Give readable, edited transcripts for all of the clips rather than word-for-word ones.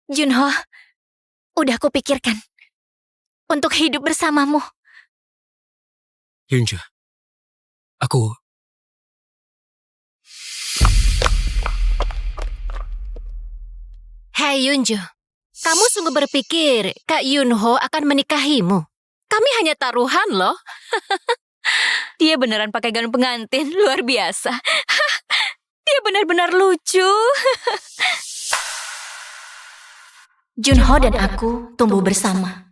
Junho, udah kupikirkan untuk hidup bersamamu. Yunju, aku... Hei Yunju, kamu sungguh berpikir Kak Yunho akan menikahimu? Kami hanya taruhan loh. Dia beneran pakai gaun pengantin, luar biasa. Dia benar-benar lucu. Junho dan aku tumbuh bersama.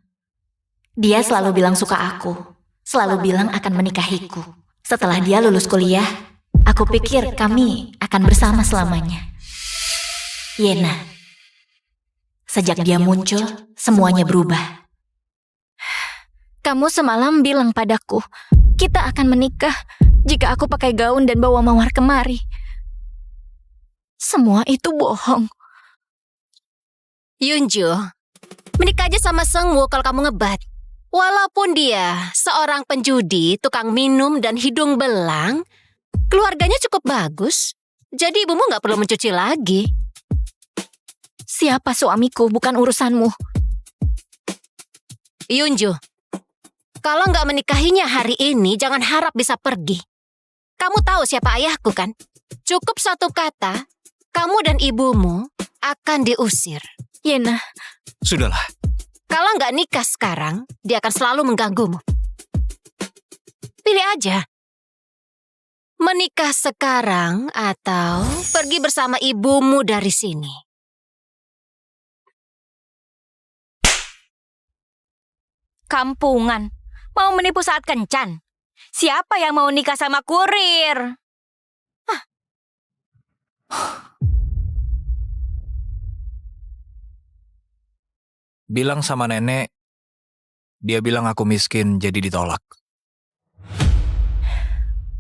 Dia selalu bilang suka aku, selalu bilang akan menikahiku. Setelah dia lulus kuliah, aku pikir kami akan bersama selamanya. Yena, sejak dia muncul, semuanya berubah. Kamu semalam bilang padaku, kita akan menikah jika aku pakai gaun dan bawa mawar kemari. Semua itu bohong. Yunju, menikah aja sama Seungwoo kalau kamu ngebat. Walaupun dia seorang penjudi, tukang minum, dan hidung belang, keluarganya cukup bagus. Jadi ibumu gak perlu mencuci lagi. Siapa suamiku bukan urusanmu. Yunju, kalau gak menikahinya hari ini, jangan harap bisa pergi. Kamu tahu siapa ayahku kan? Cukup satu kata, kamu dan ibumu akan diusir. Yena, Sudahlah, Kalau nggak nikah sekarang, dia akan selalu mengganggumu. Pilih aja. Menikah sekarang atau pergi bersama ibumu dari sini. kampungan. Mau menipu saat kencan. Siapa yang mau nikah sama kurir? bilang sama nenek, dia bilang aku miskin jadi ditolak.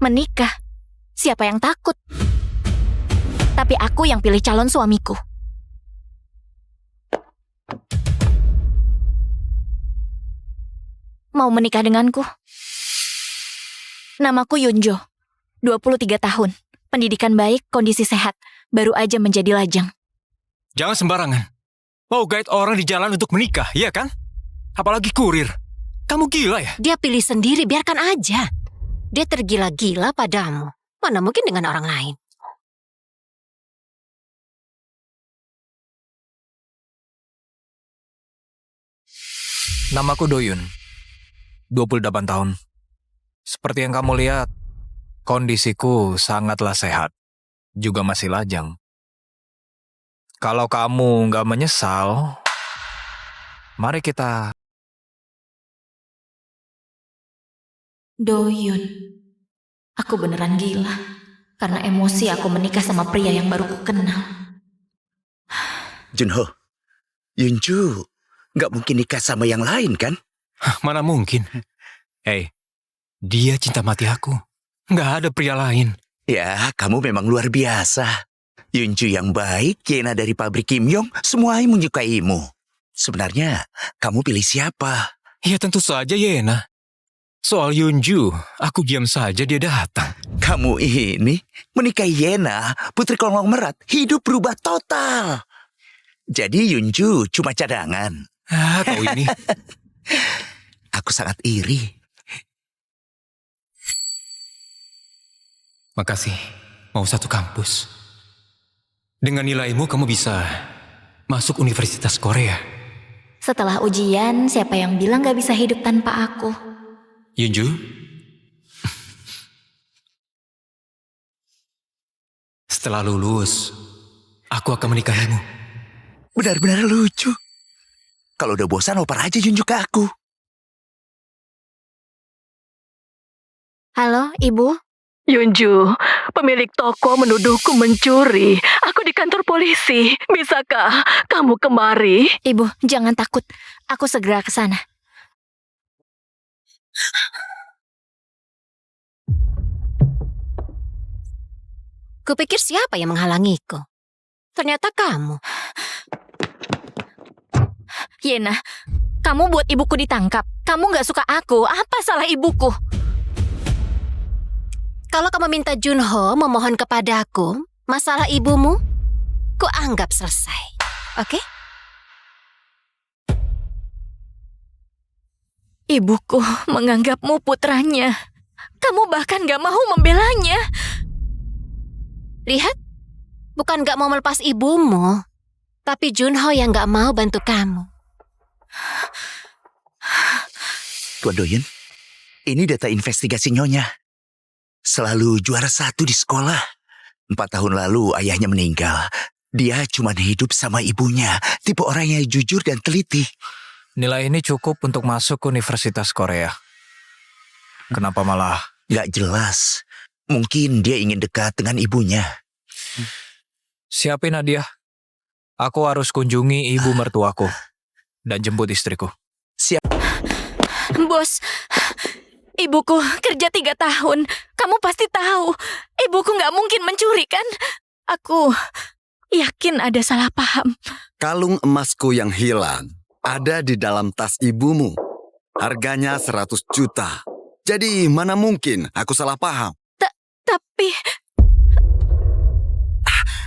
Menikah? Siapa yang takut? Tapi aku yang pilih calon suamiku. Mau menikah denganku? Namaku Yunjo, 23 tahun. Pendidikan baik, kondisi sehat. Baru aja menjadi lajang. Jangan sembarangan. Mau guide orang di jalan untuk menikah, iya kan? Apalagi kurir. Kamu gila ya? Dia pilih sendiri, biarkan aja. Dia tergila-gila padamu. Mana mungkin dengan orang lain. Namaku Doyun, 28 tahun. Seperti yang kamu lihat, kondisiku sangatlah sehat. Juga masih lajang. Kalau kamu nggak menyesal, mari kita... Doyun. Aku beneran gila. Karena emosi aku menikah sama pria yang baru ku kenal. Junho, Yunju nggak mungkin nikah sama yang lain kan? Mana mungkin? Hei, dia cinta mati aku. Nggak ada pria lain. Ya, kamu memang luar biasa. Yunju yang baik, Yena dari pabrik Kim Yong, semuanya menyukaimu. Sebenarnya, kamu pilih siapa? Ya tentu saja Yena. Soal Yunju, aku diam saja dia datang. Kamu ini menikahi Yena, putri konglomerat, hidup berubah total. Jadi Yunju cuma cadangan. Kau ini. Aku sangat iri. Makasih, mau satu kampus. Dengan nilaimu kamu bisa masuk Universitas Korea. Setelah ujian, siapa yang bilang gak bisa hidup tanpa aku? Yunju? Setelah lulus, aku akan menikahimu. Benar-benar lucu. Kalau udah bosan, oper aja Yunju ke aku. Halo, Ibu? Yunju, pemilik toko menuduhku mencuri. Aku di kantor polisi. Bisakah kamu kemari? Ibu, jangan takut. Aku segera ke sana. Kupikir siapa yang menghalangiku? Ternyata kamu. Yena, kamu buat ibuku ditangkap. Kamu gak suka aku. Apa salah ibuku? Kalau kamu minta Junho memohon kepadaku, masalah ibumu, ku anggap selesai. Oke? Ibuku menganggapmu putranya. Kamu bahkan gak mau membelanya. Lihat, bukan gak mau melepas ibumu, tapi Junho yang gak mau bantu kamu. Tuan Doyun, ini data investigasi Nyonya. Selalu juara 1 di sekolah. 4 tahun lalu ayahnya meninggal. Dia cuma hidup sama ibunya. Tipe orang yang jujur dan teliti. Nilai ini cukup untuk masuk ke Universitas Korea. Kenapa malah... Gak jelas. Mungkin dia ingin dekat dengan ibunya. Siapin Nadia. Aku harus kunjungi ibu mertuaku. Dan jemput istriku. Bos, ibuku kerja 3 tahun. Kamu pasti tahu. Ibuku gak mungkin mencuri kan? Aku yakin ada salah paham. Kalung emasku yang hilang ada di dalam tas ibumu. Harganya 100 juta. Jadi mana mungkin aku salah paham? Tapi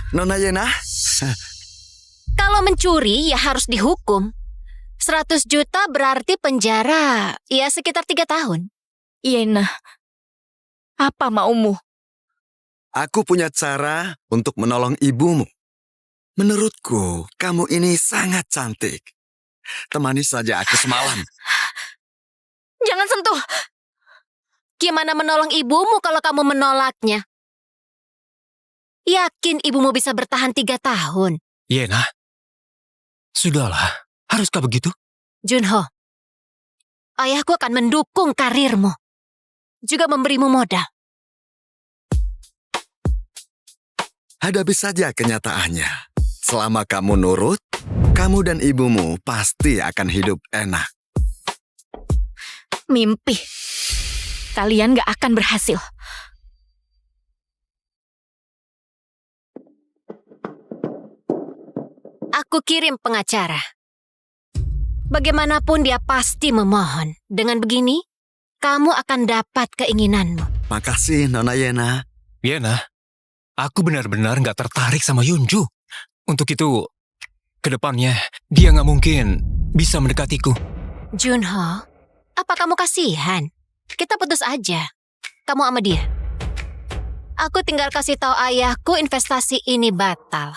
Nona Yena, Kalau mencuri ya harus dihukum. 100 juta berarti penjara, ya sekitar 3 tahun. Yena, apa maumu? aku punya cara untuk menolong ibumu. Menurutku, kamu ini sangat cantik. Temani saja aku semalam. Jangan sentuh. Gimana menolong ibumu kalau kamu menolaknya? Yakin ibumu bisa bertahan 3 tahun? Yena, sudahlah. Haruskah begitu? Junho, ayahku akan mendukung karirmu. Juga memberimu modal. Hadapi saja kenyataannya. Selama kamu nurut, kamu dan ibumu pasti akan hidup enak. Mimpi. Kalian gak akan berhasil. Aku kirim pengacara. Bagaimanapun dia pasti memohon. Dengan begini, kamu akan dapat keinginanmu. Makasih, Nona Yena. Yena, aku benar-benar nggak tertarik sama Yunju. Untuk itu, kedepannya dia nggak mungkin bisa mendekatiku. Junho, apa kamu kasihan? Kita putus aja. Kamu sama dia. Aku tinggal kasih tahu ayahku investasi ini batal.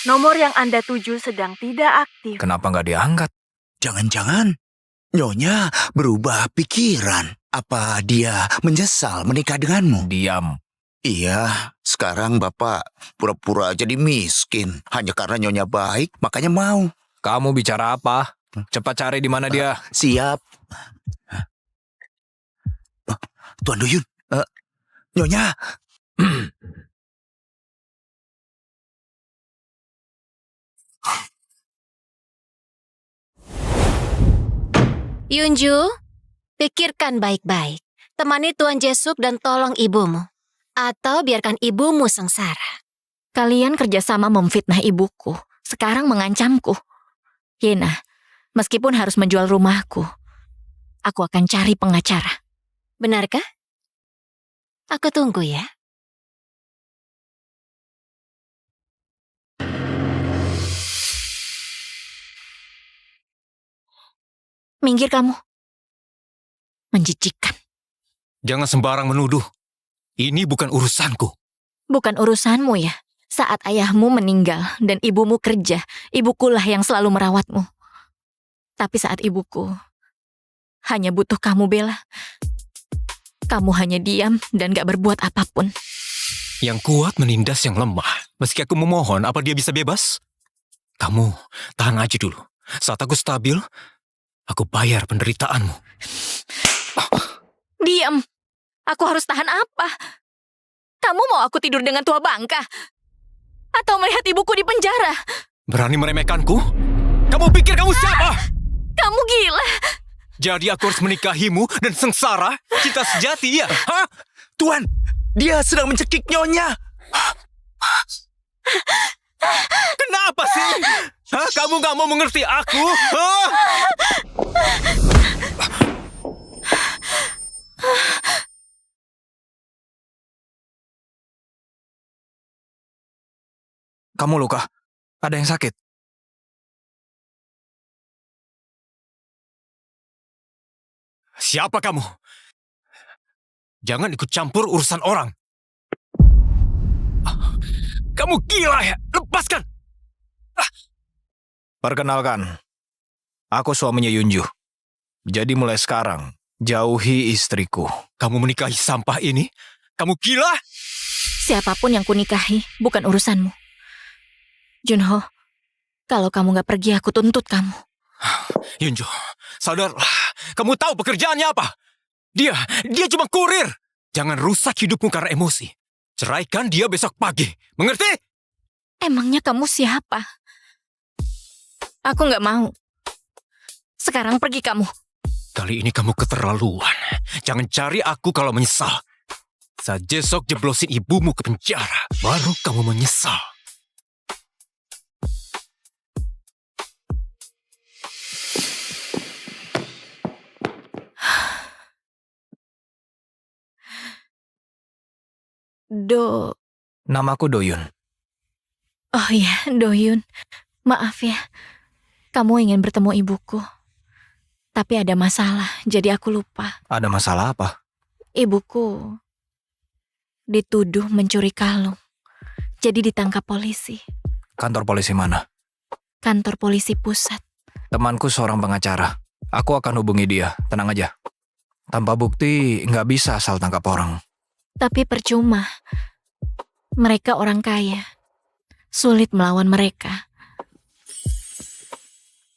Nomor yang Anda tuju sedang tidak aktif. Kenapa nggak diangkat? Jangan-jangan Nyonya berubah pikiran. Apa dia menyesal menikah denganmu? Diam. Iya, sekarang Bapak pura-pura jadi miskin. Hanya karena Nyonya baik, makanya mau. Kamu bicara apa? Cepat cari di mana dia. Siap. Tuan Duyun, Nyonya. Yunju, pikirkan baik-baik. Temani Tuan Jesuk dan tolong ibumu. Atau biarkan ibumu sengsara. Kalian kerjasama memfitnah ibuku. Sekarang mengancamku. Yena, meskipun harus menjual rumahku, aku akan cari pengacara. Benarkah? Aku tunggu ya. Minggir kamu. Menjijikkan. Jangan sembarang menuduh. Ini bukan urusanku. Bukan urusanmu ya. Saat ayahmu meninggal dan ibumu kerja, ibukulah yang selalu merawatmu. Tapi saat ibuku hanya butuh kamu, Bella. Kamu hanya diam dan gak berbuat apapun. Yang kuat menindas yang lemah. Meski aku memohon, apa dia bisa bebas? Kamu tahan aja dulu. Saat aku stabil, aku bayar penderitaanmu. Diam. Aku harus tahan apa? Kamu mau aku tidur dengan tua bangka? Atau melihat ibuku di penjara? Berani meremehkanku? Kamu pikir kamu siapa? Kamu gila. Jadi aku harus menikahimu dan sengsara? Cinta sejati ya? Hah? Tuan, dia sedang mencekik Nyonya. Kenapa sih? Hah? Kamu gak mau mengerti aku? Hah? Kamu luka? Ada yang sakit? Siapa kamu? Jangan ikut campur urusan orang. Kamu gila ya? Lepaskan! Perkenalkan, aku suaminya Yunju. Jadi mulai sekarang, jauhi istriku. Kamu menikahi sampah ini? Kamu gila? Siapapun yang kunikahi, bukan urusanmu. Junho, kalau kamu gak pergi, aku tuntut kamu. Yunju, sadarlah. Kamu tahu pekerjaannya apa? Dia cuma kurir. Jangan rusak hidupmu karena emosi. Ceraikan dia besok pagi. Mengerti? Emangnya kamu siapa? Aku gak mau. Sekarang pergi kamu. Kali ini kamu keterlaluan. Jangan cari aku kalau menyesal. Saat besok jeblosin ibumu ke penjara, baru kamu menyesal. Namaku Doyun. Oh iya, Doyun. Maaf ya, kamu ingin bertemu ibuku. Tapi ada masalah, jadi aku lupa. Ada masalah apa? Ibuku dituduh mencuri kalung. Jadi ditangkap polisi. Kantor polisi mana? Kantor polisi pusat. Temanku seorang pengacara. Aku akan hubungi dia, tenang aja. Tanpa bukti, nggak bisa asal tangkap orang. Tapi percuma. Mereka orang kaya. Sulit melawan mereka.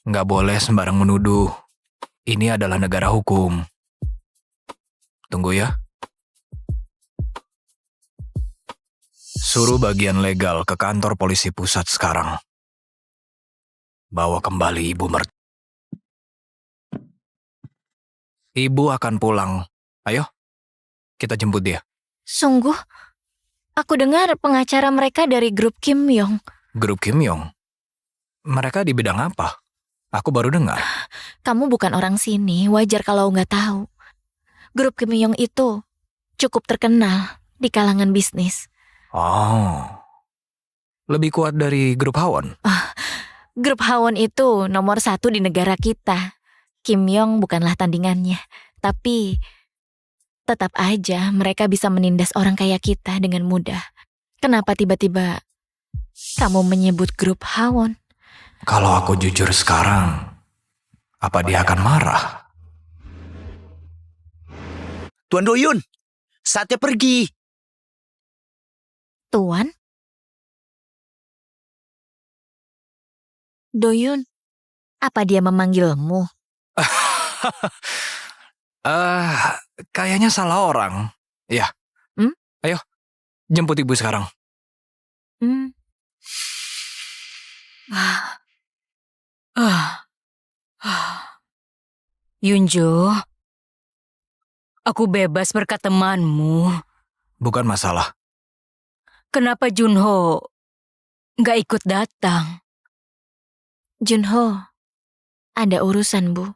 Nggak boleh sembarang menuduh. Ini adalah negara hukum. Tunggu ya. Suruh bagian legal ke kantor polisi pusat sekarang. Bawa kembali Ibu Ibu akan pulang. Ayo, kita jemput dia. Sungguh, aku dengar pengacara mereka dari grup Kim Yong. Grup Kim Yong? Mereka di bidang apa? Aku baru dengar. Kamu bukan orang sini, wajar kalau nggak tahu. Grup Kim Yong itu cukup terkenal di kalangan bisnis. Oh, lebih kuat dari grup Hawon? Grup Hawon itu nomor 1 di negara kita. Kim Yong bukanlah tandingannya, tapi tetap aja mereka bisa menindas orang kaya kita dengan mudah. Kenapa tiba-tiba kamu menyebut grup Hawon? Kalau aku jujur sekarang, apa dia akan marah? Tuan Doyun, saatnya pergi. Tuan? Doyun, apa dia memanggilmu? Kayaknya salah orang. Ya. Ayo, jemput ibu sekarang. Yunjo, aku bebas berkat temanmu. Bukan masalah. Kenapa Junho nggak ikut datang? Junho, ada urusan, Bu.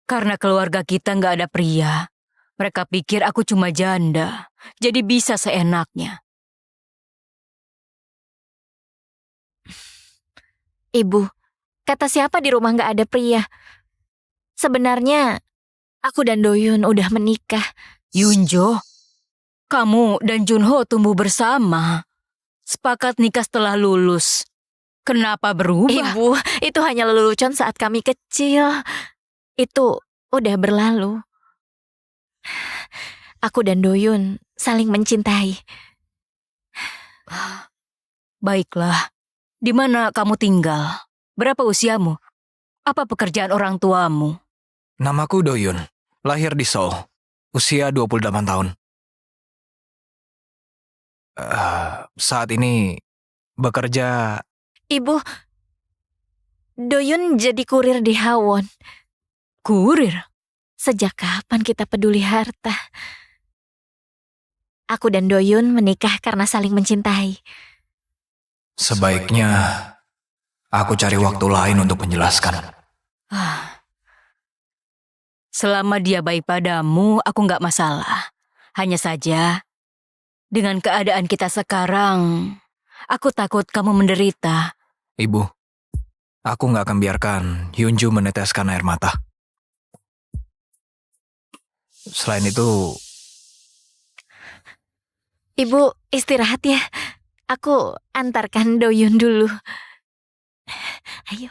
Karena keluarga kita nggak ada pria. Mereka pikir aku cuma janda, jadi bisa seenaknya. Ibu, kata siapa di rumah nggak ada pria? Sebenarnya, aku dan Doyun udah menikah. Yunjo, kamu dan Junho tumbuh bersama. Sepakat nikah setelah lulus. Kenapa berubah? Ibu, itu hanya lelucon saat kami kecil. Itu udah berlalu. Aku dan Doyun saling mencintai. Baiklah, di mana kamu tinggal? Berapa usiamu? Apa pekerjaan orang tuamu? Namaku Doyun, lahir di Seoul, usia 28 tahun. Saat ini bekerja... Ibu, Doyun jadi kurir di Hawon. Kurir? Sejak kapan kita peduli harta? Aku dan Doyun menikah karena saling mencintai. Sebaiknya aku cari waktu lain untuk menjelaskan. Selama dia baik padamu, aku nggak masalah. Hanya saja, dengan keadaan kita sekarang, aku takut kamu menderita. Ibu, aku nggak akan biarkan Yunju meneteskan air mata. Selain itu, Ibu istirahat ya. Aku antarkan Doyun dulu. Ayo.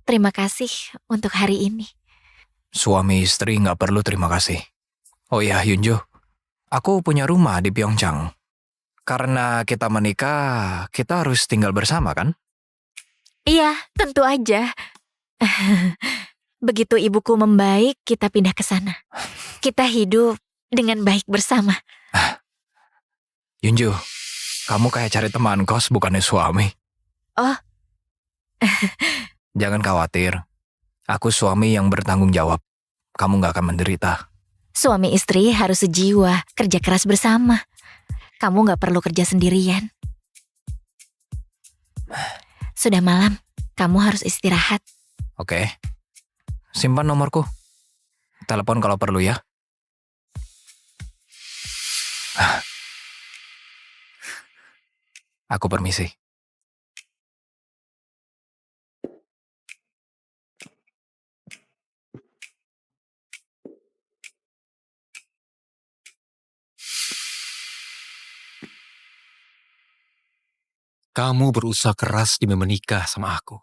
Terima kasih untuk hari ini. suami istri nggak perlu terima kasih. Oh ya, Yunjo, aku punya rumah di Pyeongchang. Karena kita menikah, kita harus tinggal bersama kan? Iya, tentu aja. Begitu ibuku membaik, kita pindah ke sana. Kita hidup dengan baik bersama. Yunjo, kamu kayak cari teman kos bukannya suami. Oh. Jangan khawatir, aku suami yang bertanggung jawab. Kamu nggak akan menderita. Suami istri harus sejiwa, kerja keras bersama. Kamu nggak perlu kerja sendirian. Sudah malam, kamu harus istirahat. Oke. Simpan nomorku. Telepon kalau perlu ya. Aku permisi. Kamu berusaha keras demi menikah sama aku.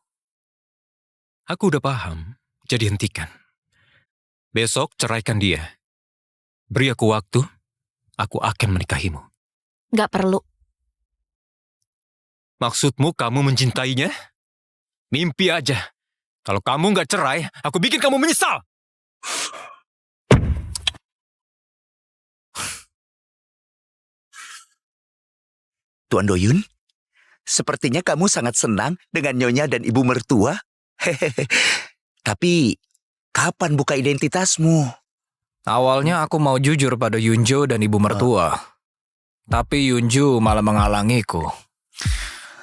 Aku udah paham, jadi hentikan. Besok ceraikan dia. Beri aku waktu, aku akan menikahimu. Nggak perlu. Maksudmu kamu mencintainya? Mimpi aja. Kalau kamu nggak cerai, aku bikin kamu menyesal. Tuan Doyun, sepertinya kamu sangat senang dengan Nyonya dan ibu mertua. Hehehe. Tapi, kapan buka identitasmu? Awalnya aku mau jujur pada Yunjo dan ibu mertua. Tapi Yunjo malah menghalangiku.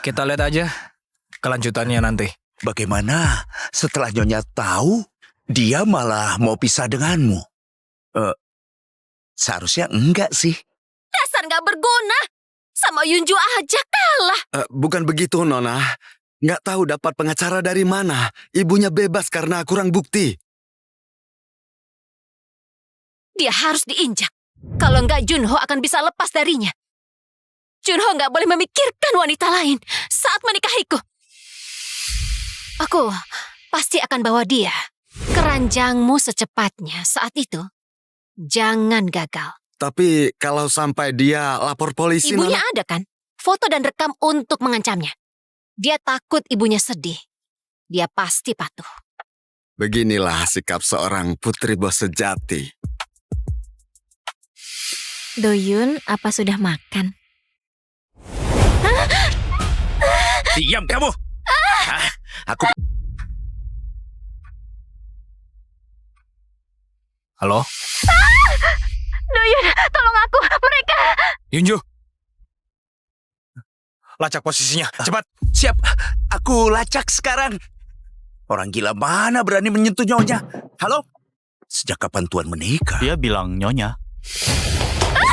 Kita lihat aja kelanjutannya nanti. Bagaimana setelah Nyonya tahu, dia malah mau pisah denganmu? Seharusnya enggak sih. Dasar nggak berguna. Sama Yunju aja kalah. Bukan begitu, Nona. Nggak tahu dapat pengacara dari mana. Ibunya bebas karena kurang bukti. Dia harus diinjak. Kalau nggak Junho akan bisa lepas darinya. Junho nggak boleh memikirkan wanita lain saat menikahiku. Aku pasti akan bawa dia ke ranjangmu secepatnya saat itu. Jangan gagal. Tapi kalau sampai dia lapor polisi, Ibunya Nona. ada kan? Foto dan rekam untuk mengancamnya. Dia takut ibunya sedih. Dia pasti patuh. Beginilah sikap seorang putri bos sejati. Doyun, apa sudah makan? Diam kamu! Aku... Halo? Doyun, tolong aku, mereka! Yunjo! Lacak posisinya, cepat! Siap, aku lacak sekarang. Orang gila mana berani menyentuh Nyonya? Halo? Sejak kapan Tuan menikah? Dia bilang Nyonya.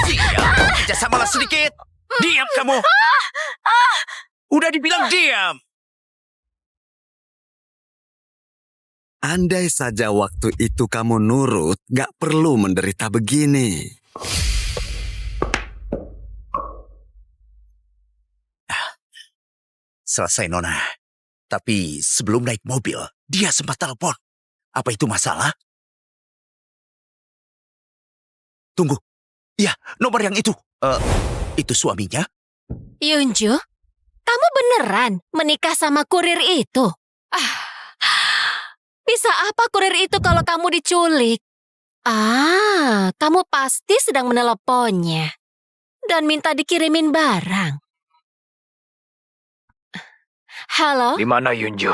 Diam, kerjasamalah sedikit. Diam kamu. Udah dibilang diam. Andai saja waktu itu kamu nurut, nggak perlu menderita begini. Selesai, Nona. Tapi sebelum naik mobil, dia sempat telepon. Apa itu masalah? Tunggu. Iya, nomor yang itu. Itu suaminya? Yunju, kamu beneran menikah sama kurir itu? Bisa apa kurir itu kalau kamu diculik? Kamu pasti sedang meneleponnya dan minta dikirimin barang. Halo? Di mana Yunjo?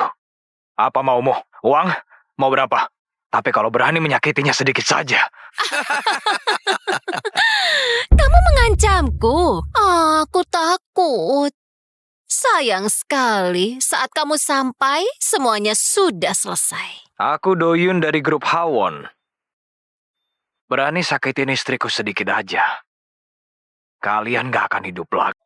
Apa maumu? Uang? Mau berapa? Tapi kalau berani menyakitinya sedikit saja. Kamu mengancamku. Aku takut. Sayang sekali, saat kamu sampai, semuanya sudah selesai. Aku Doyun dari grup Hawon. Berani sakitin istriku sedikit aja. Kalian gak akan hidup lagi.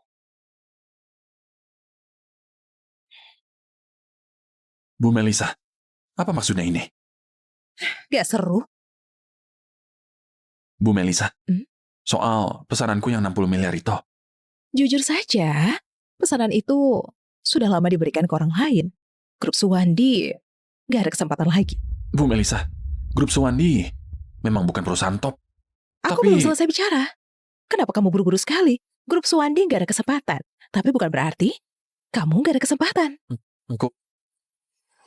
Bu Melisa, Apa maksudnya ini? Gak seru. Bu Melisa, Hmm? soal pesananku yang 60 miliar itu. Jujur saja, pesanan itu sudah lama diberikan ke orang lain. Grup Suwandi gak ada kesempatan lagi. Bu Melisa, Grup Suwandi memang bukan perusahaan top. Aku Tapi- belum selesai bicara. Kenapa kamu buru-buru sekali? Grup Suwandi gak ada kesempatan. Tapi bukan berarti kamu gak ada kesempatan.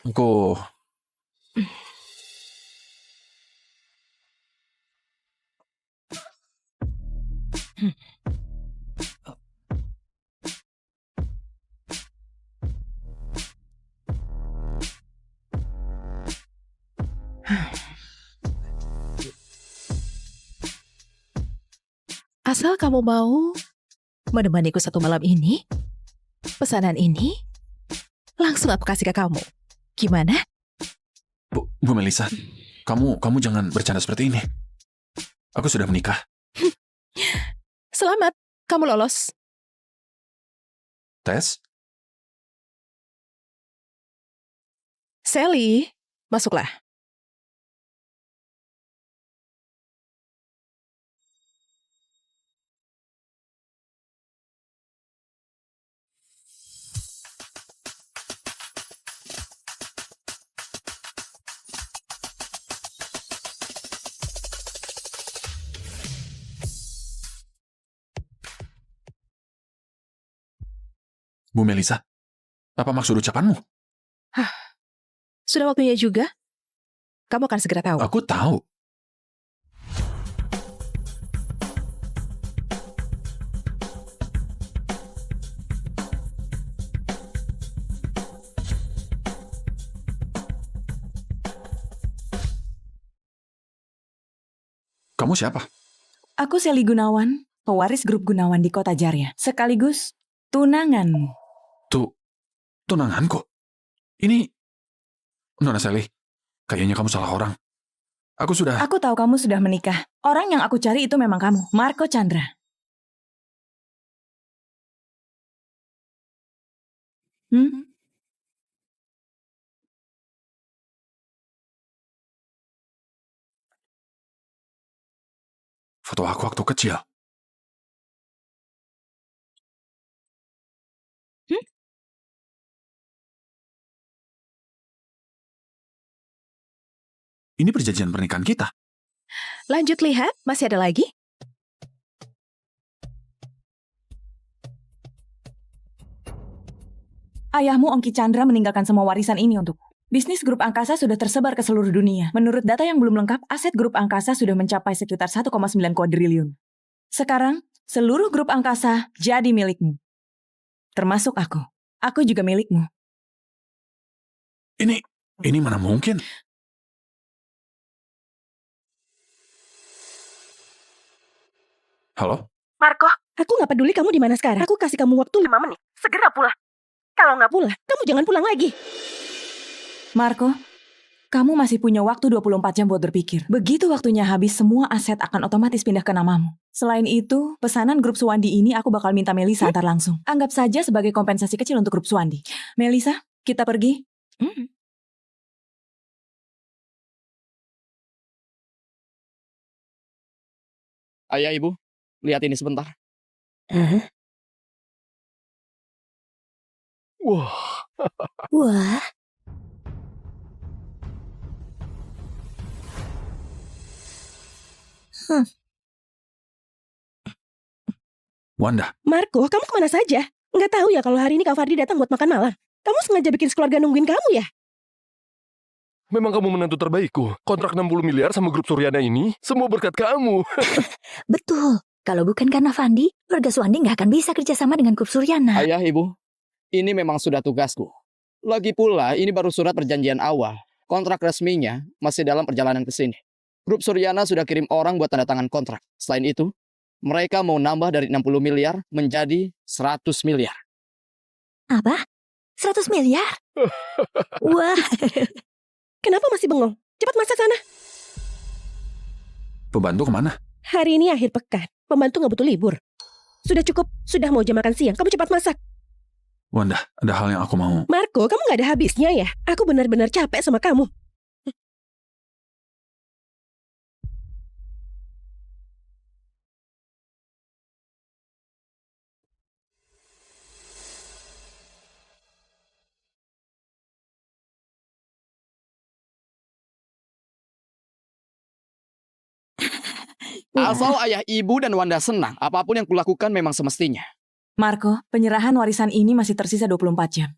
Engkau... Asal kamu mau menemaniku satu malam ini, pesanan ini langsung aku kasih ke kamu. Gimana? Bu Melisa, kamu jangan bercanda seperti ini. Aku sudah menikah. Selamat, kamu lolos. Tes? Sally, masuklah. Bu Melisa, apa maksud ucapanmu? Sudah waktunya juga. Kamu akan segera tahu. Aku tahu. Kamu siapa? Aku Sally Gunawan, pewaris grup Gunawan di Kota Jarya. Sekaligus tunanganmu. Tunanganku? Ini... Nona Sally, kayaknya kamu salah orang. Aku tahu kamu sudah menikah. Orang yang aku cari itu memang kamu, Marco Chandra. Foto aku waktu kecil. Ini perjanjian pernikahan kita. Lanjut lihat, masih ada lagi? Ayahmu Ongki Chandra meninggalkan semua warisan ini untukku. Bisnis grup angkasa sudah tersebar ke seluruh dunia. Menurut data yang belum lengkap, aset grup angkasa sudah mencapai sekitar 1,9 kuadriliun. Sekarang, seluruh grup angkasa jadi milikmu. Termasuk aku. Aku juga milikmu. Ini mana mungkin? Halo? Marco, aku nggak peduli kamu di mana sekarang. Aku kasih kamu waktu 5 menit. Segera pulang. Kalau nggak pulang, kamu jangan pulang lagi. Marco, kamu masih punya waktu 24 jam buat berpikir. Begitu waktunya habis, semua aset akan otomatis pindah ke namamu. Selain itu, pesanan grup Suwandi ini aku bakal minta Melisa antar langsung. Anggap saja sebagai kompensasi kecil untuk grup Suwandi. Melisa, kita pergi. Ayah, Ibu, lihat ini sebentar. Wah. Wah, Wanda, Marco, kamu kemana saja? Nggak tahu ya kalau hari ini Kak Fardi datang buat makan malam. Kamu sengaja bikin keluarga nungguin kamu ya? Memang kamu menantu terbaikku. Kontrak 60 miliar sama grup Suryana ini, semua berkat kamu. betul. Kalau bukan karena Fandi, keluarga Suwandi nggak akan bisa kerjasama dengan Grup Suryana. Ayah, Ibu, ini memang sudah tugasku. Lagi pula, ini baru surat perjanjian awal. Kontrak resminya masih dalam perjalanan ke sini. Grup Suryana sudah kirim orang buat tanda tangan kontrak. Selain itu, mereka mau nambah dari 60 miliar menjadi 100 miliar. Apa? 100 miliar? Wah, Kenapa masih bengong? Cepat masak sana. pembantu kemana? Hari ini akhir pekan. Pembantu nggak butuh libur. Sudah cukup. Sudah mau jam makan siang. Kamu cepat masak. Wanda, ada hal yang aku mau. Marco, kamu nggak ada habisnya ya? Aku benar-benar capek sama kamu. Asal ayah, ibu, dan Wanda senang, apapun yang kulakukan memang semestinya. Marco, penyerahan warisan ini masih tersisa 24 jam.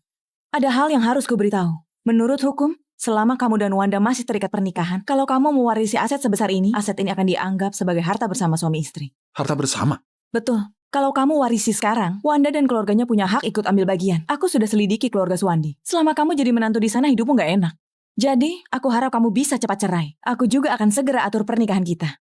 Ada hal yang harus kuberitahu. Menurut hukum, selama kamu dan Wanda masih terikat pernikahan, kalau kamu mewarisi aset sebesar ini, aset ini akan dianggap sebagai harta bersama suami istri. Harta bersama? Betul. Kalau kamu warisi sekarang, Wanda dan keluarganya punya hak ikut ambil bagian. Aku sudah selidiki keluarga Suwandi. Selama kamu jadi menantu di sana, hidupmu nggak enak. Jadi, aku harap kamu bisa cepat cerai. Aku juga akan segera atur pernikahan kita.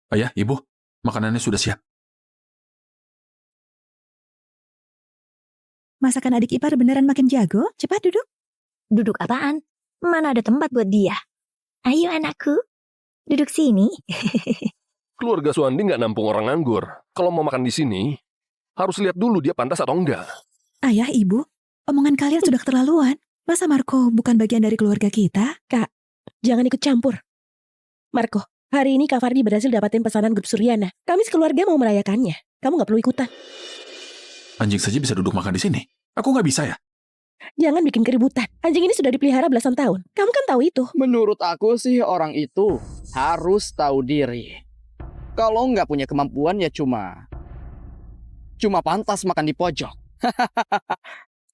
Ayah, ibu, makanannya sudah siap. Masakan adik ipar beneran makin jago? Cepat duduk. Duduk apaan? Mana ada tempat buat dia? Ayo anakku, duduk sini. Keluarga Suwandi nggak nampung orang nganggur. Kalau mau makan di sini, harus lihat dulu dia pantas atau enggak. Ayah, ibu, omongan kalian sudah keterlaluan. Masa Marco bukan bagian dari keluarga kita? Kak, jangan ikut campur. Marco, hari ini Kak Fardi berhasil dapatin pesanan grup Suryana. Kami sekeluarga mau merayakannya. Kamu nggak perlu ikutan. Anjing saja bisa duduk makan di sini. Aku nggak bisa ya? Jangan bikin keributan. Anjing ini sudah dipelihara belasan tahun. Kamu kan tahu itu. Menurut aku sih orang itu harus tahu diri. Kalau nggak punya kemampuan ya cuma pantas makan di pojok.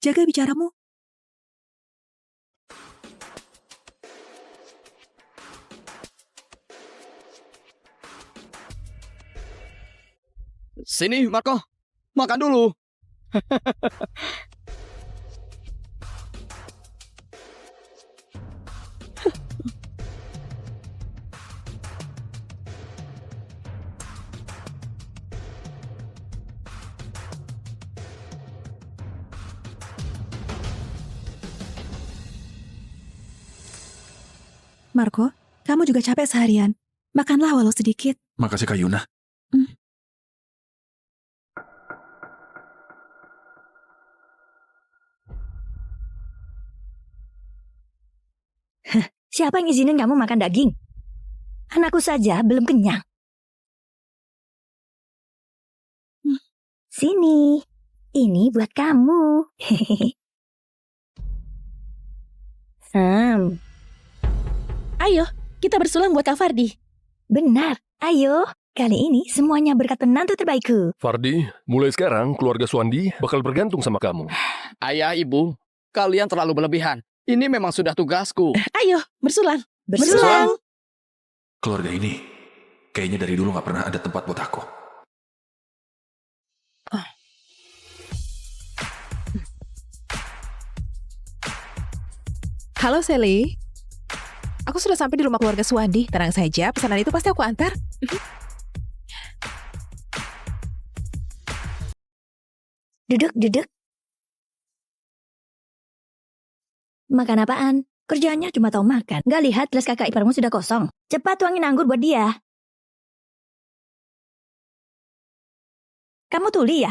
Jaga bicaramu. Sini, Marco. Makan dulu. Marco, kamu juga capek seharian. Makanlah walau sedikit. Makasih Kak Yuna. Siapa yang izinin kamu makan daging? Anakku saja belum kenyang. Sini, ini buat kamu. Ayo, kita bersulang buat Kak Fardi. Benar, ayo. Kali ini semuanya berkat penantu terbaikku. Fardi, mulai sekarang keluarga Suwandi bakal bergantung sama kamu. Ayah, ibu, kalian terlalu berlebihan. Ini memang sudah tugasku. Ayo, bersulang. Bersulang. Keluarga ini kayaknya dari dulu nggak pernah ada tempat buat aku. Halo Sally. Aku sudah sampai di rumah keluarga Suwandi. Tenang saja, pesanan itu pasti aku antar. Duduk. Makan apaan? Kerjaannya cuma tahu makan. Gak lihat gelas kakak iparmu sudah kosong. Cepat tuangin anggur buat dia. Kamu tuli ya?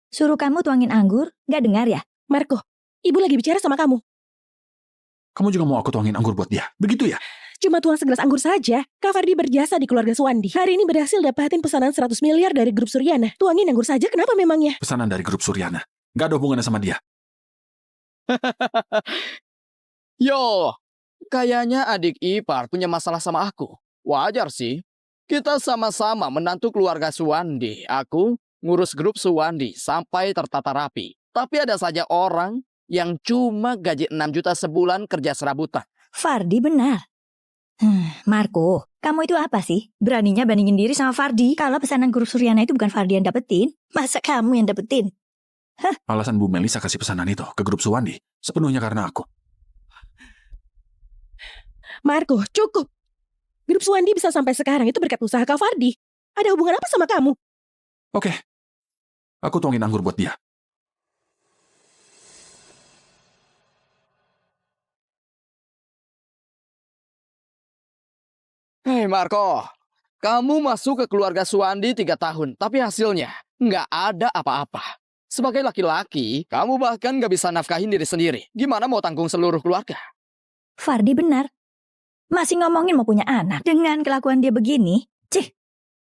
Suruh kamu tuangin anggur, gak dengar ya? Marco, ibu lagi bicara sama kamu. Kamu juga mau aku tuangin anggur buat dia? Begitu ya? Cuma tuang segelas anggur saja. Kak Fardi berjasa di keluarga Suwandi. Hari ini berhasil dapatin pesanan 100 miliar dari grup Suryana. Tuangin anggur saja, kenapa memangnya? Pesanan dari grup Suryana. Nggak ada hubungannya sama dia. Yo, kayaknya adik ipar punya masalah sama aku. Wajar sih. Kita sama-sama menantu keluarga Suwandi. Aku ngurus grup Suwandi sampai tertata rapi. Tapi ada saja orang yang cuma gaji 6 juta sebulan kerja serabutan. Fardi benar. Marco, kamu itu apa sih? Beraninya bandingin diri sama Fardi. Kalau pesanan grup Suryana itu bukan Fardi yang dapetin, masa kamu yang dapetin? Alasan Bu Melisa kasih pesanan itu ke grup Suwandi sepenuhnya karena aku. Marco, cukup. Grup Suwandi bisa sampai sekarang itu berkat usaha Kak Fardi. Ada hubungan apa sama kamu? Oke. Aku tuangin anggur buat dia. Hei Marco, kamu masuk ke keluarga Suwandi 3 tahun, tapi hasilnya nggak ada apa-apa. Sebagai laki-laki, kamu bahkan nggak bisa nafkahin diri sendiri. Gimana mau tanggung seluruh keluarga? Fardi benar. Masih ngomongin mau punya anak. Dengan kelakuan dia begini, cih.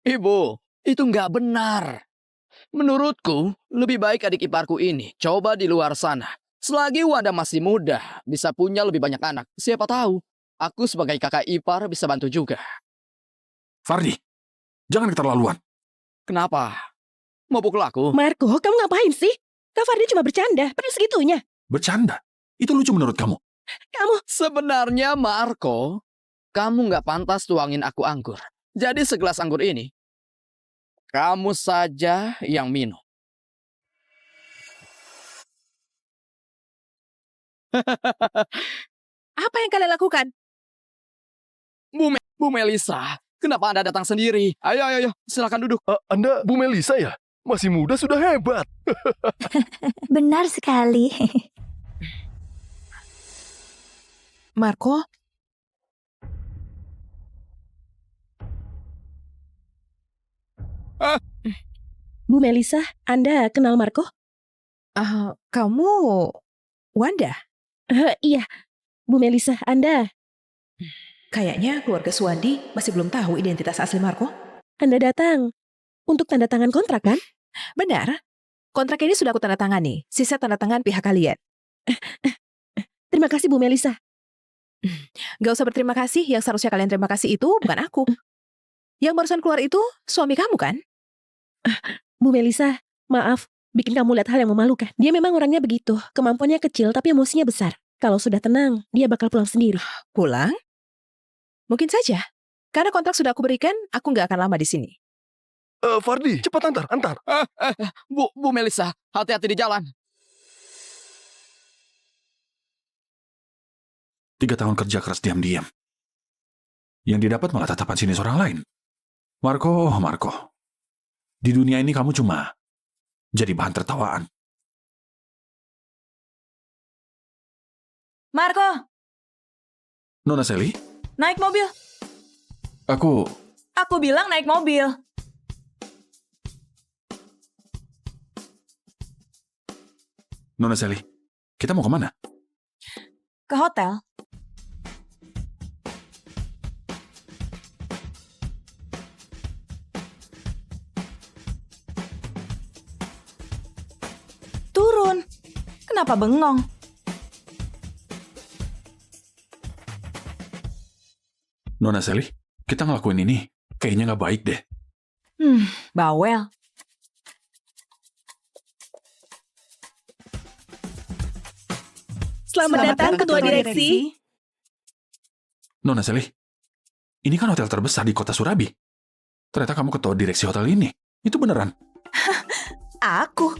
Ibu, itu nggak benar. Menurutku, lebih baik adik iparku ini coba di luar sana. Selagi Wanda masih muda, bisa punya lebih banyak anak. Siapa tahu, aku sebagai kakak ipar bisa bantu juga. Fardi, jangan keterlaluan. Kenapa? Mau pukul aku? Marco, kamu ngapain sih? Kak Fardi cuma bercanda, padahal segitunya. Bercanda? Itu lucu menurut kamu? Kamu... Sebenarnya, Marco, kamu nggak pantas tuangin aku anggur. Jadi segelas anggur ini, kamu saja yang minum. Apa yang kalian lakukan? Bu Melisa, kenapa Anda datang sendiri? Ayo, silakan duduk. Anda Bu Melisa ya? Masih muda sudah hebat. Benar sekali. Marco, Bu Melisa, Anda kenal Marco? kamu Wanda? Iya, Bu Melisa, Anda. Kayaknya keluarga Suwandi masih belum tahu identitas asli Marco. Anda datang untuk tanda tangan kontrak, kan? Benar. Kontrak ini sudah aku tanda tangani. Sisa tanda tangan pihak kalian. Terima kasih, Bu Melisa. Gak usah berterima kasih. Yang seharusnya kalian terima kasih itu bukan aku. Yang barusan keluar itu suami kamu, kan? Bu Melisa, maaf. Bikin kamu lihat hal yang memalukan. Dia memang orangnya begitu. Kemampuannya kecil, tapi emosinya besar. Kalau sudah tenang, dia bakal pulang sendiri. Pulang? Mungkin saja. Karena kontrak sudah aku berikan, aku nggak akan lama di sini. Fardi, cepat antar. Bu Melisa, hati-hati di jalan. 3 tahun kerja keras diam-diam. Yang didapat malah tatapan sini seorang lain. Marco. Di dunia ini kamu cuma jadi bahan tertawaan. Marco, Nona Sally, naik mobil. Aku bilang naik mobil. Nona Sally, kita mau kemana? Ke hotel. Turun. Kenapa bengong? Nona Sally, kita ngelakuin ini kayaknya nggak baik deh. Bawel. Selamat datang, Ketua Direksi. Nona Sally, ini kan hotel terbesar di kota Surabi. Ternyata kamu ketua direksi hotel ini. Itu beneran? Aku.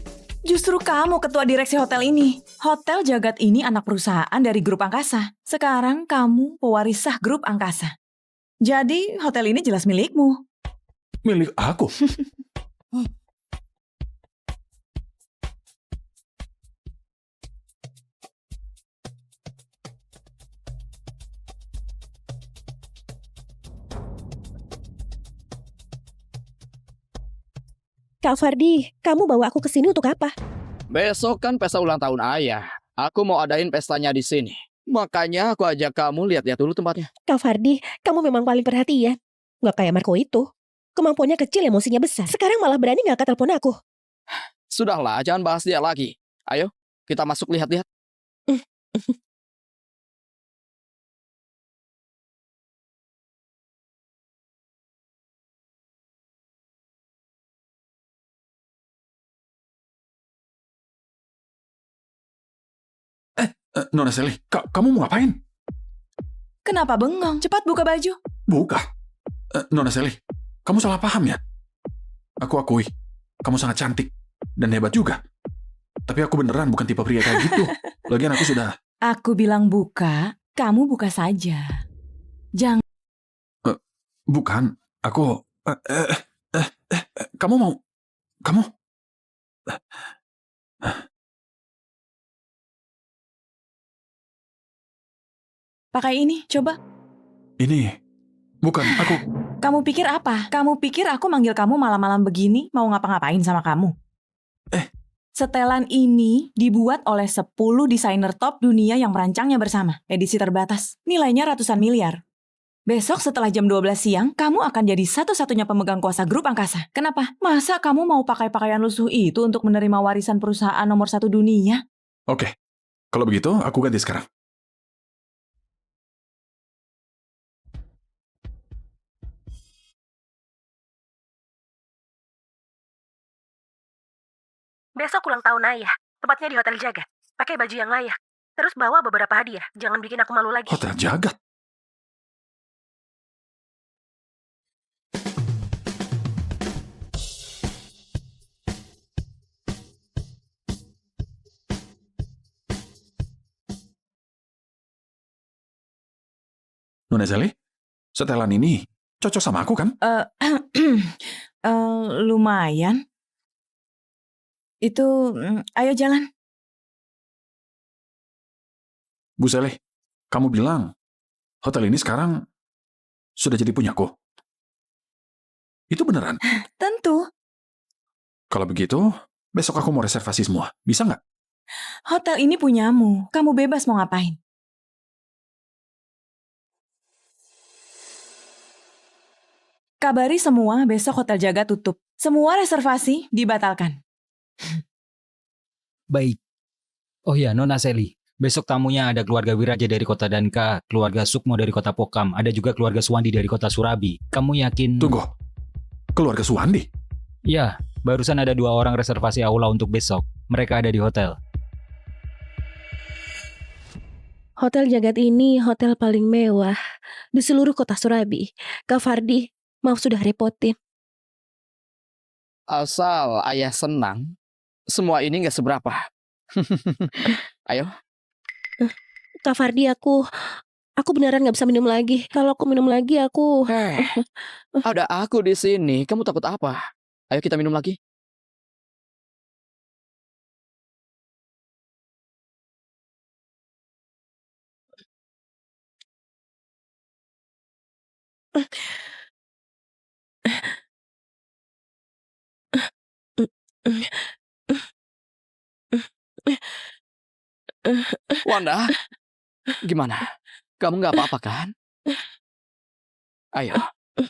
Justru kamu ketua direksi hotel ini. Hotel Jagat ini anak perusahaan dari grup angkasa. Sekarang kamu pewaris sah grup angkasa. Jadi hotel ini jelas milikmu. Milik aku? Kak Fardi, kamu bawa aku ke sini untuk apa? Besok kan pesta ulang tahun ayah. Aku mau adain pestanya di sini. Makanya aku ajak kamu lihat-lihat dulu tempatnya. Kak Fardi, kamu memang paling perhatian. Gak kayak Marco itu. Kemampuannya kecil, emosinya besar. Sekarang malah berani gak angkat telepon aku. Sudahlah, jangan bahas dia lagi. Ayo, kita masuk lihat-lihat. Nona Sally, kamu mau ngapain? Kenapa bengong? Cepat buka baju. Buka. Nona Sally, kamu salah paham ya? Aku akui, kamu sangat cantik dan hebat juga. Tapi aku beneran bukan tipe pria kayak gitu. Lagian aku sudah... Aku bilang buka, kamu buka saja. Jangan... Bukan, aku... Kamu mau... Kamu... Pakai ini, coba. Ini... Bukan, aku... Kamu pikir apa? Kamu pikir aku manggil kamu malam-malam begini mau ngapa-ngapain sama kamu? Setelan ini dibuat oleh 10 desainer top dunia yang merancangnya bersama. Edisi terbatas. Nilainya ratusan miliar. Besok setelah jam 12 siang, kamu akan jadi satu-satunya pemegang kuasa grup angkasa. Kenapa? Masa kamu mau pakai pakaian lusuh itu untuk menerima warisan perusahaan nomor 1 dunia? Oke. Kalau begitu, aku ganti sekarang. Besok ulang tahun ayah, tepatnya di Hotel Jagat. Pakai baju yang layak. Terus bawa beberapa hadiah, jangan bikin aku malu lagi. Hotel Jagat? Nona Sally, setelan ini cocok sama aku kan? Lumayan. Itu, ayo jalan. Bu Sally, kamu bilang hotel ini sekarang sudah jadi punyaku. Itu beneran? Tentu. Kalau begitu, besok aku mau reservasi semua. Bisa nggak? Hotel ini punyamu. Kamu bebas mau ngapain. Kabari semua besok Hotel Jagat tutup. Semua reservasi dibatalkan. Baik. Oh ya, Nona Sally. Besok tamunya ada keluarga Wiraja dari kota Danka, keluarga Sukmo dari kota Pokam, ada juga keluarga Suwandi dari kota Surabi. Kamu yakin... Tunggu. Keluarga Suwandi? Ya, barusan ada 2 orang reservasi aula untuk besok. Mereka ada di hotel. Hotel Jagat ini hotel paling mewah di seluruh kota Surabi. Kak Fardi, maaf sudah repotin. Asal ayah senang, semua ini nggak seberapa. Ayo. Kak Fardi, aku beneran nggak bisa minum lagi. Kalau aku minum lagi, aku... Ada aku di sini. Kamu takut apa? Ayo kita minum lagi. Wanda, gimana? Kamu nggak apa-apa kan? Ayo,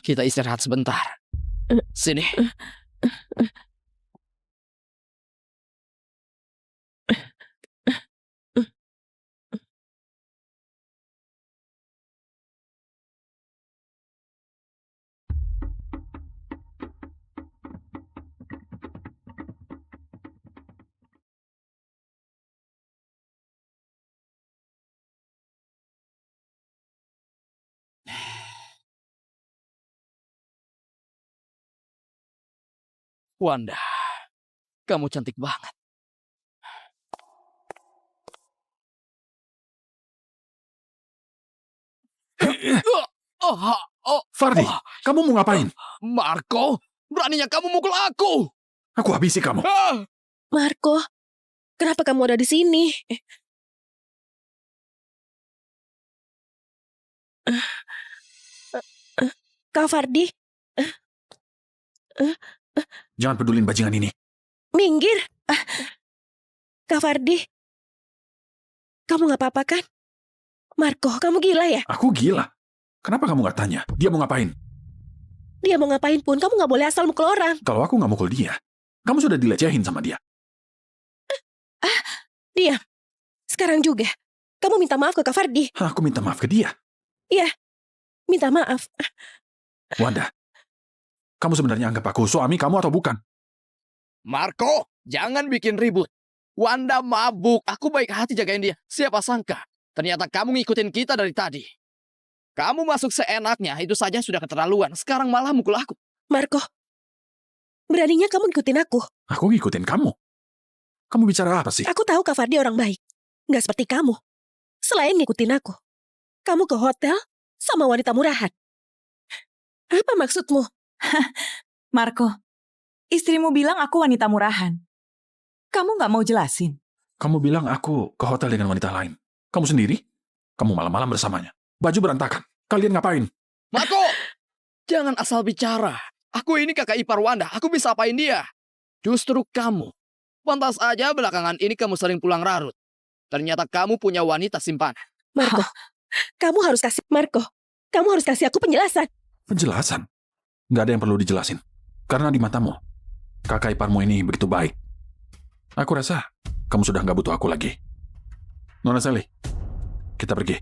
kita istirahat sebentar. Sini. Wanda, kamu cantik banget. Fardi, kamu mau ngapain? Marco, beraninya kamu mukul aku. Aku habisi kamu. Marco, kenapa kamu ada di sini? Kak Fardi, Jangan pedulin bajingan ini. minggir. Kak Fardi, kamu nggak apa-apa kan? Marco, kamu gila ya? Aku gila. Kenapa kamu nggak tanya? Dia mau ngapain? Dia mau ngapain pun, kamu nggak boleh asal mukul orang. Kalau aku nggak mukul dia, kamu sudah dilecehin sama dia. Diam. Sekarang juga. Kamu minta maaf ke Kak Fardi. Aku minta maaf ke dia. Iya, minta maaf. Wanda, kamu sebenarnya anggap aku suami kamu atau bukan? Marco, jangan bikin ribut. Wanda mabuk. Aku baik hati jagain dia. Siapa sangka? Ternyata kamu ngikutin kita dari tadi. Kamu masuk seenaknya, itu saja sudah keterlaluan. Sekarang malah mukul aku. Marco, beraninya kamu ngikutin aku. Aku ngikutin kamu? Kamu bicara apa sih? Aku tahu Kak Fardi orang baik. Nggak seperti kamu. Selain ngikutin aku, kamu ke hotel sama wanita murahan. Apa maksudmu? Marco, istrimu bilang aku wanita murahan. Kamu nggak mau jelasin? Kamu bilang aku ke hotel dengan wanita lain. Kamu sendiri? Kamu malam-malam bersamanya. Baju berantakan. Kalian ngapain? Marco, jangan asal bicara. Aku ini kakak ipar Wanda. Aku bisa apain dia? Justru kamu. Pantas aja belakangan ini kamu sering pulang larut. Ternyata kamu punya wanita simpanan. Marco, kamu harus kasih aku penjelasan. Penjelasan? Nggak ada yang perlu dijelasin. Karena di matamu, kakak iparmu ini begitu baik. Aku rasa kamu sudah nggak butuh aku lagi. Nona Sally, kita pergi.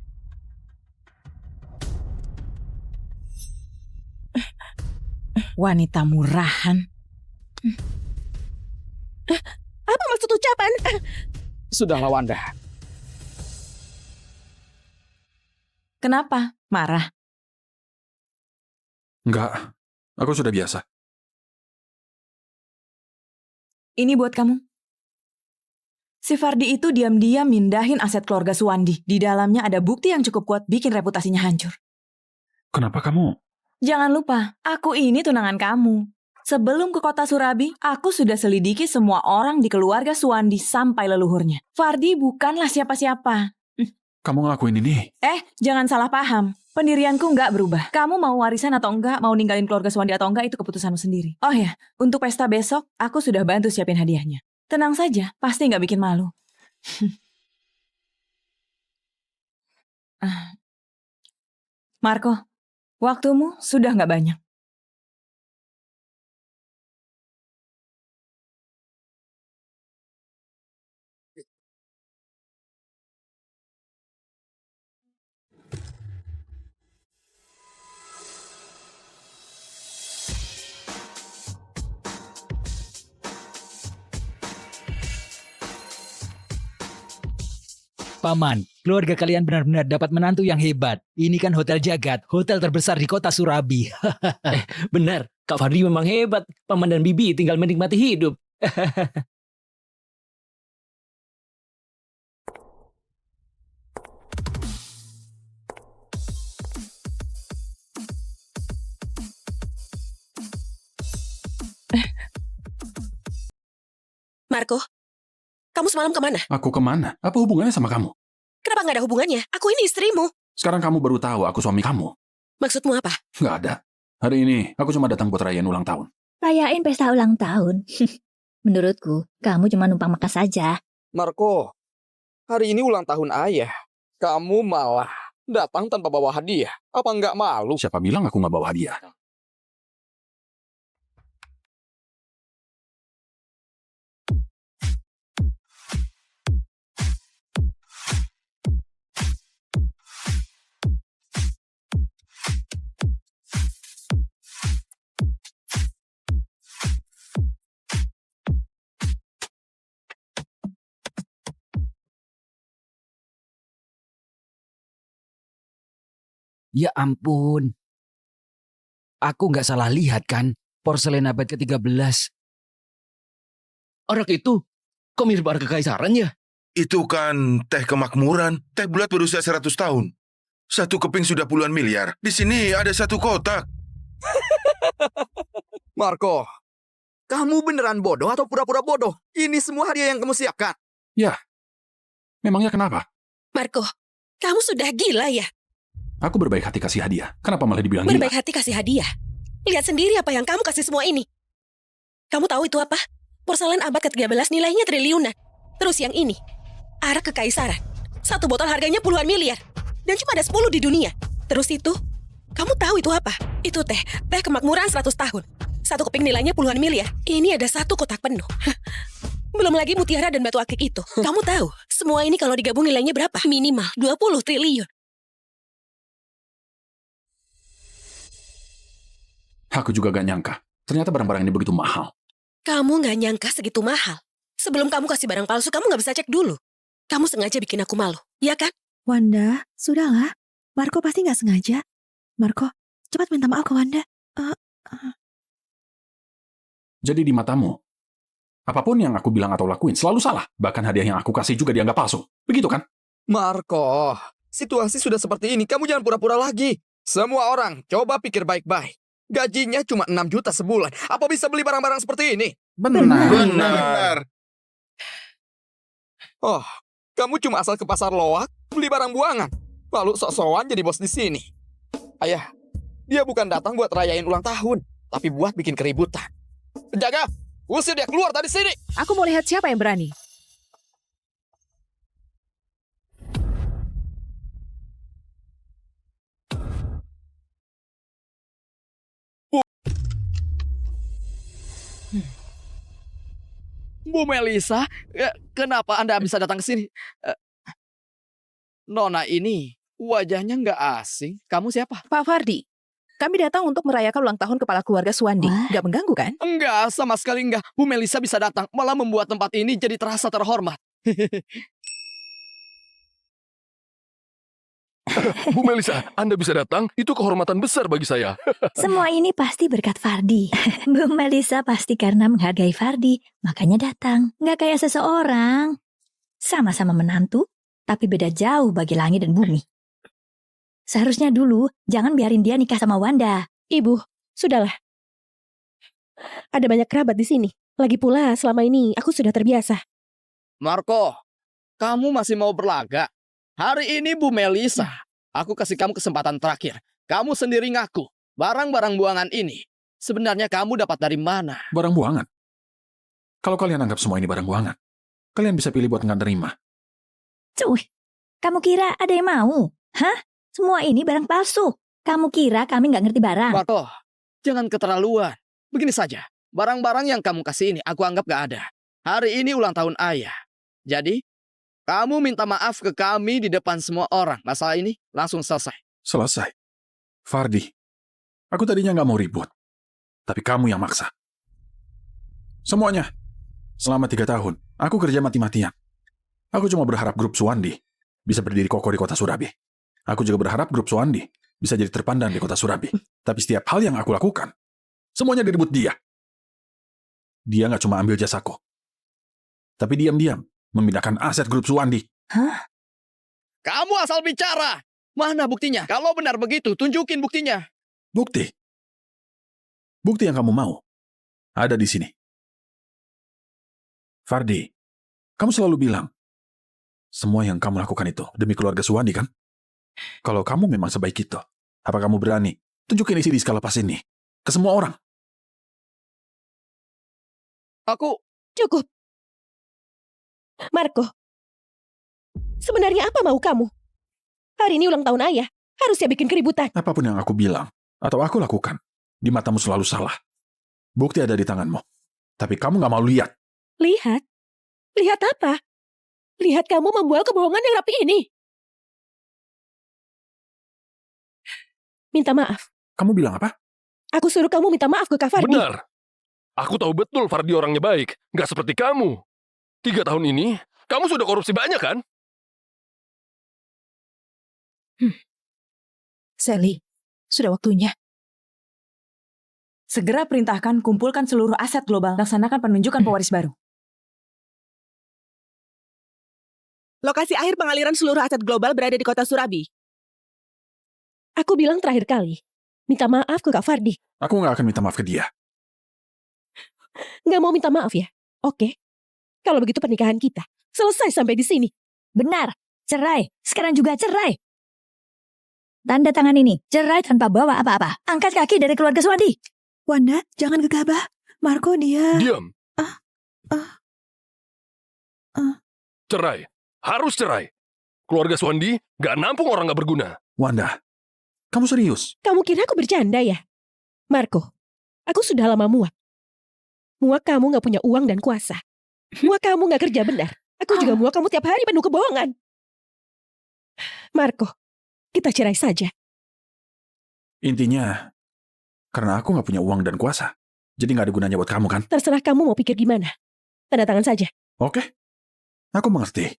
Wanita murahan. Apa maksud ucapan? Sudahlah Wanda. Kenapa? Marah? Enggak, aku sudah biasa. Ini buat kamu. Si Fardi itu diam-diam mindahin aset keluarga Suwandi. Di dalamnya ada bukti yang cukup kuat bikin reputasinya hancur. Kenapa kamu? Jangan lupa, aku ini tunangan kamu. Sebelum ke kota Surabi, aku sudah selidiki semua orang di keluarga Suwandi sampai leluhurnya. Fardi bukanlah siapa-siapa. Kamu ngelakuin ini? Jangan salah paham. Pendirianku nggak berubah. Kamu mau warisan atau enggak, mau ninggalin keluarga Suwandi atau enggak, itu keputusanmu sendiri. Oh ya, untuk pesta besok, aku sudah bantu siapin hadiahnya. Tenang saja, pasti nggak bikin malu. Marco, waktumu sudah nggak banyak. Paman, keluarga kalian benar-benar dapat menantu yang hebat. Ini kan Hotel Jagat, hotel terbesar di kota Surabi. Benar, Kak Fardi memang hebat. Paman dan Bibi tinggal menikmati hidup. Marco, kamu semalam kemana? Aku kemana? Apa hubungannya sama kamu? Kenapa nggak ada hubungannya? Aku ini istrimu. Sekarang kamu baru tahu aku suami kamu. Maksudmu apa? Nggak ada. Hari ini aku cuma datang buat rayain ulang tahun. Rayain pesta ulang tahun. Menurutku, kamu cuma numpang makan saja. Marco, hari ini ulang tahun ayah. Kamu malah datang tanpa bawa hadiah. Apa nggak malu? Siapa bilang aku nggak bawa hadiah? Ya ampun. Aku nggak salah lihat kan? Porselen abad ke-13. Arak itu, kok mirip arak kekaisaran ya? Itu kan teh kemakmuran, teh bulat berusia 100 tahun. Satu keping sudah puluhan miliar. Di sini ada satu kotak. Marco, kamu beneran bodoh atau pura-pura bodoh? Ini semua hadiah yang kamu siapkan. Ya, memangnya kenapa? Marco, kamu sudah gila ya? Aku berbaik hati kasih hadiah. Kenapa malah dibilang gila? Berbaik hati kasih hadiah. Lihat sendiri apa yang kamu kasih semua ini. Kamu tahu itu apa? Porselen abad ke-13 nilainya triliunan. Terus yang ini, arak kekaisaran. Satu botol harganya puluhan miliar. Dan cuma ada 10 di dunia. Terus itu, kamu tahu itu apa? Itu teh kemakmuran 100 tahun. Satu keping nilainya puluhan miliar. Ini ada satu kotak penuh. Belum lagi mutiara dan batu akik itu. Kamu tahu, semua ini kalau digabung nilainya berapa? Minimal 20 triliun. Aku juga gak nyangka. Ternyata barang-barang ini begitu mahal. Kamu gak nyangka segitu mahal. Sebelum kamu kasih barang palsu, kamu gak bisa cek dulu. Kamu sengaja bikin aku malu, ya kan? Wanda, sudahlah. Marco pasti gak sengaja. Marco, cepat minta maaf ke Wanda. Jadi di matamu, apapun yang aku bilang atau lakuin selalu salah. Bahkan hadiah yang aku kasih juga dianggap palsu. Begitu kan? Marco, situasi sudah seperti ini. Kamu jangan pura-pura lagi. Semua orang, coba pikir baik-baik. Gajinya cuma 6 juta sebulan. Apa bisa beli barang-barang seperti ini? Benar. Oh, kamu cuma asal ke pasar loak, beli barang buangan. Lalu sok-sokan jadi bos di sini. Ayah, dia bukan datang buat rayain ulang tahun, tapi buat bikin keributan. Penjaga, usir dia keluar dari sini. Aku mau lihat siapa yang berani. Bu Melisa, kenapa Anda bisa datang ke sini? Nona ini wajahnya nggak asing. Kamu siapa? Pak Fardi, kami datang untuk merayakan ulang tahun kepala keluarga Suwandi. Nggak mengganggu kan? Enggak, sama sekali enggak. Bu Melisa bisa datang, malah membuat tempat ini jadi terasa terhormat. Bu Melisa, Anda bisa datang, itu kehormatan besar bagi saya. Semua ini pasti berkat Fardi. Bu Melisa pasti karena menghargai Fardi, makanya datang. Nggak kayak seseorang. Sama-sama menantu, tapi beda jauh bagi langit dan bumi. Seharusnya dulu, jangan biarin dia nikah sama Wanda. Ibu, sudahlah. Ada banyak kerabat di sini. Lagi pula selama ini aku sudah terbiasa. Marco, kamu masih mau berlaga? Hari ini Bu Melisa, aku kasih kamu kesempatan terakhir. Kamu sendiri ngaku, barang-barang buangan ini, sebenarnya kamu dapat dari mana? Barang buangan? Kalau kalian anggap semua ini barang buangan, kalian bisa pilih buat nggak terima. Cuy, kamu kira ada yang mau? Hah? Semua ini barang palsu. Kamu kira kami nggak ngerti barang? Marco, jangan keterlaluan. Begini saja, barang-barang yang kamu kasih ini aku anggap gak ada. Hari ini ulang tahun ayah. Jadi, kamu minta maaf ke kami di depan semua orang. Masalah ini langsung selesai. Selesai. Fardi, aku tadinya nggak mau ribut. Tapi kamu yang maksa. Semuanya. Selama 3 tahun, aku kerja mati-matian. Aku cuma berharap grup Suwandi bisa berdiri kokoh di kota Surabi. Aku juga berharap grup Suwandi bisa jadi terpandang di kota Surabi. Tapi setiap hal yang aku lakukan, semuanya direbut dia. Dia nggak cuma ambil jasaku, tapi diam-diam memindahkan aset grup Suwandi. Hah? Kamu asal bicara. Mana buktinya? Kalau benar begitu, tunjukin buktinya. Bukti? Bukti yang kamu mau ada di sini. Fardi, kamu selalu bilang, semua yang kamu lakukan itu demi keluarga Suwandi, kan? Kalau kamu memang sebaik itu, apa kamu berani tunjukin isi di skala pas ini ke semua orang? Aku... Cukup. Marco, sebenarnya apa mau kamu? Hari ini ulang tahun ayah, harusnya bikin keributan. Apapun yang aku bilang atau aku lakukan, di matamu selalu salah. Bukti ada di tanganmu, tapi kamu gak mau lihat. Lihat? Lihat apa? Lihat kamu membual kebohongan yang rapi ini. Minta maaf. Kamu bilang apa? Aku suruh kamu minta maaf ke Kak Fardi. Benar. Aku tahu betul Fardi orangnya baik, nggak seperti kamu. 3 tahun ini, kamu sudah korupsi banyak kan? Sally, sudah waktunya. Segera perintahkan kumpulkan seluruh aset global, laksanakan penunjukan pewaris baru. Lokasi akhir pengaliran seluruh aset global berada di kota Surabi. Aku bilang terakhir kali, minta maaf ke Kak Fardi. Aku nggak akan minta maaf ke dia. Nggak mau minta maaf ya? Oke. Kalau begitu pernikahan kita selesai sampai di sini. Benar, cerai. Sekarang juga cerai. Tanda tangan ini, cerai tanpa bawa apa-apa. Angkat kaki dari keluarga Suwandi. Wanda, jangan gegabah. Marco dia... Diam. Cerai. Harus cerai. Keluarga Suwandi nggak nampung orang nggak berguna. Wanda, kamu serius? Kamu kira aku bercanda ya? Marco, aku sudah lama muak. Muak kamu nggak punya uang dan kuasa. Muak kamu nggak kerja benar. Aku juga muak kamu tiap hari penuh kebohongan. Marco, kita cerai saja. Intinya, karena aku nggak punya uang dan kuasa, jadi nggak ada gunanya buat kamu, kan? Terserah kamu mau pikir gimana. Tanda tangan saja. Oke, aku mengerti.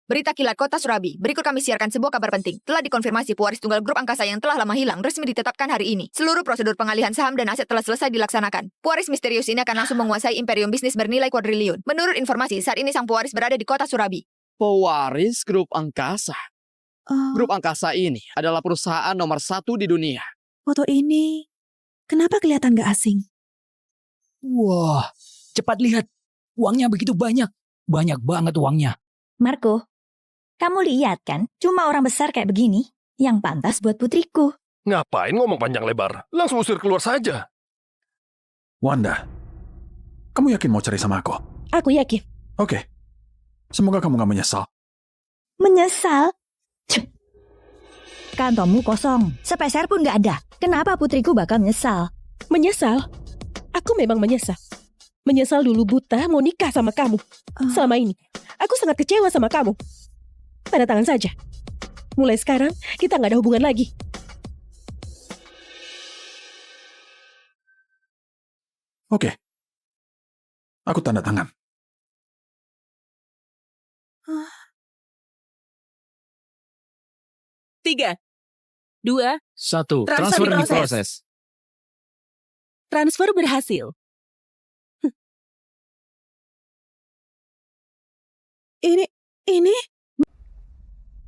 Berita kilat Kota Surabi. Berikut kami siarkan sebuah kabar penting. Telah dikonfirmasi pewaris tunggal grup angkasa yang telah lama hilang resmi ditetapkan hari ini. Seluruh prosedur pengalihan saham dan aset telah selesai dilaksanakan. Pewaris misterius ini akan langsung menguasai imperium bisnis bernilai kuadriliun. Menurut informasi, saat ini sang pewaris berada di Kota Surabi. Pewaris grup angkasa. Grup angkasa ini adalah perusahaan nomor 1 di dunia. Foto ini, kenapa kelihatan gak asing? Wah, cepat lihat. Uangnya begitu banyak. Banyak banget uangnya. Marco, kamu lihat kan, cuma orang besar kayak begini yang pantas buat putriku. Ngapain ngomong panjang lebar? Langsung usir keluar saja. Wanda, kamu yakin mau cerai sama aku? Aku yakin. Oke. Semoga kamu gak menyesal. Menyesal? Kantongmu kosong, sepeser pun gak ada. Kenapa putriku bakal menyesal? Menyesal? Aku memang menyesal. Menyesal dulu buta mau nikah sama kamu. Selama ini, aku sangat kecewa sama kamu. Tanda tangan saja. Mulai sekarang, kita nggak ada hubungan lagi. Oke. Aku tanda tangan. Tiga, dua, 1. Transfer Transfer diproses. diproses. transfer berhasil. Ini?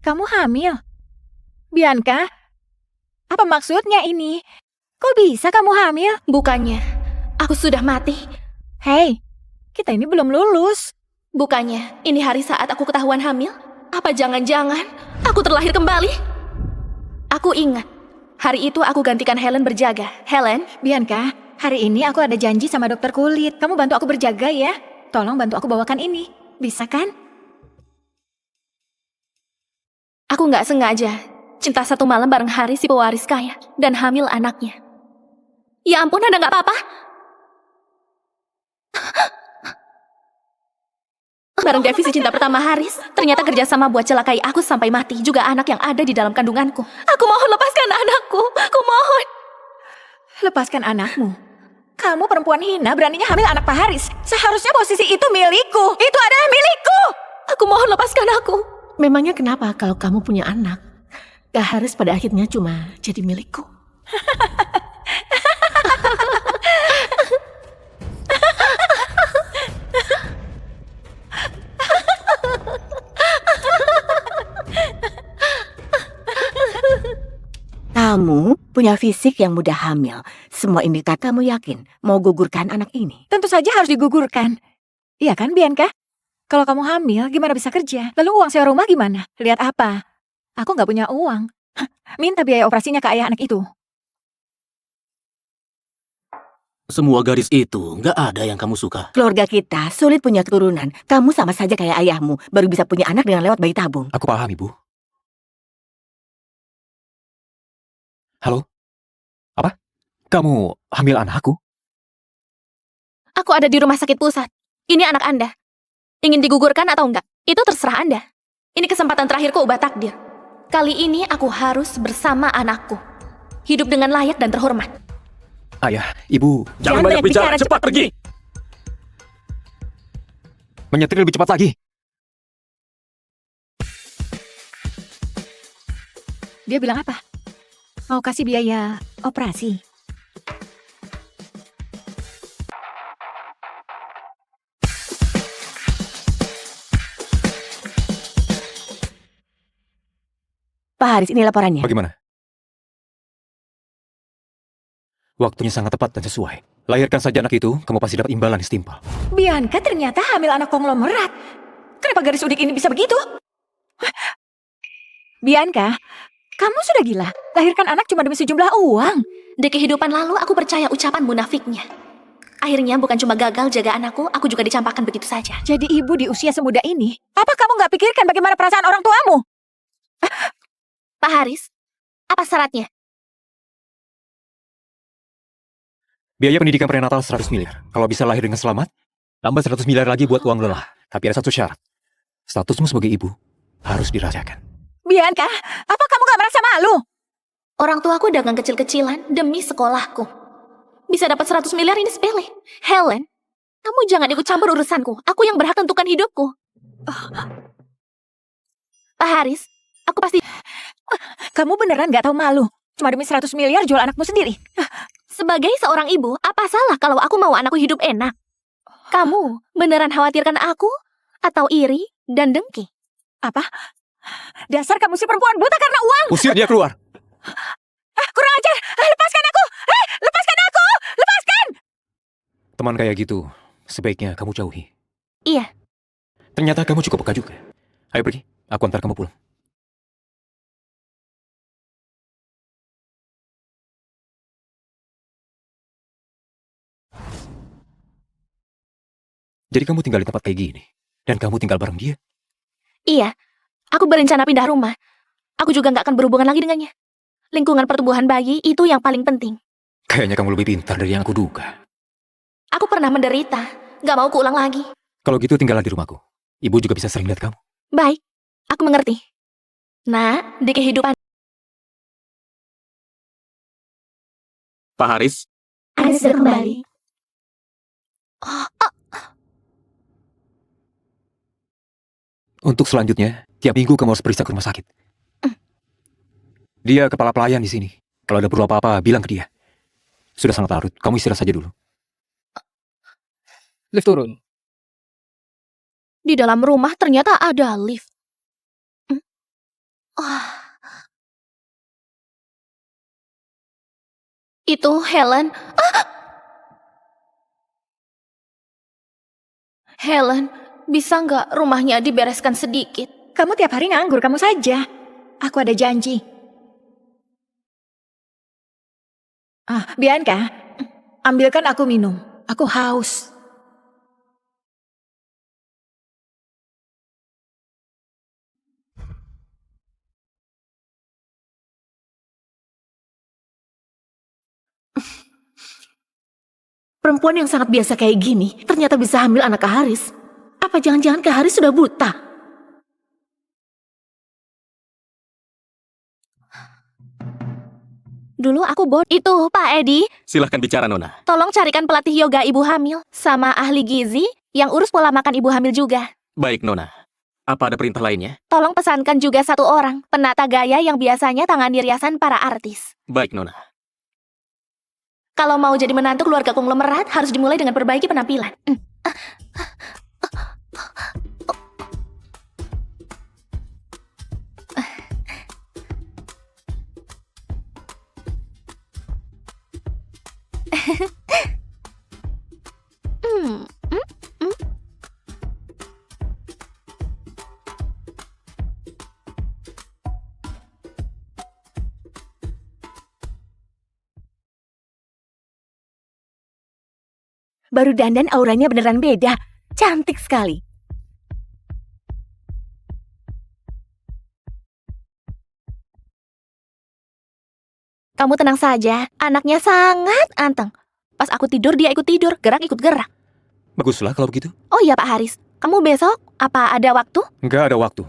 Kamu hamil? Bianca? Apa maksudnya ini? Kok bisa kamu hamil? Bukannya aku sudah mati. Hei, kita ini belum lulus. Bukannya ini hari saat aku ketahuan hamil? Apa jangan-jangan aku terlahir kembali? Aku ingat, hari itu aku gantikan Helen berjaga. Helen? Bianca, hari ini aku ada janji sama dokter kulit. Kamu bantu aku berjaga ya. Tolong bantu aku bawakan ini. Bisa kan? Aku nggak sengaja cinta satu malam bareng Haris si pewaris kaya dan hamil anaknya. Ya ampun, Anda nggak apa-apa? Bareng Devi si cinta pertama Haris, ternyata kerjasama buat celakai aku sampai mati, juga anak yang ada di dalam kandunganku. Aku mohon lepaskan anakku, aku mohon. Lepaskan anakmu. Kamu perempuan hina beraninya hamil anak Pak Haris. Seharusnya posisi itu milikku. Itu adalah milikku. Aku mohon lepaskan aku. Memangnya kenapa kalau kamu punya anak, Kak Haris pada akhirnya cuma jadi milikku? Kamu punya fisik yang mudah hamil. Semua indikator kamu yakin mau gugurkan anak ini? Tentu saja harus digugurkan. Iya kan, Bianca? Kalau kamu hamil, gimana bisa kerja? Lalu uang sewa rumah gimana? Lihat apa? Aku nggak punya uang. Minta biaya operasinya ke ayah anak itu. Semua gadis itu nggak ada yang kamu suka. Keluarga kita sulit punya keturunan. Kamu sama saja kayak ayahmu, baru bisa punya anak dengan lewat bayi tabung. Aku paham, Ibu. Halo? Apa? Kamu hamil anakku? Aku ada di rumah sakit pusat. Ini anak Anda. Ingin digugurkan atau enggak? Itu terserah Anda. Ini kesempatan terakhirku ubah takdir. Kali ini aku harus bersama anakku. Hidup dengan layak dan terhormat. Ayah, Ibu. Jangan banyak bicara, cepat pergi. Menyetir lebih cepat lagi. Dia bilang apa? Mau kasih biaya operasi. Pak Haris, ini laporannya. Bagaimana? Waktunya sangat tepat dan sesuai. Lahirkan saja anak itu, kamu pasti dapat imbalan yang setimpal. Bianca ternyata hamil anak konglomerat. Kenapa garis udik ini bisa begitu? Bianca, kamu sudah gila. Lahirkan anak cuma demi sejumlah uang. Di kehidupan lalu aku percaya ucapan munafiknya. Akhirnya bukan cuma gagal jaga anakku, aku juga dicampakkan begitu saja. Jadi ibu di usia semuda ini, apa kamu nggak pikirkan bagaimana perasaan orang tuamu? Pak Haris, apa syaratnya? Biaya pendidikan prenatal 100 miliar. Kalau bisa lahir dengan selamat, tambah 100 miliar lagi buat uang lelah. Tapi ada satu syarat. Statusmu sebagai ibu harus dirahasiakan. Bianca, apa kamu gak merasa malu? Orang tuaku dagang kecil-kecilan demi sekolahku. Bisa dapat 100 miliar ini sepele. Helen, kamu jangan ikut campur urusanku. Aku yang berhak tentukan hidupku. Pak Haris, aku pasti... Kamu beneran gak tahu malu? Cuma demi 100 miliar jual anakmu sendiri. Sebagai seorang ibu, apa salah kalau aku mau anakku hidup enak? Kamu beneran khawatirkan aku? Atau iri dan dengki? Apa? Dasar kamu si perempuan buta karena uang! Usir dia keluar! Kurang ajar! Lepaskan aku! Lepaskan aku! Lepaskan! Teman kayak gitu, sebaiknya kamu jauhi. Iya. Ternyata kamu cukup peka juga. Ayo pergi, aku antar kamu pulang. Jadi kamu tinggal di tempat kayak gini, dan kamu tinggal bareng dia? Iya, aku berencana pindah rumah. Aku juga nggak akan berhubungan lagi dengannya. Lingkungan pertumbuhan bayi itu yang paling penting. Kayaknya kamu lebih pintar dari yang aku duga. Aku pernah menderita. Gak mau keulang lagi. Kalau gitu tinggallah di rumahku. Ibu juga bisa sering lihat kamu. Baik, aku mengerti. Nah, di kehidupan... Pak Haris, Haris sudah kembali. Untuk selanjutnya, tiap minggu kamu harus periksa ke rumah sakit. Dia kepala pelayan di sini. Kalau ada perlu apa-apa, bilang ke dia. Sudah sangat larut, kamu istirahat saja dulu. Lift turun. Di dalam rumah ternyata ada lift. Itu Helen. Helen, bisa nggak rumahnya dibereskan sedikit? Kamu tiap hari nganggur, kamu saja. Aku ada janji. Bianca, ambilkan aku minum. Aku haus. Perempuan yang sangat biasa kayak gini ternyata bisa hamil anak Kak Haris. Apa jangan-jangan Kak Haris sudah buta? Dulu aku Itu, Pak Edi. silahkan bicara Nona. Tolong carikan pelatih yoga ibu hamil. Sama ahli gizi yang urus pola makan ibu hamil juga. Baik Nona. Apa ada perintah lainnya? Tolong pesankan juga 1 orang penata gaya yang biasanya tangani riasan para artis. Baik Nona. Kalau mau jadi menantu keluarga konglomerat, harus dimulai dengan perbaiki penampilan. Baru dandan auranya beneran beda. Cantik sekali. Kamu tenang saja, anaknya sangat anteng. Pas aku tidur, dia ikut tidur, gerak ikut gerak. Baguslah kalau begitu. Oh iya Pak Haris, kamu besok apa ada waktu? Nggak ada waktu.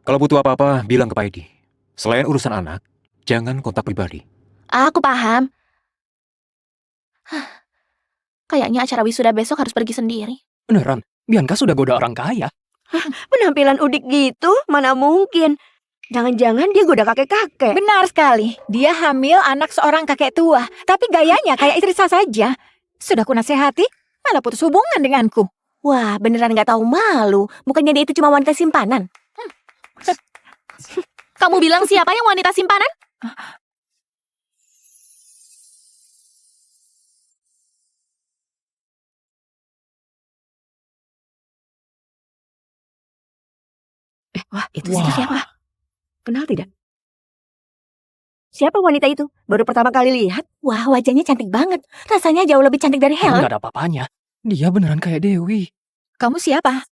Kalau butuh apa-apa, bilang ke Pak Edi. Selain urusan anak, jangan kontak pribadi. Aku paham. Kayaknya acara wisuda besok harus pergi sendiri. Beneran? Bianca sudah goda orang kaya. Penampilan udik gitu, mana mungkin. Jangan-jangan dia goda kakek-kakek. Benar sekali. Dia hamil anak seorang kakek tua. Tapi gayanya kayak istri saya saja. Sudah ku nasihati, malah putus hubungan denganku. Wah, beneran gak tahu malu. Bukannya dia itu cuma wanita simpanan. Kamu bilang siapa yang wanita simpanan? Wah, itu siapa? Kenal tidak? Siapa wanita itu? Baru pertama kali lihat. Wah, wajahnya cantik banget. Rasanya jauh lebih cantik dari Helen. Nggak ada apa-apanya. Dia beneran kayak Dewi. Kamu siapa?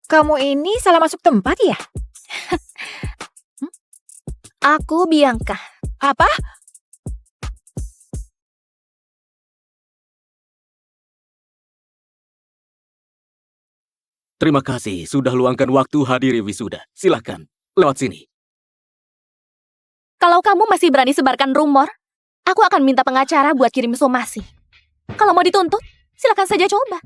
Kamu ini salah masuk tempat ya? Aku Bianca. Apa? Terima kasih sudah luangkan waktu hadiri wisuda. Silahkan, lewat sini. Kalau kamu masih berani sebarkan rumor, aku akan minta pengacara buat kirim somasi. Kalau mau dituntut, silakan saja coba.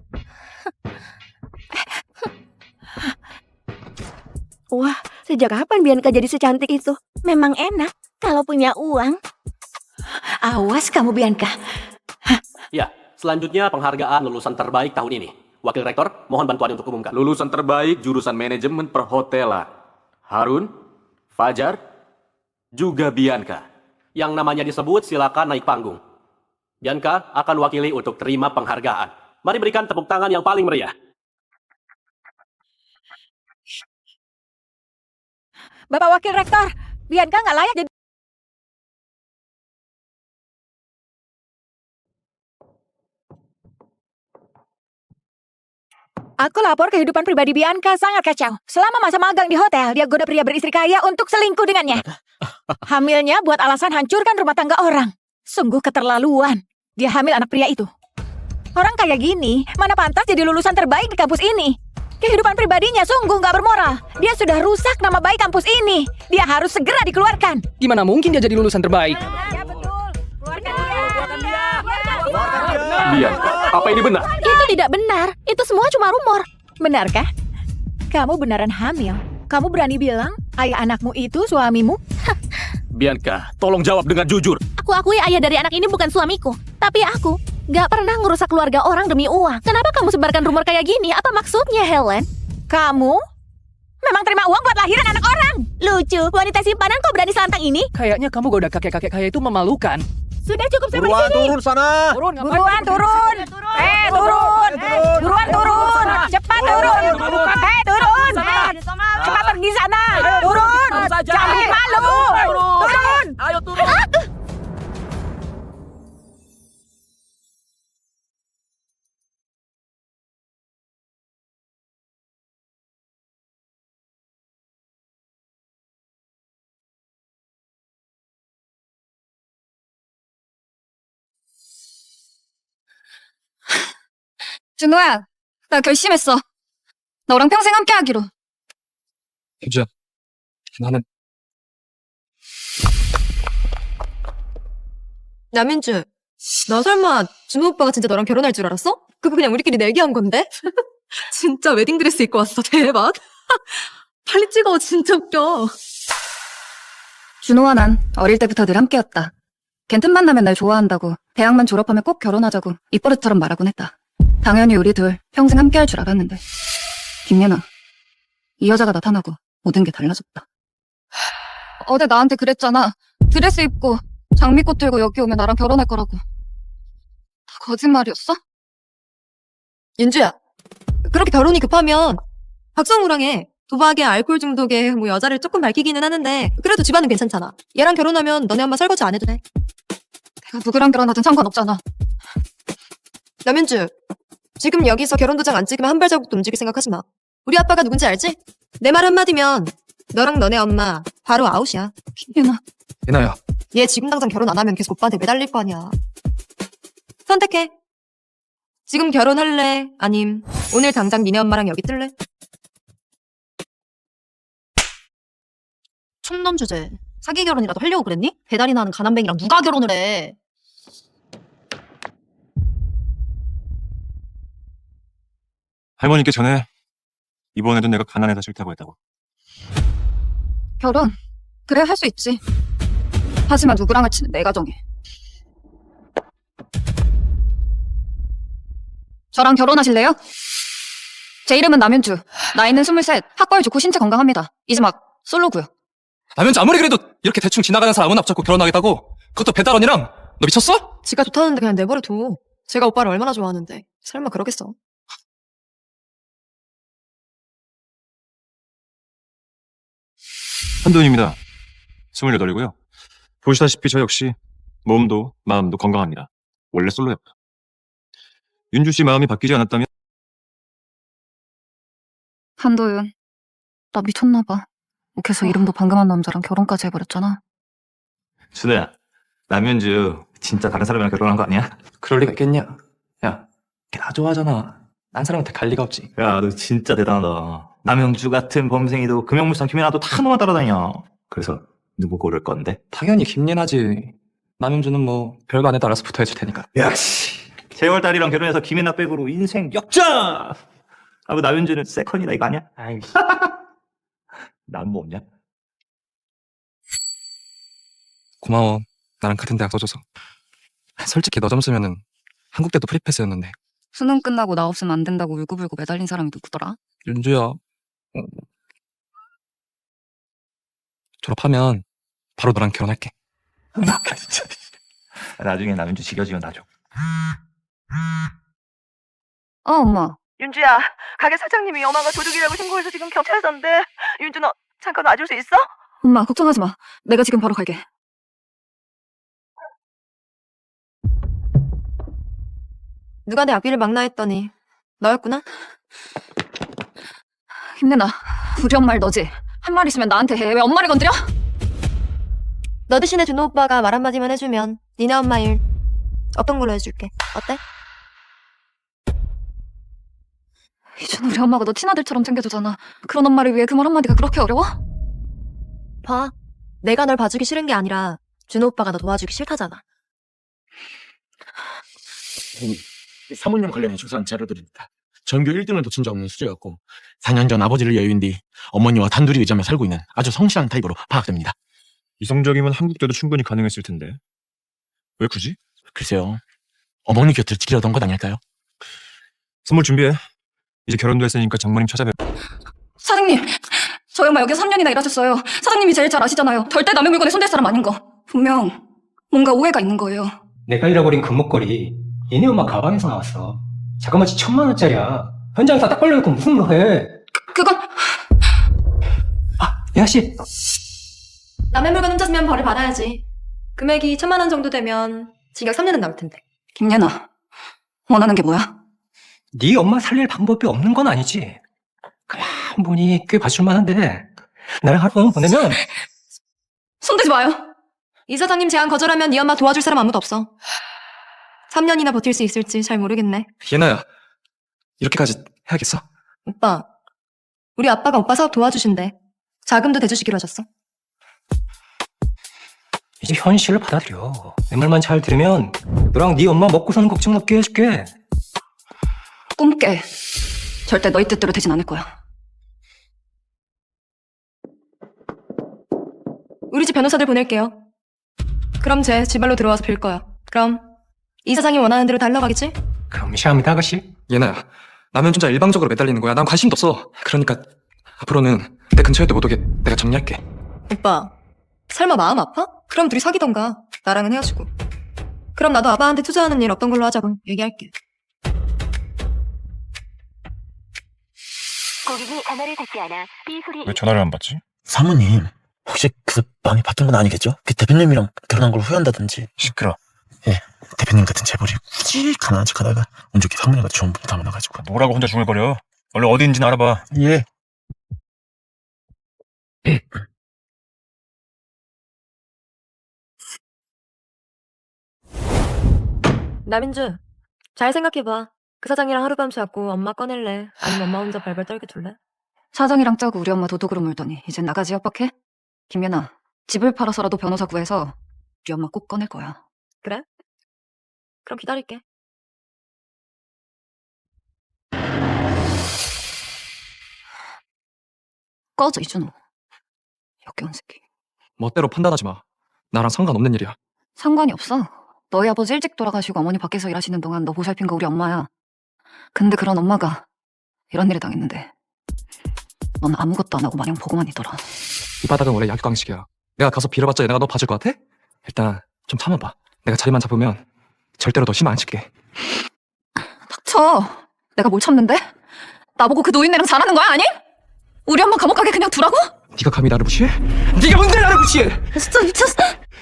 Wah, sejak kapan Bianca jadi secantik itu? Memang enak kalau punya uang. Awas kamu Bianca. Ya, selanjutnya penghargaan lulusan terbaik tahun ini. Wakil Rektor, mohon bantuan untuk umumkan. Lulusan terbaik jurusan manajemen perhotelan. Harun, Fajar, juga Bianca. Yang namanya disebut silakan naik panggung. Bianca akan wakili untuk terima penghargaan. Mari berikan tepuk tangan yang paling meriah. Bapak Wakil Rektor, Bianca nggak layak jadi... Aku lapor kehidupan pribadi Bianca sangat kacau. Selama masa magang di hotel, dia goda pria beristri kaya untuk selingkuh dengannya. Hamilnya buat alasan hancurkan rumah tangga orang. Sungguh keterlaluan. Dia hamil anak pria itu. Orang kayak gini, mana pantas jadi lulusan terbaik di kampus ini. Kehidupan pribadinya sungguh nggak bermoral. Dia sudah rusak nama baik kampus ini. Dia harus segera dikeluarkan. Gimana mungkin dia jadi lulusan terbaik? Bianca, apa ini benar? Itu tidak benar. Itu semua cuma rumor. Benarkah? Kamu beneran hamil? Kamu berani bilang ayah anakmu itu suamimu? Bianca, tolong jawab dengan jujur. Aku akui ayah dari anak ini bukan suamiku. Tapi aku gak pernah ngerusak keluarga orang demi uang. Kenapa kamu sebarkan rumor kayak gini? Apa maksudnya, Helen? Kamu memang terima uang buat lahiran anak orang. Lucu, wanita simpanan kok berani selantang ini? Kayaknya kamu goda kakek-kakek kaya itu memalukan. Sudah cukup sampai Buruan sini. turun sana. Buruan turun. Turun. Buruan turun. Cepat turun. Turun. Cepat pergi sana. Turun. Jangan bikin malu. Turun. Ayo turun. 준호야, 나 결심했어. 너랑 평생 함께 하기로. 유주야, 나는 남인주, 너 설마 준호 오빠가 진짜 너랑 결혼할 줄 알았어? 그거 그냥 우리끼리 내기한 건데? 진짜 웨딩드레스 입고 왔어. 대박. 빨리 찍어. 진짜 웃겨. 준호와 난 어릴 때부터 늘 함께였다. 걔 틈만 나면 날 좋아한다고, 대학만 졸업하면 꼭 결혼하자고 입버릇처럼 말하곤 했다. 당연히 우리 둘 평생 함께할 줄 알았는데, 김예나, 이 여자가 나타나고 모든 게 달라졌다. 어제 나한테 그랬잖아. 드레스 입고 장미꽃 들고 여기 오면 나랑 결혼할 거라고. 다 거짓말이었어? 윤주야, 그렇게 결혼이 급하면 박성우랑 해. 도박에 알코올 중독에 뭐 여자를 조금 밝히기는 하는데 그래도 집안은 괜찮잖아. 얘랑 결혼하면 너네 엄마 설거지 안 해도 돼. 내가 누구랑 결혼하든 상관없잖아. 남윤주, 지금 여기서 결혼 도장 안 찍으면 한 발자국도 움직일 생각하지 마. 우리 아빠가 누군지 알지? 내 말 한마디면 너랑 너네 엄마 바로 아웃이야. 예나. 예나야. 얘 지금 당장 결혼 안 하면 계속 오빠한테 매달릴 거 아니야. 선택해. 지금 결혼할래? 아님 오늘 당장 니네 엄마랑 여기 뜰래? 촌놈 주제. 사기 결혼이라도 하려고 그랬니? 배달이나 하는 가난뱅이랑 누가 결혼을 해? 할머니께 전해. 이번에도 내가 가난해서 싫다고 했다고. 결혼? 그래, 할 수 있지. 하지만 누구랑 할지는 내가 정해. 저랑 결혼하실래요? 제 이름은 남윤주. 나이는 23. 학벌 좋고 신체 건강합니다. 이제 막 솔로고요. 남현주 아무리 그래도 이렇게 대충 지나가는 사람은 앞잡고 결혼하겠다고? 그것도 배달 언니랑? 너 미쳤어? 지가 좋다는데 그냥 내버려둬. 제가 오빠를 얼마나 좋아하는데 설마 그러겠어. 한도윤입니다. 28이고요. 보시다시피 저 역시 몸도 마음도 건강합니다. 원래 솔로였고요. 윤주 씨 마음이 바뀌지 않았다면 한도윤, 나 미쳤나봐. 욱해서 이름도 방금한 남자랑 결혼까지 해버렸잖아. 준호야, 남윤주 진짜 다른 사람이랑 결혼한 거 아니야? 그럴 리가 있겠냐? 야, 걔 나 좋아하잖아. 딴 사람한테 갈 리가 없지. 야, 너 진짜 대단하다. 남영주 같은 범생이도 금영물상 김예나도 다 너만 따라다녀. 그래서 누구 고를 건데? 당연히 김예나지. 남윤주는 뭐 별거 안 해도 알아서 붙어해줄 테니까. 역시 재월달이랑 결혼해서 김예나 백으로 인생 역전! 아, 뭐 남윤주는 세컨이다 이거 아니야? 아이씨. 난 뭐 없냐? 고마워. 나랑 같은 대학 써줘서. 솔직히 너 점수면은 한국 때도 프리패스였는데. 수능 끝나고 나 없으면 안 된다고 울고불고 매달린 사람이 누구더라? 윤주야. 졸업하면 바로 너랑 결혼할게. 진짜. 나중에 남윤주 지겨지면 나 줘. 엄마. 윤주야, 가게 사장님이 엄마가 도둑이라고 신고해서 지금 경찰에 섰는데 윤주 너 잠깐 와줄 수 있어? 엄마, 걱정하지 마. 내가 지금 바로 갈게. 누가 내 앞길을 막나 했더니 너였구나? 힘내나. 우리 엄마를 너지. 한 말 있으면 나한테 해. 왜 엄마를 건드려? 너 대신에 준호 오빠가 말 한마디만 해주면 니네 엄마 일 없던 걸로 해줄게. 어때? 이준 우리 엄마가 너 친아들처럼 챙겨주잖아. 그런 엄마를 위해 그 말 한마디가 그렇게 어려워? 봐. 내가 널 봐주기 싫은 게 아니라 준호 오빠가 너 도와주기 싫다잖아. 사모님 관련해 조사한 자료들입니다. 전교 1등을 놓친 적 없는 수재였고 4년 전 아버지를 여유인 뒤 어머니와 단둘이 의자며 살고 있는 아주 성실한 타입으로 파악됩니다. 이성적이면 한국 때도 충분히 가능했을 텐데 왜 굳이? 글쎄요. 어머니 곁을 지키려던 것 아닐까요? 선물 준비해. 이제 결혼도 했으니까 장모님 찾아뵙. 사장님, 저희 엄마 여기 3년이나 일하셨어요. 사장님이 제일 잘 아시잖아요. 절대 남의 물건에 손댈 사람 아닌 거. 분명 뭔가 오해가 있는 거예요. 내가 잃어버린 금목걸이 얘네 엄마 가방에서 나왔어. 자그마치 1,000만 원짜리야. 현장에서 딱 걸려있고 무슨 뭐 해. 그건... 야씨. 남의 물건 훔쳤으면 벌을 받아야지. 금액이 1,000만 원 정도 되면 징역 3년은 나올 텐데. 김예나, 원하는 게 뭐야? 네 엄마 살릴 방법이 없는 건 아니지. 가만 보니 꽤 봐줄만한데 나랑 하루 보내면. 손대지 마요. 이 사장님 제안 거절하면 네 엄마 도와줄 사람 아무도 없어. 3년이나 버틸 수 있을지 잘 모르겠네. 예나야, 이렇게까지 해야겠어? 오빠, 우리 아빠가 오빠 사업 도와주신대. 자금도 대주시기로 하셨어. 이제 현실을 받아들여. 내 말만 잘 들으면 너랑 네 엄마 먹고 사는 걱정 없게 해줄게. 꿈깨. 절대 너희 뜻대로 되진 않을 거야. 우리 집 변호사들 보낼게요. 그럼 쟤 지발로 들어와서 빌 거야. 그럼 이 사장이 원하는 대로 달러가겠지? 그럼 시합니다 아가씨. 예나야, 남의 혼자 일방적으로 매달리는 거야. 난 관심도 없어. 그러니까 앞으로는 내 근처에도 못 오게 내가 정리할게. 오빠, 설마 마음 아파? 그럼 둘이 사귀던가. 나랑은 헤어지고. 그럼 나도 아빠한테 투자하는 일 어떤 걸로 하자고 얘기할게. 고객이 전화를 받지 않아 삐 소리. 왜 전화를 안 받지? 사모님, 혹시 그 마음이 바뀐 건 아니겠죠? 그 대표님이랑 결혼한 걸 후회한다든지. 시끄러. 예, 대표님 같은 재벌이 굳이 가난한 척하다가 운 좋게 사모님과 좋은 분 다 만나가지고. 뭐라고 혼자 중얼거려. 원래 어디 있는지는 알아봐. 예. 나민주, 잘 생각해봐. 그 사장이랑 하룻밤 자고 엄마 꺼낼래? 아니면 엄마 혼자 발발 떨게 둘래? 사장이랑 짜고 우리 엄마 도둑으로 물더니 이젠 나가지 협박해? 김예나, 집을 팔아서라도 변호사 구해서 우리 엄마 꼭 꺼낼 거야. 그래? 그럼 기다릴게. 꺼져, 이준호. 역겨운 새끼. 멋대로 판단하지 마. 나랑 상관없는 일이야. 상관이 없어. 너희 아버지 일찍 돌아가시고 어머니 밖에서 일하시는 동안 너 보살핀 거 우리 엄마야. 근데 그런 엄마가 이런 일을 당했는데 넌 아무것도 안 하고 마냥 보고만 있더라. 이 바닥은 원래 약육강식이야. 내가 가서 빌어봤자 얘네가 너 봐줄 것 같아? 일단 좀 참아봐. 내가 자리만 잡으면 절대로 너 힘 안 칠게. 닥쳐. 내가 뭘 참는데? 나보고 그 노인네랑 잘하는 거야, 아니? 우리 엄마 감옥 가게 그냥 두라고? 네가 감히 나를 무시해? 네가 뭔데 나를 무시해? 진짜 미쳤어.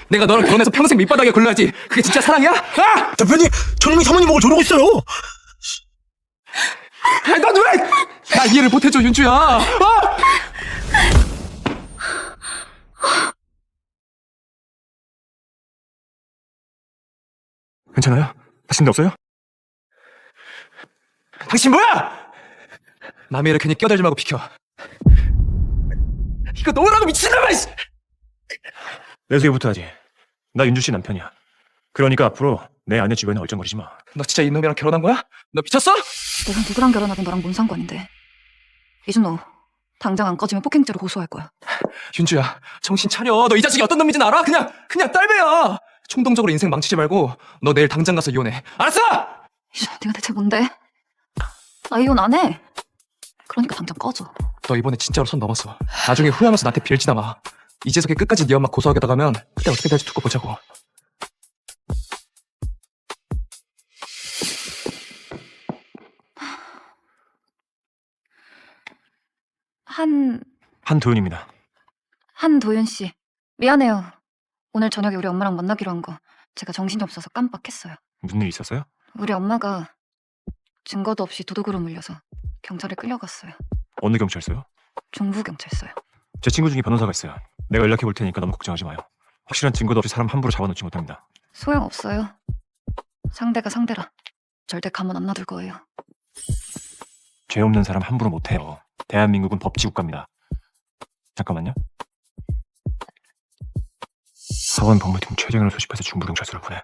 내가 너랑 결혼해서 평생 밑바닥에 굴러야지. 그게 진짜 사랑이야? 아! 대표님, 저놈이 사모님 목을 조르고 있어요. 넌 왜? 나 이해를 못해줘, 윤주야. 아! 괜찮아요? 다친 데 없어요? 당신 뭐야? 남의 일을 괜히 끼어들지 말고 비켜. 이거 너무나도 미친놈아! 내 소개부터 하지. 나 윤주 씨 남편이야. 그러니까 앞으로 내 아내 주변에 얼쩡거리지 마. 너 진짜 이놈이랑 결혼한 거야? 너 미쳤어? 내가 누구랑 결혼하든 너랑 뭔 상관인데. 이준호, 당장 안 꺼지면 폭행죄로 고소할 거야. 윤주야, 정신 차려. 너 이 자식이 어떤 놈인지는 알아? 그냥 딸배야. 충동적으로 인생 망치지 말고 너 내일 당장 가서 이혼해. 알았어? 이준호, 네가 대체 뭔데? 나 이혼 안 해. 그러니까 당장 꺼져. 너 이번에 진짜로 선 넘었어. 나중에 후회하면서 나한테 빌지나 마. 이재석이 끝까지 네 엄마 고소하겠다 가면 그때 어떻게 될지 두고 보자고. 한도윤입니다. 한도윤 씨. 미안해요. 오늘 저녁에 우리 엄마랑 만나기로 한 거 제가 정신이 없어서 깜빡했어요. 무슨 일 있었어요? 우리 엄마가 증거도 없이 도둑으로 물려서 경찰에 끌려갔어요. 어느 경찰서요? 중부경찰서요. 제 친구 중에 변호사가 있어요. 내가 연락해 볼 테니까 너무 걱정하지 마요. 확실한 증거도 없이 사람 함부로 잡아놓지 못합니다. 소용없어요. 상대가 상대라. 절대 가만 안 놔둘 거예요. 죄 없는 사람 함부로 못해요. 대한민국은 법치국가입니다. 잠깐만요. 하원 법무팀 최정현을 소집해서 중부경찰서로 보내.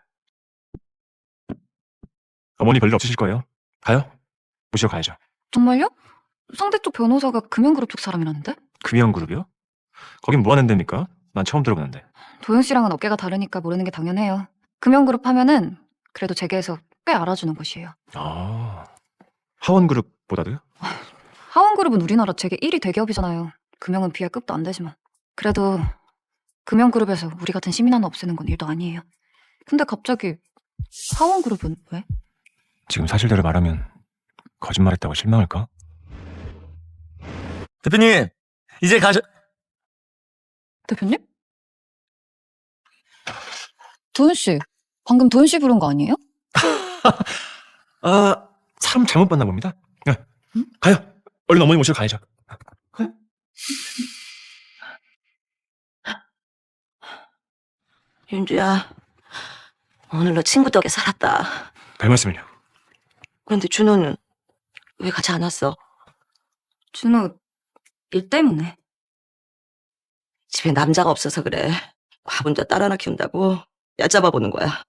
어머니 별일 없으실 거예요. 가요? 모시러 가야죠. 정말요? 상대 쪽 변호사가 금연그룹 쪽 사람이라는데? 금연그룹이요? 거긴 뭐 하는 데입니까? 난 처음 들어보는데. 도현 씨랑은 어깨가 다르니까 모르는 게 당연해요. 금연그룹 하면은 그래도 재계에서 꽤 알아주는 곳이에요. 아, 하원그룹보다도요? 하원그룹은 우리나라 재계 1위 대기업이잖아요. 금연은 비할 급도 안 되지만. 그래도 금연그룹에서 우리 같은 시민 하나 없애는 건 일도 아니에요. 근데 갑자기 하원그룹은 왜? 지금 사실대로 말하면 거짓말했다고 실망할까? 대표님, 이제 대표님? 도현 씨, 방금 도현 씨 부른 거 아니에요? 아, 사람 잘못 봤나 봅니다. 가요. 얼른 어머니 모시러 가야죠. 윤주야, 오늘 너 친구 덕에 살았다. 별 말씀을요. 그런데 준호는 왜 같이 안 왔어? 준호 일 때문에. 집에 남자가 없어서 그래. 혼자 딸 하나 키운다고 얕잡아 보는 거야.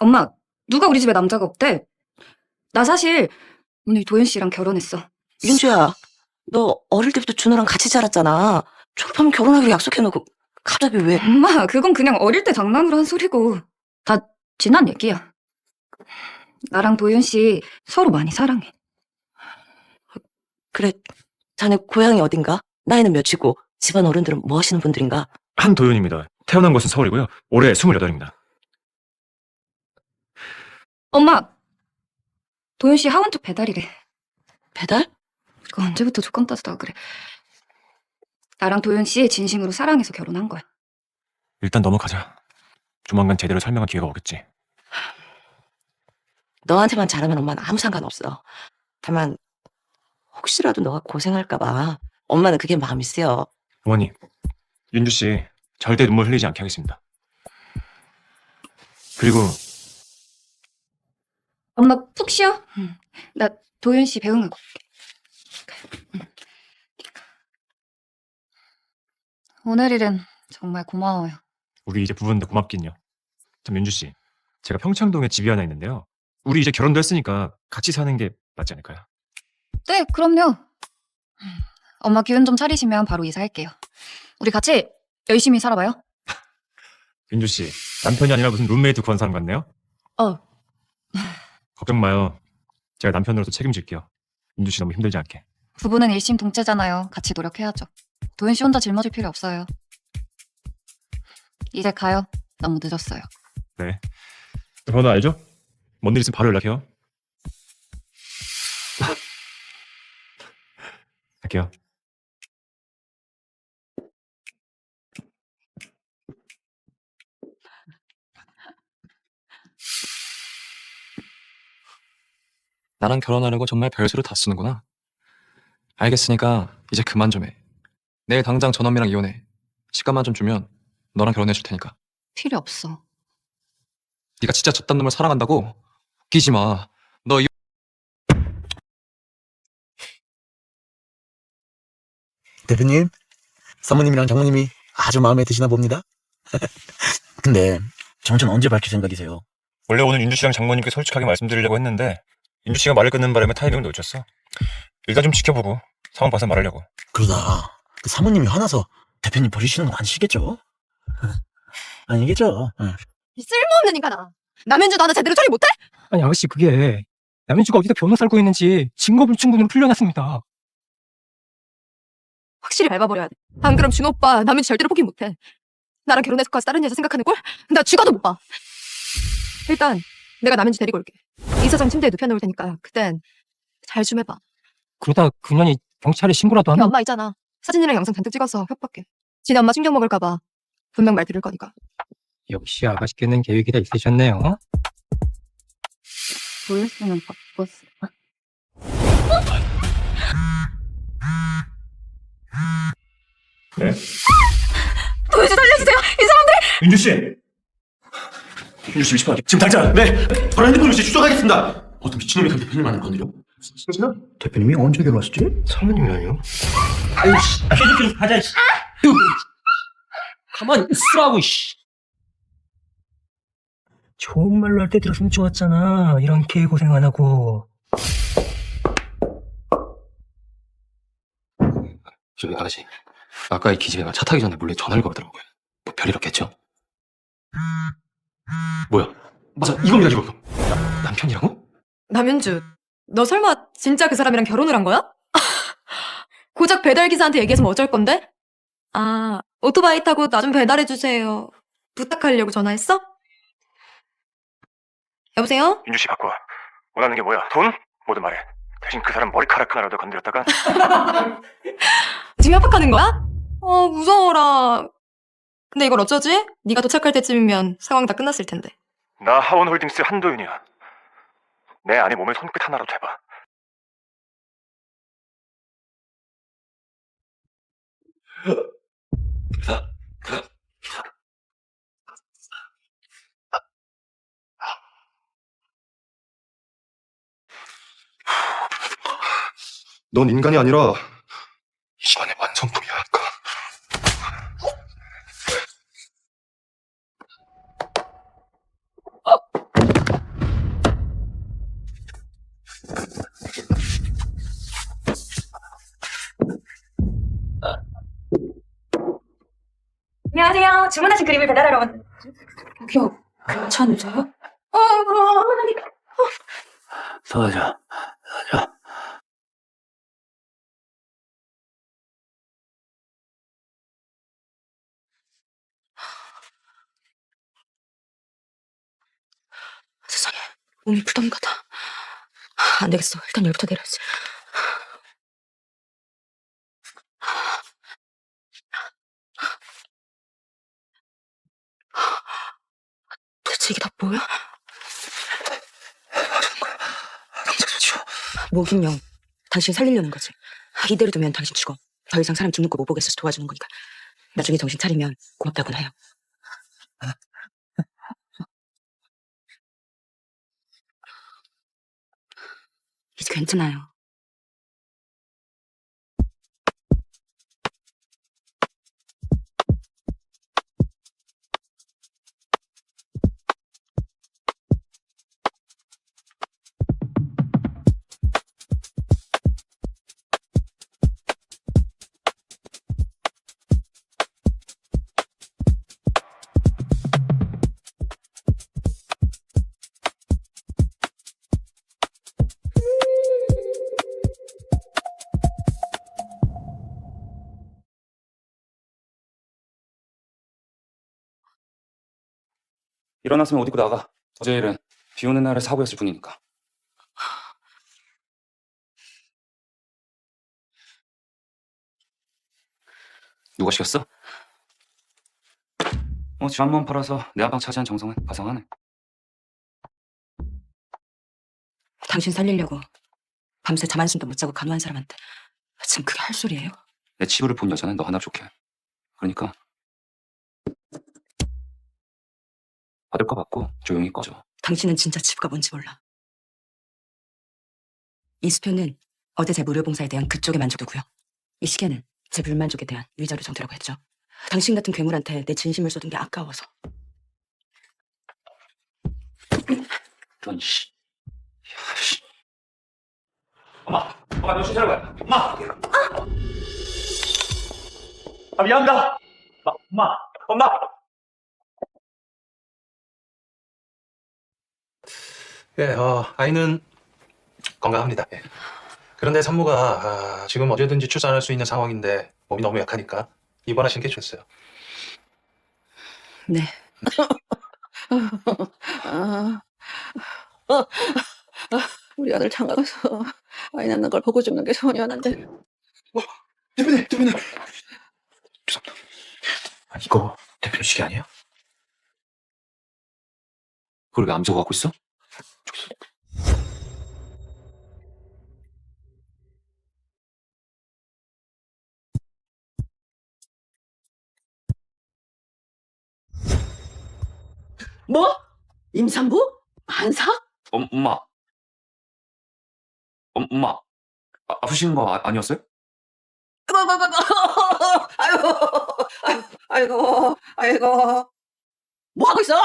엄마, 누가 우리 집에 남자가 없대? 나 사실 오늘 도현 씨랑 결혼했어. 윤주야, 너 어릴 때부터 준호랑 같이 자랐잖아. 졸업하면 결혼하기로 약속해놓고 갑자기 왜? 엄마, 그건 그냥 어릴 때 장난으로 한 소리고 다 지난 얘기야. 나랑 도현 씨 서로 많이 사랑해. 그래, 자네 고향이 어딘가? 나이는 몇이고 집안 어른들은 뭐 하시는 분들인가? 한도윤입니다. 태어난 곳은 서울이고요. 올해 28입니다. 엄마, 도현 씨 하원 쪽 배달이래. 배달? 이거 언제부터 조건 따지다가 그래. 나랑 도현 씨 진심으로 사랑해서 결혼한 거야. 일단 넘어가자. 조만간 제대로 설명할 기회가 오겠지. 너한테만 잘하면 엄마는 아무 상관없어. 다만 혹시라도 너가 고생할까 봐 엄마는 그게 마음이 쓰여. 어머니, 윤주 씨 절대 눈물 흘리지 않게 하겠습니다. 그리고 엄마 푹 쉬어. 나 도현 씨 배웅하고 올게. 오늘 일은 정말 고마워요. 우리 이제 부부인데 고맙긴요. 참 윤주 씨, 제가 평창동에 집이 하나 있는데요. 우리 이제 결혼도 했으니까 같이 사는 게 맞지 않을까요? 네, 그럼요. 엄마 기운 좀 차리시면 바로 이사할게요. 우리 같이 열심히 살아봐요. 윤주 씨, 남편이 아니라 무슨 룸메이트 구한 사람 같네요? 걱정 마요. 제가 남편으로서 책임질게요. 윤주 씨 너무 힘들지 않게. 부부는 일심동체잖아요. 같이 노력해야죠. 도현 씨 혼자 짊어질 필요 없어요. 이제 가요. 너무 늦었어요. 네. 번호 알죠? 뭔 일 있으면 바로 연락해요. 갈게요. 나랑 결혼하는 거 정말 별수로 다 쓰는구나. 알겠으니까 이제 그만 좀 해. 내일 당장 전원미랑 이혼해. 시간만 좀 주면 너랑 결혼해 줄 테니까. 필요 없어. 네가 진짜 저딴 놈을 사랑한다고? 웃기지 마. 너 이... 대표님, 사모님이랑 장모님이 아주 마음에 드시나 봅니다. 근데 정체는 언제 밝힐 생각이세요? 원래 오늘 윤주 씨랑 장모님께 솔직하게 말씀드리려고 했는데 윤주 씨가 말을 끊는 바람에 타이밍을 놓쳤어. 일단 좀 지켜보고 상황 봐서 말하려고. 그러다 그 사모님이 화나서 대표님 버리시는 건 아니시겠죠? 아니겠죠? 이 쓸모없는 인간아. 남현주 나는 제대로 처리 못해? 아니 아가씨, 그게 남현주가 어디다 변호 살고 있는지 증거불충분으로 풀려났습니다. 확실히 밟아버려야 돼. 안 그럼 준호 오빠 남현주 절대로 포기 못해. 나랑 결혼해서까지 다른 여자 생각하는 걸? 나 죽어도 못 봐. 일단 내가 남현주 데리고 올게. 이사장 침대에 눕혀놓을 테니까 그땐 잘 좀 해봐. 그러다 그년이 경찰에 신고라도 걔 하면... 엄마 있잖아. 사진이랑 영상 잔뜩 찍어서 협박해. 지네 엄마 충격 먹을까 봐 분명 말 들을 거니까. 역시 아가씨께는 계획이 다 있으셨네요. 보였으면 바꿨어. 네? 도현 씨 살려주세요. 이 사람들. 윤주 씨! 윤주 씨 위치파 지금 당장! 네! 바로 핸드폰 위치 추적하겠습니다! 어떤 미친놈이 그 대표님만을 건드려? 대표님이 언제 결혼하셨지? 사모님이라뇨? 아이씨, 계속 가자, 씨. 가만히 있으라고, 씨. 좋은 말로 할 때 들었으면 좋았잖아. 이런 개고생 안 하고. 저기 아가씨, 아까 이 기집애가 차 타기 전에 몰래 전화를 걸더라고요. 뭐 별일 없겠죠? 뭐야? 맞아, 이겁니다, 이거. 남편이라고? 남윤주, 너 설마 진짜 그 사람이랑 결혼을 한 거야? 고작 배달기사한테 얘기해서 뭐 어쩔 건데? 아, 오토바이 타고 나 좀 배달해주세요. 부탁하려고 전화했어? 여보세요? 윤주 씨 바꿔. 원하는 게 뭐야? 돈? 뭐든 말해. 대신 그 사람 머리카락 하나라도 건드렸다가 지금 협박하는 거야? 무서워라. 근데 이걸 어쩌지? 네가 도착할 때쯤이면 상황 다 끝났을 텐데. 나 하원홀딩스 한도윤이야. 내 안에 몸에 손끝 하나로 대봐. 넌 인간이 아니라 이 집안의 완성품이야. 안녕하세요. 주문하신 그림을 배달하러 온. 여기요. 괜찮으세요? 서자. 세상에, 몸이 부담 가다. 안 되겠어. 일단 열부터 내려야지. 도대체 이게 다 뭐야? 당장 치워. 모김용, 당신 살리려는 거지. 이대로 두면 당신 죽어. 더 이상 사람 죽는 거 못 보겠어서 도와주는 거니까. 나중에 정신 차리면 고맙다고는 해요. 이제 괜찮아요. 일어났으면 옷 입고 나가. 어제 일은 비 오는 날에 사고였을 뿐이니까. 누가 시켰어? 집 한 번 팔아서 내 안방 차지한 정성은 가상하네. 당신 살리려고 밤새 잠 한숨도 못 자고 간호한 사람한테 지금 그게 할 소리예요? 내 치부를 본 여자는 너 하나 좋게. 그러니까 받을 거 받고 조용히 꺼져. 당신은 진짜 치부가 뭔지 몰라. 이수표는 어제 제 무료봉사에 대한 그쪽의 만족도고요. 이 시계는 제 불만족에 대한 위자료 정도라고 했죠. 당신 같은 괴물한테 내 진심을 쏟은 게 아까워서. 이런 씨. 야, 씨. 엄마, 정신 차려봐. 엄마. 미안합니다. 엄마. 예, 아이는 건강합니다. 예. 그런데 산모가 지금 언제든지 출산할 수 있는 상황인데 몸이 너무 약하니까 입원하시는 게 좋겠어요. 네. 우리 아들 장가가서 아이 낳는 걸 보고 죽는 게 소원이었는데. 대표님. 죄송합니다. 이거 대표님 시계 아니에요? 그걸 왜 암석 갖고 있어? 뭐? 임산부? 만사? 엄마. 엄마, 아프신 거 아니었어요? 아이고. 뭐 하고 있어?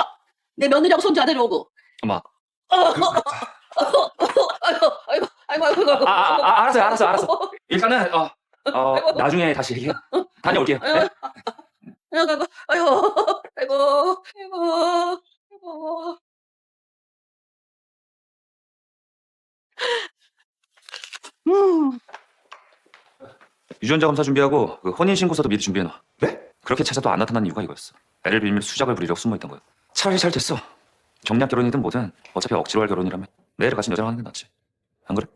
내 며느리하고 손주 아들 오고. 엄마. 아이고. 알았어. 일단은 나중에 다시 얘기해. 다녀올게요. 네? 아이고. 유전자 검사 준비하고 그 혼인신고서도 미리 준비해놔. 네? 그렇게 찾아도 안 나타난 이유가 이거였어. 애를 빌밀 수작을 부리려고 숨어있던 거야. 차라리 잘 됐어. 정략 결혼이든 뭐든 어차피 억지로 할 결혼이라면 내 애를 가진 여자랑 하는 게 낫지. 안 그래?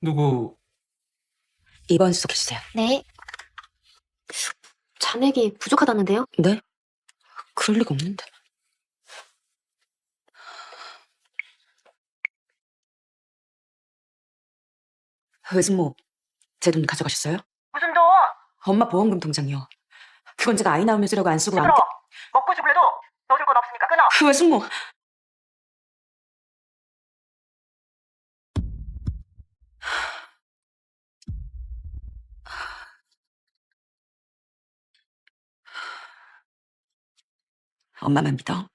누구? 2번 수속해주세요. 네. 잔액이 부족하다는데요? 네? 그럴 리가 없는데. 외숙모, 제 돈 가져가셨어요? 무슨 돈? 엄마 보험금 통장이요. 그건 제가 아이 낳으면 쓰려고 안 쓰고 끊어. 먹고 죽을래도 넣어줄 건 없으니까 끊어. 외숙모. 엄마만 믿어.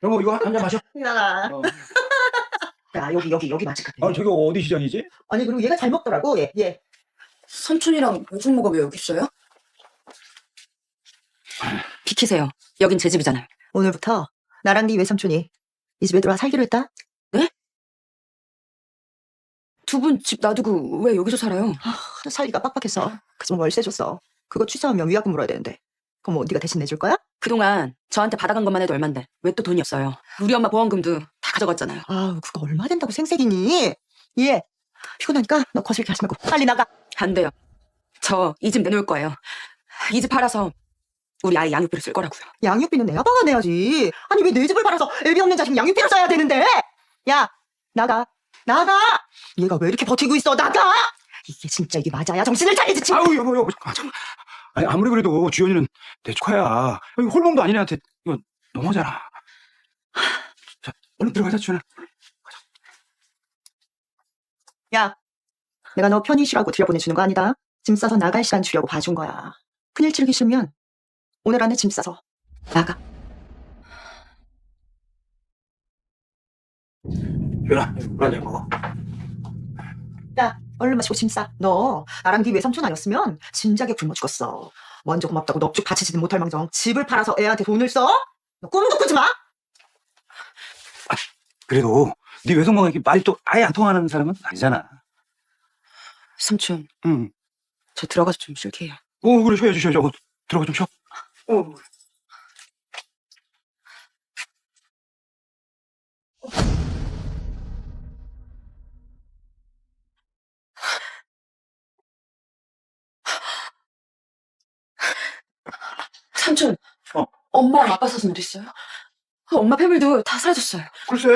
여보 이거 한 잔 마셔. 야, 야 여기 맛집 같아. 저기 어디 시장이지? 아니 그리고 얘가 잘 먹더라고. 얘. 삼촌이랑 외숙모가 왜 여기 있어요? 비키세요. 여긴 제 집이잖아요. 오늘부터 나랑 네 외삼촌이 이 집에 들어와 살기로 했다. 네? 두 분 집 놔두고 왜 여기서 살아요? 살기가 빡빡해서 그 집 월세 줬어. 그거 취소하면 위약금 물어야 되는데. 그럼 뭐 네가 대신 내줄 거야? 그동안 저한테 받아간 것만 해도 얼만데 왜 또 돈이 없어요? 우리 엄마 보험금도 다 가져갔잖아요. 아우 그거 얼마 된다고 생색이니? 예. 피곤하니까 너 거슬게 하지 말고 빨리 나가. 안 돼요. 저 이 집 내놓을 거예요. 이 집 팔아서 우리 아이 양육비로 쓸 거라고요. 양육비는 내 아빠가 내야지. 아니 왜 내 집을 팔아서 애비 없는 자식 양육비로 써야 되는데? 야 나가. 얘가 왜 이렇게 버티고 있어? 나가. 이게 맞아야 정신을 차리지. 지금. 아우 여보 잠깐. 아니 아무리 그래도 주연이는 내 조카야. 이거 홀몸도 아닌 애한테 이거 너무하잖아. 자 얼른 들어가자 주연아. 야, 내가 너 편히 쉬라고 들여보내주는 거 아니다. 짐 싸서 나갈 시간 주려고 봐준 거야. 큰일 치르기 싫으면 오늘 안에 짐 싸서 나가. 주연아 이거 먹어. 야, 얼른 마시고 짐 싸. 너 나랑 네 외삼촌 아니었으면 진작에 굶어 죽었어. 먼저 고맙다고 넙죽 바치지는 못할 망정 집을 팔아서 애한테 돈을 써? 너 꿈도 꾸지 마. 그래도 네 외숙모가 이렇게 말이 또 아예 안 통하는 사람은 아니잖아. 삼촌. 응. 저 들어가서 좀 쉴게요. 그래 쉬어야지. 들어가 좀 쉬어. 삼촌. 엄마랑 아빠 사진 어디 있어요? 엄마 폐물도 다 사라졌어요. 글쎄.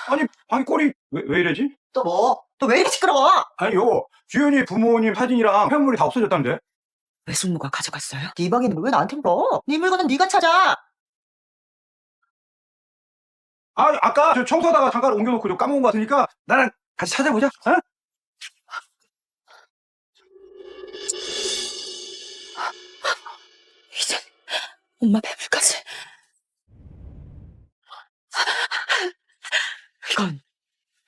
아니 꼴이 왜 이러지? 또 뭐? 또 왜 이렇게 시끄러워? 아니 여보 주연이 부모님 사진이랑 폐물이 다 없어졌다는데. 외숙모가 가져갔어요? 네 방에 있는 걸 왜 나한테 물어? 네 물건은 네가 찾아. 아까 저 청소하다가 잠깐 옮겨놓고 좀 까먹은 것 같으니까 나랑 같이 찾아보자. 어? 이젠 엄마 폐물까지. 이건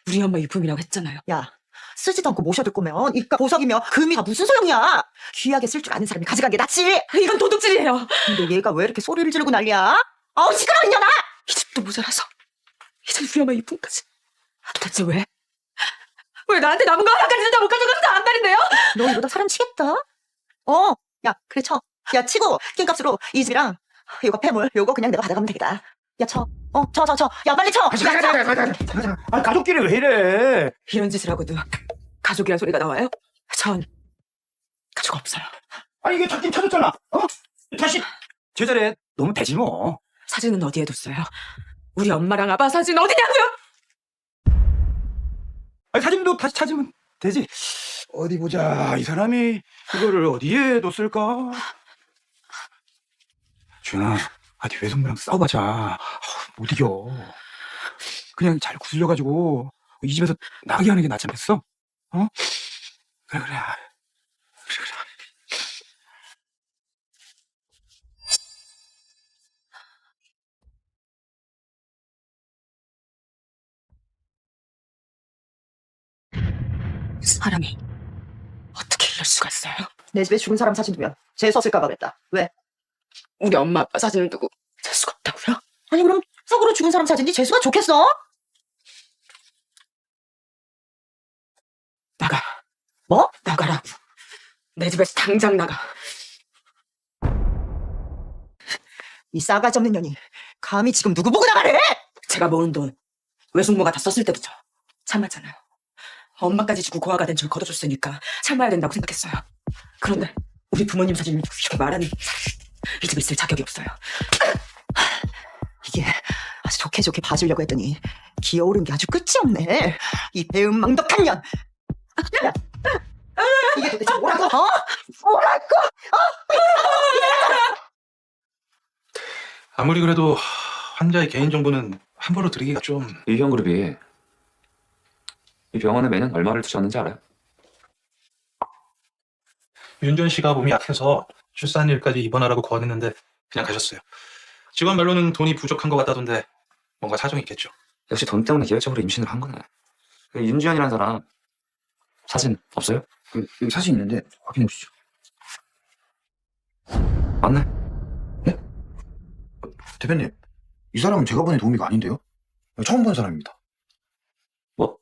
우리 엄마 유품이라고 했잖아요. 야, 쓰지도 않고 모셔둘 거면 이깟 보석이면 금이 다 무슨 소용이야. 귀하게 쓸 줄 아는 사람이 가져간 게 낫지. 이건 도둑질이에요. 근데 얘가 왜 이렇게 소리를 지르고 난리야? 아우 시끄러워 이년아. 이 집도 모자라서 이젠 우리 엄마 유품까지. 도대체 왜? 왜 나한테 남은 거 하나까지도 다 못 가져가서 다 안달인데요? 너 이러다 사람 치겠다. 야 그래 쳐. 야 치고 낀값으로 이 집이랑 이거 폐물 요거 그냥 내가 받아가면 되겠다. 야 쳐. 쳐. 야 빨리 쳐. 가자. 가족끼리 왜 이래? 이런 짓을 하고도 가족이란 소리가 나와요? 전 가족 없어요. 아니 이게 찾긴 찾았잖아. 다시 제자리에 놓으면 되지 뭐. 사진은 어디에 뒀어요? 우리 엄마랑 아빠 사진 어디냐고요? 아니, 사진도 다시 찾으면 되지. 어디 보자. 이 사람이 이거를 어디에 뒀을까? 주연아, 아니 외숙모랑 싸워봤자 못 이겨. 그냥 잘 구슬려가지고 이 집에서 나가게 하는 게 낫지 않겠어? 어? 그래. 그래. 사람이 어떻게 이럴 수가 있어요? 내 집에 죽은 사람 사진 두면 재수 없을까 그랬다. 왜? 우리 엄마 아빠 사진을 두고 재수가 없다고요? 아니 그럼 속으로 죽은 사람 사진이 재수가 좋겠어? 나가. 뭐? 나가라고. 내 집에서 당장 나가. 이 싸가지 없는 년이 감히 지금 누구 보고 나가래? 제가 모은 돈 외숙모가 다 썼을 때부터 참았잖아요. 엄마까지 죽고 고아가 된 절 걷어줬으니까 참아야 된다고 생각했어요. 그런데 우리 부모님 사진을 이렇게 말하는 사람이 이 집에 있을 자격이 없어요. 이게 아주 좋게 봐주려고 했더니 기어오른 게 아주 끝이 없네. 이 배은망덕한 년. 이게 도대체 뭐라고? 어? 뭐라고? 아무리 그래도 환자의 개인정보는 함부로 드리기가 좀... 이형그룹이 이 병원에 매년 얼마를 투자하는지 알아요? 윤전 씨가 몸이 약해서 출산일까지 입원하라고 권했는데 그냥 가셨어요. 직원 말로는 돈이 부족한 것 같다던데 뭔가 사정이 있겠죠. 역시 돈 때문에 계획적으로 임신을 한 거네. 그 윤주현이라는 사람 사진 없어요? 여기 사진 있는데 확인해 보시죠. 맞네? 네? 대표님, 이 사람은 제가 보낸 도우미가 아닌데요? 처음 본 사람입니다. 뭐?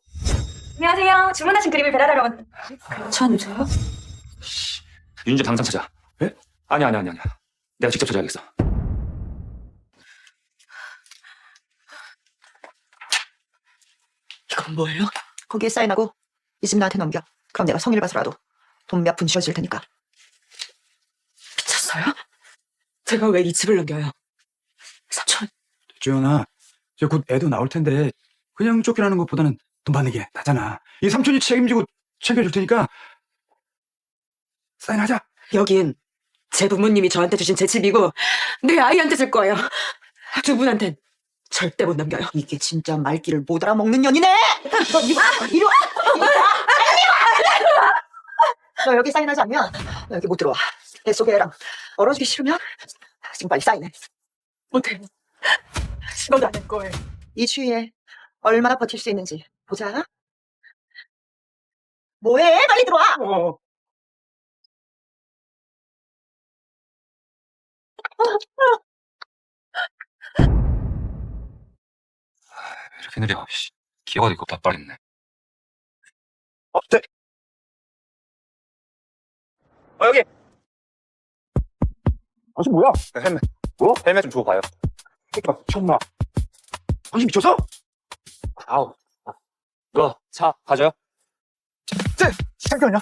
안녕하세요. 주문하신 그림을 배달하러 왔... 저요? 윤주 당장 찾아. 예? 아니야. 내가 직접 찾아야겠어. 이건 뭐예요? 거기에 사인하고 이 집 나한테 넘겨. 그럼 내가 성의를 봐서라도 돈 몇 푼 쥐어줄 테니까. 미쳤어요? 제가 왜 이 집을 넘겨요? 삼촌. 주연아, 이제 곧 애도 나올 텐데 그냥 쫓겨나는 것보다는 돈 받는 게 낫잖아. 이 삼촌이 책임지고 챙겨줄 테니까 사인하자. 여긴 제 부모님이 저한테 주신 제 집이고 내 아이한테 줄 거예요. 두 분한텐 절대 못 넘겨요. 이게 진짜 말귀를 못 알아먹는 년이네. 너 이리 와. 너 여기 사인하지 않으면 너 여기 못 들어와. 뱃속에 애랑 얼어주기 싫으면 지금 빨리 사인해. 못해. 죽어도 안 할 거예요. 이 추위에 얼마나 버틸 수 있는지 보자. 뭐해? 빨리 들어와. 이렇게 느려. 기어가 있고 바빠졌네. 네. 여기. 당신 뭐야? 헬멧. 뭐? 헬멧 좀 주고 봐요. 미쳤나? 당신 미쳤어? 아우. 이거 차 가져요? 네, 잠깐만요.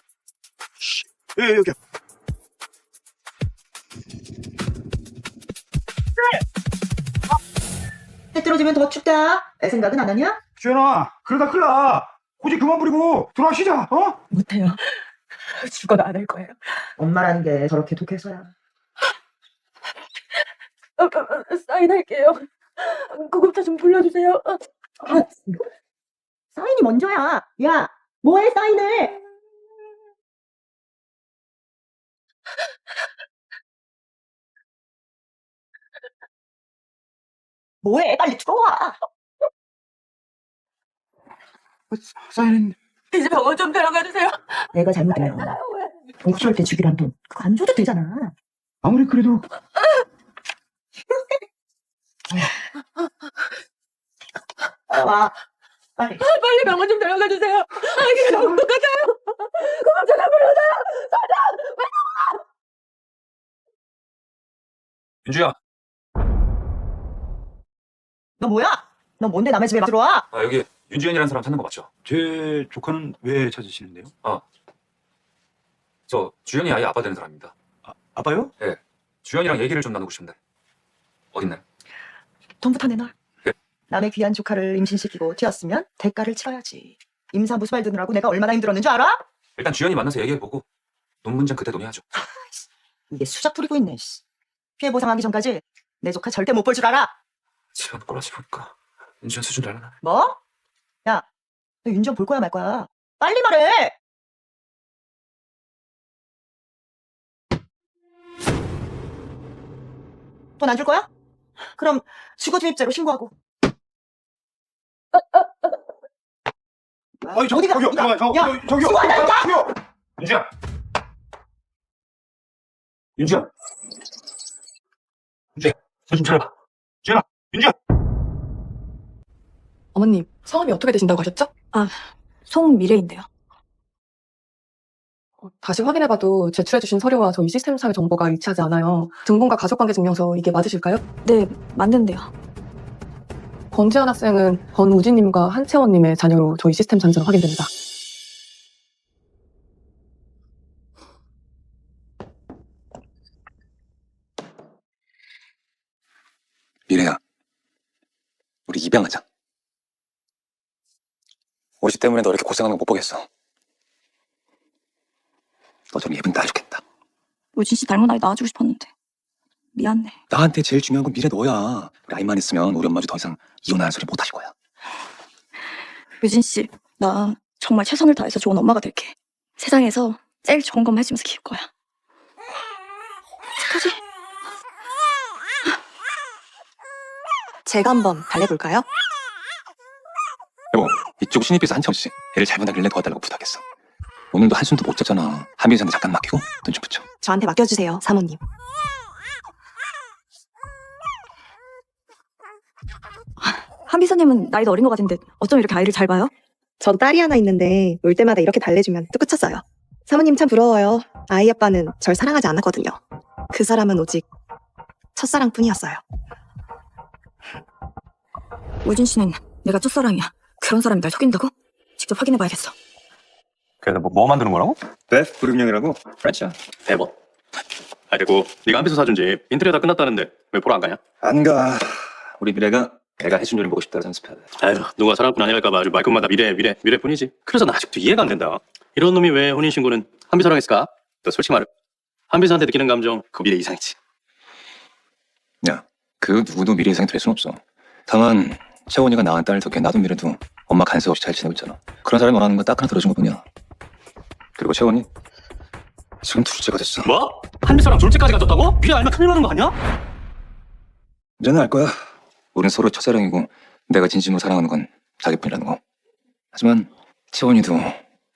여기요. 해 떨어지면 더 춥다. 애 생각은 안 하냐? 주연아, 그러다 큰일 나. 고집 그만 부리고 들어가시자. 어? 못해요. 죽어도 안 할 거예요. 엄마라는 게 저렇게 독해서야. 사인할게요. 구급차 좀 불러주세요. 사인이 먼저야. 야, 뭐해 사인을? 뭐해? 빨리 들어와. 사인은 이제 병원 좀 데려가 주세요. 내가 잘못해요. 옥수할 때 주기란 돈 그거 안 줘도 되잖아. 아무리 그래도 와, 빨리. 빨리 병원 좀 데려가 주세요. 이게 너무 똑같아요. 구급차가 불러줘요. 윤주야. 너 뭐야? 너 뭔데 남의 집에 막 들어와? 아, 여기 윤주현이라는 사람 찾는 거 맞죠? 제 조카는 왜 찾으시는데요? 저 주현이 아이 아빠 되는 사람입니다. 아빠요? 네. 주현이랑 얘기를 좀 나누고 싶은데 어딨나요? 돈부터 내놔. 네? 남의 귀한 조카를 임신시키고 튀었으면 대가를 치러야지. 임산부 수발 드느라고 내가 얼마나 힘들었는 줄 알아? 일단 주연이 만나서 얘기해보고 논문장 그때 논의하죠. 이게 수작 부리고 있네. 씨. 피해 보상하기 전까지 내 조카 절대 못 볼 줄 알아. 지금 꼬라지 보니까 윤주연 수준 닮아나. 뭐? 야, 너 윤정 볼 거야 말 거야? 빨리 말해. 돈 안 줄 거야? 그럼 주거주입죄로 신고하고. 아니, 어디가? 저기요. 신고한다니까! 윤주야. 윤주야. 윤주야. 정신 차려봐. 주연아. 윤주야. 어머님, 성함이 어떻게 되신다고 하셨죠? 송미래인데요. 다시 확인해봐도 제출해주신 서류와 저희 시스템상의 정보가 일치하지 않아요. 등본과 가족관계증명서 이게 맞으실까요? 네, 맞는데요. 권지현 학생은 권우진님과 한채원님의 자녀로 저희 시스템 잔자로 확인됩니다. 미래야, 우리 입양하자. 우리 집 때문에 너 이렇게 고생하는 거 못 보겠어. 너처럼 예쁜 딸 좋겠다. 우진 씨 닮은 아이 낳아주고 싶었는데 미안해. 나한테 제일 중요한 건 미래 너야. 우리 아이만 있으면 우리 엄마도 더 이상 이혼하는 소리 못 하실 거야. 우진 씨, 나 정말 최선을 다해서 좋은 엄마가 될게. 세상에서 제일 좋은 것만 해주면서 키울 거야. 어떡하지? 제가 한번 달래볼까요? 여보, 이쪽 신입에서 한채원 씨 애를 잘 보내길래 도와달라고 부탁했어. 오늘도 한숨도 못 잤잖아. 한비서한테 잠깐 맡기고 돈 좀 붙여. 저한테 맡겨주세요, 사모님. 한비서님은 나이도 어린 것 같은데 어쩜 이렇게 아이를 잘 봐요? 전 딸이 하나 있는데 올 때마다 이렇게 달래주면 또 끝쳤어요. 사모님 참 부러워요. 아이 아빠는 절 사랑하지 않았거든요. 그 사람은 오직 첫사랑뿐이었어요. 우진 씨는 내가 첫사랑이야. 그런 사람이 날 속인다고? 직접 확인해봐야겠어. 그래서 뭐 만드는 거라고? 네, 불금형이라고. 프렌치야. 대박. 아, 그리고 네가 한비서 사준 집 인테리어 다 끝났다는데 왜 보러 안 가냐? 안 가. 우리 미래가 애가 해준 요리 보고 싶다고 연습해야 돼. 아유, 누가 사랑꾼 아니랄까봐 아주 말끝마다 미래뿐이지. 그래서 나 아직도 이해가 안 된다. 이런 놈이 왜 혼인신고는 한비서랑 했을까? 너 솔직히 말해. 한비서한테 느끼는 감정 그 미래 이상이지. 야, 그 누구도 미래 이상이 될 순 없어. 다만 채원이가 낳은 딸 덕에 나도 미래도 엄마 간섭 없이 잘 지내고 있잖아. 그런 사람이 원하는 건 딱 하나 들어준 것뿐이야. 그리고 채원이 지금 둘째가 됐어. 뭐? 한비서랑 둘째까지 가졌다고? 미래 알면 큰일 나는 거 아니야? 이제는 알 거야. 우린 서로 첫사랑이고 내가 진심으로 사랑하는 건 자기뿐이라는 거. 하지만 채원이도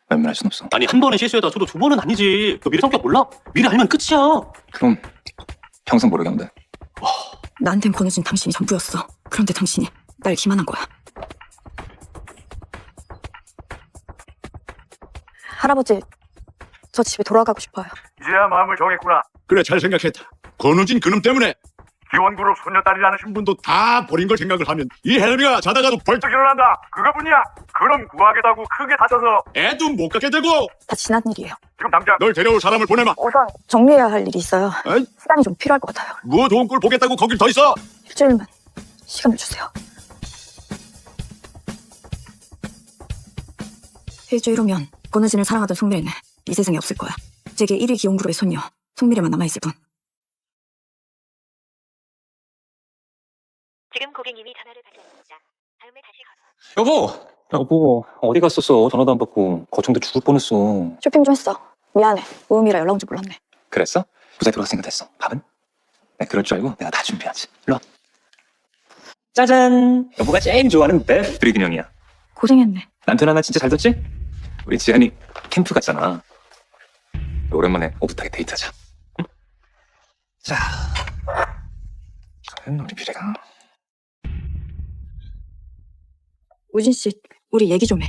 외면할 순 없어. 아니, 한 번의 실수에다 저도 두 번은 아니지. 너 미래 성격 몰라? 미래 알면 끝이야. 그럼 평생 모르게 하면 돼. 나한텐 권우진 당신이 전부였어. 그런데 당신이 날 기만한 거야. 할아버지, 저 집에 돌아가고 싶어요. 이제야 마음을 정했구나. 그래, 잘 생각했다. 권우진 그놈 때문에 기원그룹 손녀딸이라는 신분도 다 버린 걸 생각을 하면 이 헬미가 자다가도 벌떡 일어난다. 그거뿐이야. 그럼 구하게도 하고 크게 다쳐서 애도 못 갖게 되고. 다 지난 일이에요. 지금 당장 널 데려올 사람을 보내마. 우선 정리해야 할 일이 있어요. 에이? 시간이 좀 필요할 것 같아요. 뭐 좋은 꼴 보겠다고 거길 더 있어. 일주일만 시간을 주세요. 일주일 후면 권우진을 사랑하던 송미래는 이 세상에 없을 거야. 제게 1위 기용그룹의 손녀 송미래만 남아있을 뿐. 지금 고객님이 전화를 받았습니다. 다음에 다시 여보, 어디 갔었어? 전화도 안 받고 거청대 죽을 뻔했어. 쇼핑 좀 했어. 미안해. 모음이라 연락 온 줄 몰랐네. 그랬어? 무사히 돌아왔으니까 됐어. 밥은? 네, 그럴 줄 알고 내가 다 준비하지. 일로 와. 짜잔! 여보가 제일 좋아하는 베프 브리균형이야. 고생했네. 남편 하나 진짜 잘 뒀지? 우리 지안이 캠프 갔잖아. 오랜만에 오붓하게 데이트하자. 응? 자, 과연 우리 미래가 우진 씨, 우리 얘기 좀 해.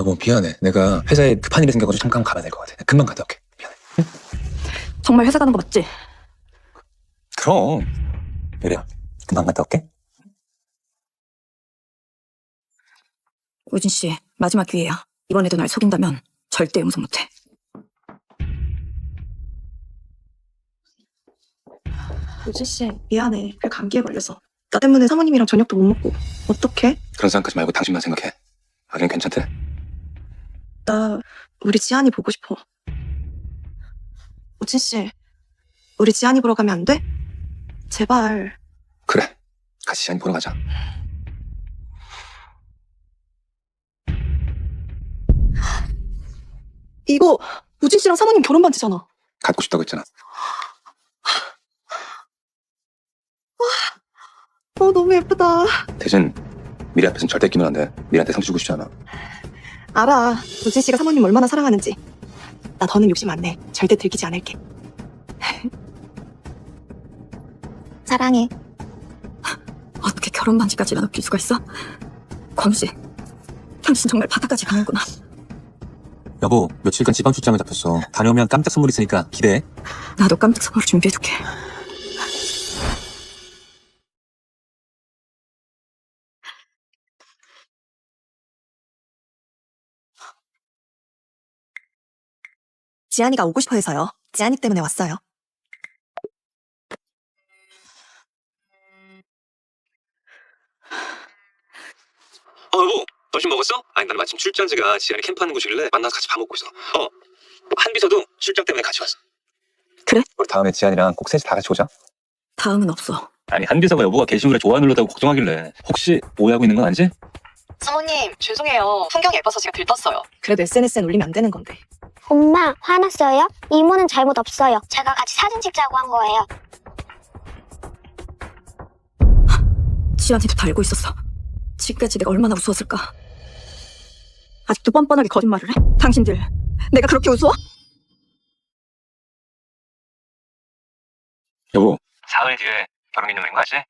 뭐 미안해. 내가 회사에 급한 일이 생겨가지고 잠깐 가봐야 될 것 같아. 금방 갔다 올게. 미안해. 정말 회사 가는 거 맞지? 그럼. 미래야, 금방 갔다 올게. 우진 씨, 마지막 기회야. 이번에도 날 속인다면 절대 용서 못해. 우진 씨, 미안해. 그 감기에 걸려서. 나 때문에 사모님이랑 저녁도 못 먹고. 어떡해? 그런 생각하지 말고 당신만 생각해. 아기는 괜찮대? 나 우리 지한이 보고 싶어. 우진 씨, 우리 지한이 보러 가면 안 돼? 제발. 그래, 같이 지한이 보러 가자. 이거 우진 씨랑 사모님 결혼 반지잖아. 갖고 싶다고 했잖아. 너무 예쁘다. 대신 미래 앞에서는 절대 끼면 안 돼. 미래한테 상처 주고 싶지 않아. 알아. 우진 씨가 사모님 얼마나 사랑하는지. 나 더는 욕심 안 내. 절대 들키지 않을게. 사랑해. 어떻게 결혼 반지까지 나눠줄 수가 있어? 광씨, 당신 정말 바다까지 가는구나. 여보, 며칠간 지방 출장을 잡혔어. 다녀오면 깜짝 선물 있으니까 기대해. 나도 깜짝 선물 준비해둘게. 지한이가 오고 싶어 해서요. 지한이 때문에 왔어요. 여보, 점심 먹었어? 아니, 나는 마침 출장지가 지한이 캠프하는 곳이길래 만나서 같이 밥 먹고 있어. 한비서도 출장 때문에 같이 왔어. 그래? 우리 다음에 지한이랑 꼭 셋이 다 같이 오자. 다음은 없어. 아니, 한비서가 여보가 게시물에 좋아요 눌렀다고 걱정하길래 혹시 오해하고 있는 건 아니지? 사모님, 죄송해요. 풍경이 예뻐서 제가 들떴어요. 그래도 SNS엔 올리면 안 되는 건데. 엄마, 화났어요? 이모는 잘못 없어요. 제가 같이 사진 찍자고 한 거예요. 지한이도 다 알고 있었어. 지금까지 내가 얼마나 우스웠을까. 아직도 뻔뻔하게 거짓말을 해? 당신들, 내가 그렇게 우스워? 여보, 사흘 뒤에 결혼기념일인 거 알지?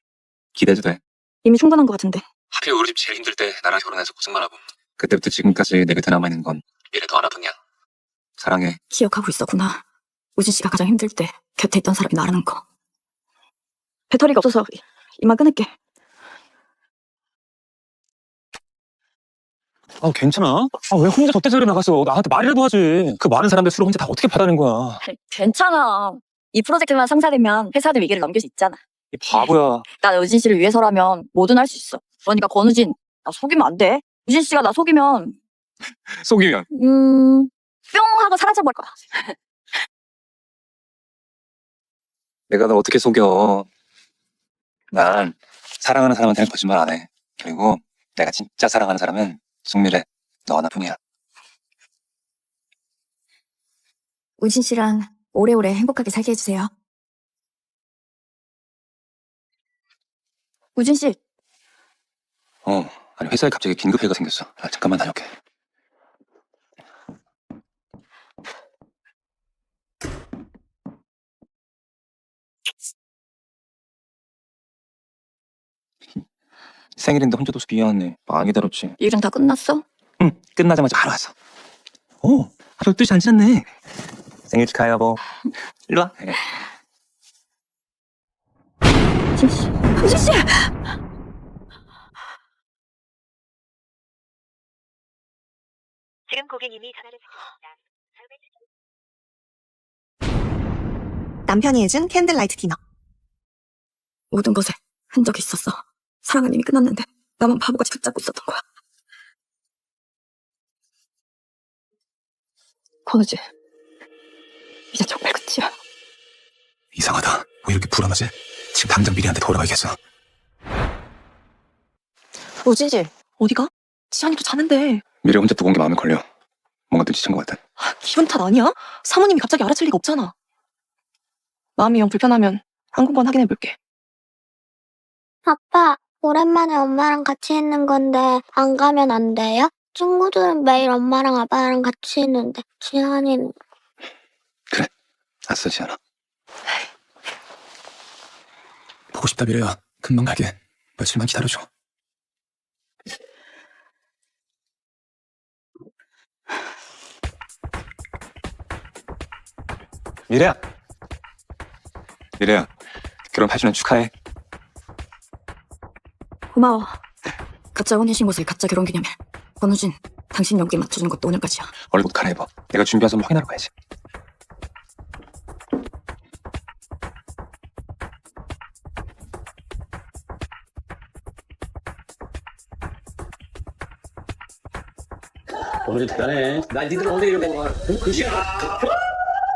기대해도 돼. 이미 충분한 것 같은데. 하필 우리 집 제일 힘들 때 나랑 결혼해서 고생만 하고 그때부터 지금까지 내 곁에 남아있는 건 미래 더 하나뿐이야. 사랑해. 기억하고 있었구나. 우진 씨가 가장 힘들 때 곁에 있던 사람이 나라는 거. 배터리가 없어서 이만 끊을게. 괜찮아? 왜 혼자 젖대서리 나갔어? 나한테 말이라도 하지. 그 많은 사람들 술을 혼자 다 어떻게 받아낸 거야? 괜찮아. 이 프로젝트만 성사되면 회사도 위기를 넘길 수 있잖아. 이 바보야. 나 우진 씨를 위해서라면 뭐든 할 수 있어. 그러니까 권우진, 나 속이면 안 돼. 우진 씨가 나 속이면 속이면? 뿅 하고 사라져버릴 거야. 내가 널 어떻게 속여? 난 사랑하는 사람한테는 거짓말 안 해. 그리고 내가 진짜 사랑하는 사람은 송미래, 너 하나뿐이야. 우진 씨랑 오래오래 행복하게 살게 해주세요. 우진 씨. 아니 회사에 갑자기 긴급 회의가 생겼어. 나 잠깐만 다녀올게. 생일인데 혼자 둬서 미안해. 많이 다뤘지. 일은 다 끝났어? 응, 끝나자마자 바로 왔어. 하루 12시 안 지났네. 생일 축하해 여보. 일로 와. 우진 씨. 우진 씨! 지금 고객님이 전화를 받으셨습니다. 남편이 해준 캔들라이트 디너. 모든 것에 흔적이 있었어. 사랑은 이미 끝났는데 나만 바보같이 붙잡고 있었던 거야. 권우지, 이제 정말 끝이야. 이상하다. 왜 이렇게 불안하지? 지금 당장 미래한테 돌아가야겠어. 우진 씨, 어디가? 지한이도 자는데. 미래 혼자 두고 온 게 마음에 걸려. 뭔가 눈치챈 것 같아. 기분 탓 아니야? 사모님이 갑자기 알아챌 리가 없잖아. 마음이 영 불편하면 한국만 확인해볼게. 아빠, 오랜만에 엄마랑 같이 있는 건데 안 가면 안 돼요? 친구들은 매일 엄마랑 아빠랑 같이 있는데 지한이는... 그래, 알았어 지한아. 보고 싶다 미래야. 금방 갈게. 며칠만 기다려줘. 미래야. 미래야, 결혼 8주년 축하해. 고마워. 가짜 혼인신고서에 가짜 결혼기념일. 권우진, 당신 연기에 맞춰주는 것도 오늘까지야. 얼른 옷 갈아입어. 내가 준비한 선물 확인하러 가야지. 오늘 대단해. 나 니들 언제 이렇게 와? 그 시간.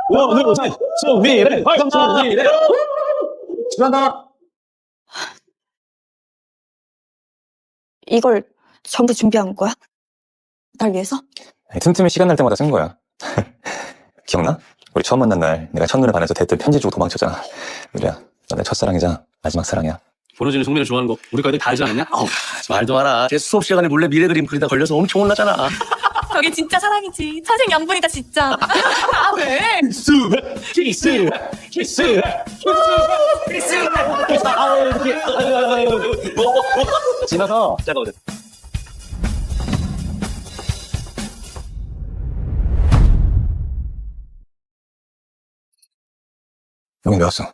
오늘 수미래 수미래 지난다. 이걸 전부 준비한 거야? 날 위해서? 틈틈이 시간 날 때마다 쓴 거야. 기억나? 우리 처음 만난 날 내가 첫눈에 반해서 대뜸 편지 주고 도망쳤잖아. 미래야, 너 내 첫사랑이자 마지막 사랑이야. 번호진이 송민을 좋아하는 거 우리가 애들 다 알지 않았냐? 말도 마라. 쟤 수업 시간에 몰래 미래 그림 그리다 걸려서 엄청 혼나잖아. 저게 진짜 사랑이지. 천생연분이다 진짜. 아 왜? 키스 키스 키스 키스 지나서 잠깐만. 여긴 왜 왔어?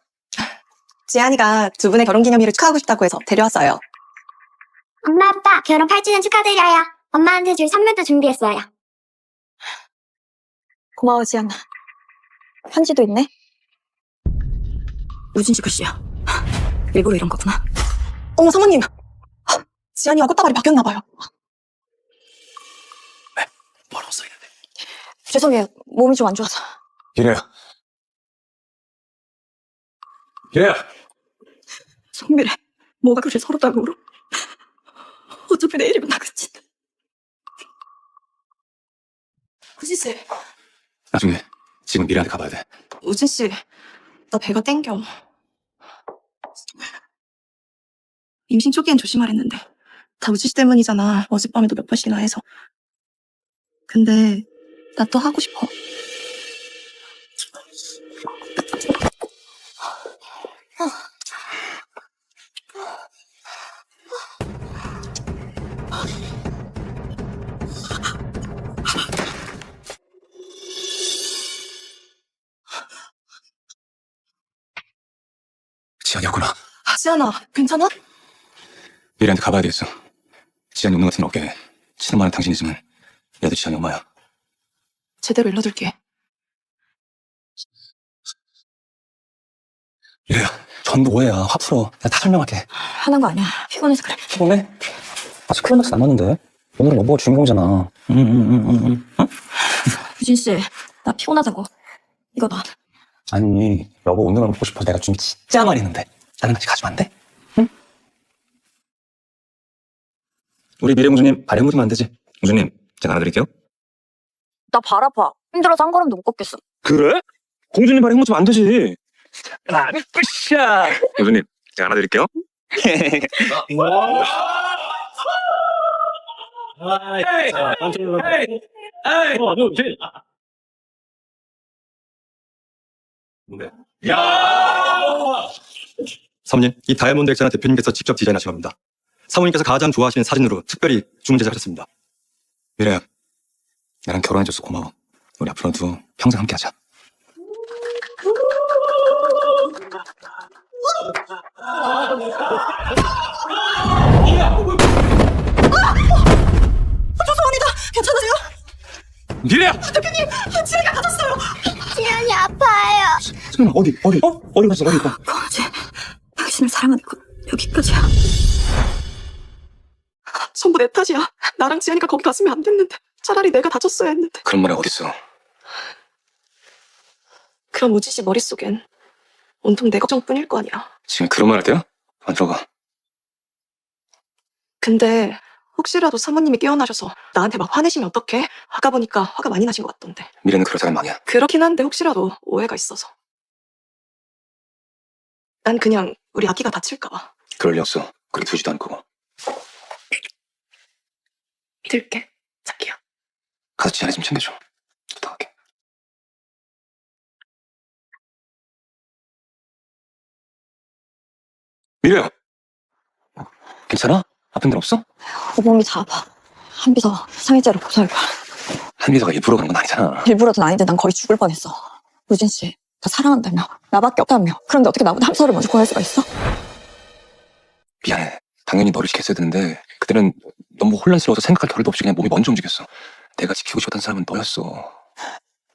지안이가 두 분의 결혼기념일을 축하하고 싶다고 해서 데려왔어요. 엄마, 아빠, 결혼 8주년 축하드려요. 엄마한테 줄 선물도 준비했어요. 고마워 지안아. 편지도 있네. 우진 씨 글씨야. 일부러 이런 거구나. 어머 사모님. 지안이가 꽃다발이 바뀌었나 봐요. 뭐라고 써있는데? 죄송해요. 몸이 좀 안 좋아서. 미래야. 미래야. 성미래. 뭐가 그리 서럽다고 울어? 어차피 내일이면 나그친다. 우진 씨. 나중에 지금 미래한테 가봐야 돼. 우진 씨. 나 배가 땡겨. 임신 초기엔 조심하랬는데 다 우진 씨 때문이잖아. 어젯밤에도 몇 번씩이나 해서. 근데 나 또 하고 싶어. 지안이었구나. 지안아, 괜찮아? 미래한테 가봐야 되겠어. 지안이 없는 것 같은 어깨에 친엄마는 당신이지만 얘도 지안이 엄마야. 제대로 일러둘게. 미래야, 전부 오해야. 화 풀어. 내가 다 설명할게. 화난 거 아니야. 피곤해서 그래. 피곤해? 아직 클라이막스 남았는데. 오늘은 여보가 주인공이잖아. 응? 유진 씨, 나 피곤하다고. 이거 봐. 아니, 여보 오늘은 보고 싶어서 내가 준비 진짜 많이 했는데 나랑 같이 가주면 안 돼? 응? 우리 미래 공주님 발에 묻으면 안 되지? 공주님, 제가 안아드릴게요. 나 발 아파. 힘들어서 한 걸음도 못 걷겠어. 그래? 공주님 발에 묻으면 안 되지. 으쌰! 공주님, 제가 안아드릴게요. 사모님, 이 다이아몬드 액자는 대표님께서 직접 디자인하신 겁니다. 사모님께서 가장 좋아하시는 사진으로 특별히 주문 제작하셨습니다. 미래야, 나랑 결혼해줘서 고마워. 우리 앞으로도 평생 함께하자. 죄송합니다. 괜찮으세요? 미래야! 대표님, 지안이가 다쳤어요. 지안이 아파요. 잠깐만, 어디 갔어, 어디 있다. 거지. 당신을 사랑하는 건 여기까지야. 전부 내 탓이야. 나랑 지안이가 거기 갔으면 안 됐는데. 차라리 내가 다쳤어야 했는데. 그런 말이 어딨어. 그럼 우지 씨 머릿속엔 온통 내 걱정뿐일 거 아니야. 지금 그런 말 할 때야? 안 들어가. 근데 혹시라도 사모님이 깨어나셔서 나한테 막 화내시면 어떡해? 아까 보니까 화가 많이 나신 것 같던데. 미래는 그럴 사람 아니야. 그렇긴 한데 혹시라도 오해가 있어서. 난 그냥 우리 아기가 다칠까 봐. 그럴 리 없어. 그렇게 두지도 않을 거고. 믿을게, 자기야. 가서 지안이 좀 챙겨줘. 부탁할게. 미래야! 괜찮아? 아픈 데 없어? 몸이 다 아파. 한비서 상해죄로 고소할 거야. 한비서가 일부러 그런 건 아니잖아. 일부러든 아닌데 난 거의 죽을 뻔했어. 우진 씨, 나 사랑한다며. 나밖에 없다며. 그런데 어떻게 나보다 한비서를 먼저 구할 수가 있어? 미안해. 당연히 너를 지켰어야 되는데 그때는 너무 혼란스러워서 생각할 겨를도 없이 그냥 몸이 먼저 움직였어. 내가 지키고 싶었던 사람은 너였어.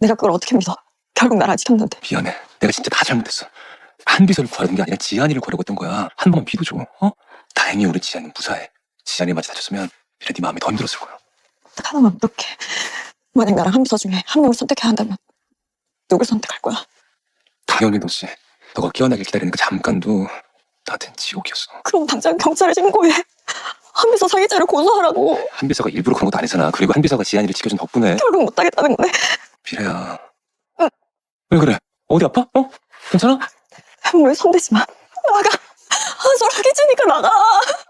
내가 그걸 어떻게 믿어? 결국 날 안 지켰는데. 미안해. 내가 진짜 다 잘못했어. 한비서를 구하려는 게 아니라 지안이를 구하려고 했던 거야. 한 번만 믿어줘. 어? 다행히 우리 지안이는 무사해. 지안이 마치 다쳤으면 미래 네 마음이 더 힘들었을 거야. 딱 하나만 부탁해. 만약 나랑 한비서 중에 한 명을 선택해야 한다면 누굴 선택할 거야? 당연히 너지. 너가 깨어나길 기다리는 그 잠깐도 나한텐 지옥이었어. 그럼 당장 경찰에 신고해. 한비서 사기죄를 고소하라고. 한비서가 일부러 그런 것도 아니잖아. 그리고 한비서가 지한이를 지켜준 덕분에. 결국 못하겠다는 거네. 미래야. 왜 그래? 어디 아파? 괜찮아? 뭘 손대지 마. 나가. 소라기 지니까 나가.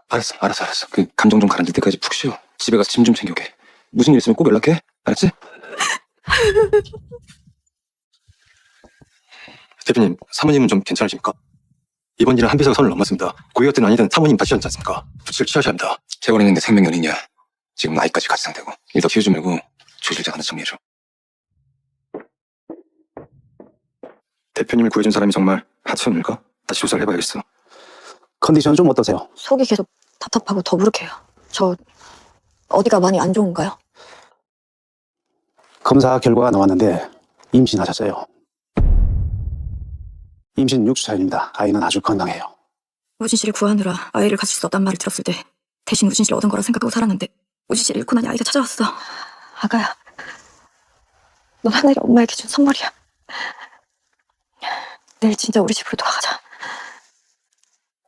알았어. 그 감정 좀 가라앉을 때까지 푹 쉬어. 집에 가서 짐 좀 챙겨오게. 무슨 일 있으면 꼭 연락해. 알았지? 대표님, 사모님은 좀 괜찮으십니까? 이번 일은 한비서가 선을 넘었습니다. 고의였든 아니든 사모님 다치지 않지 않습니까? 조치를 취하셔야 합니다. 채원이는 내 생명연인이야. 지금 나이까지 같이 상대고. 일 더 키우지 말고 조실장 하나 정리해줘. 대표님을 구해준 사람이 정말 하천일까? 다시 조사를 해봐야겠어. 컨디션 좀 어떠세요? 속이 계속 답답하고 더부룩해요. 저 어디가 많이 안 좋은가요? 검사 결과가 나왔는데 임신하셨어요. 임신 6주차입니다. 아이는 아주 건강해요. 우진 씨를 구하느라 아이를 가질 수 없단 말을 들었을 때 대신 우진 씨를 얻은 거라 생각하고 살았는데 우진 씨를 잃고 나니 아이가 찾아왔어. 아가야, 넌 하늘이 엄마에게 준 선물이야. 내일 진짜 우리 집으로 돌아가자.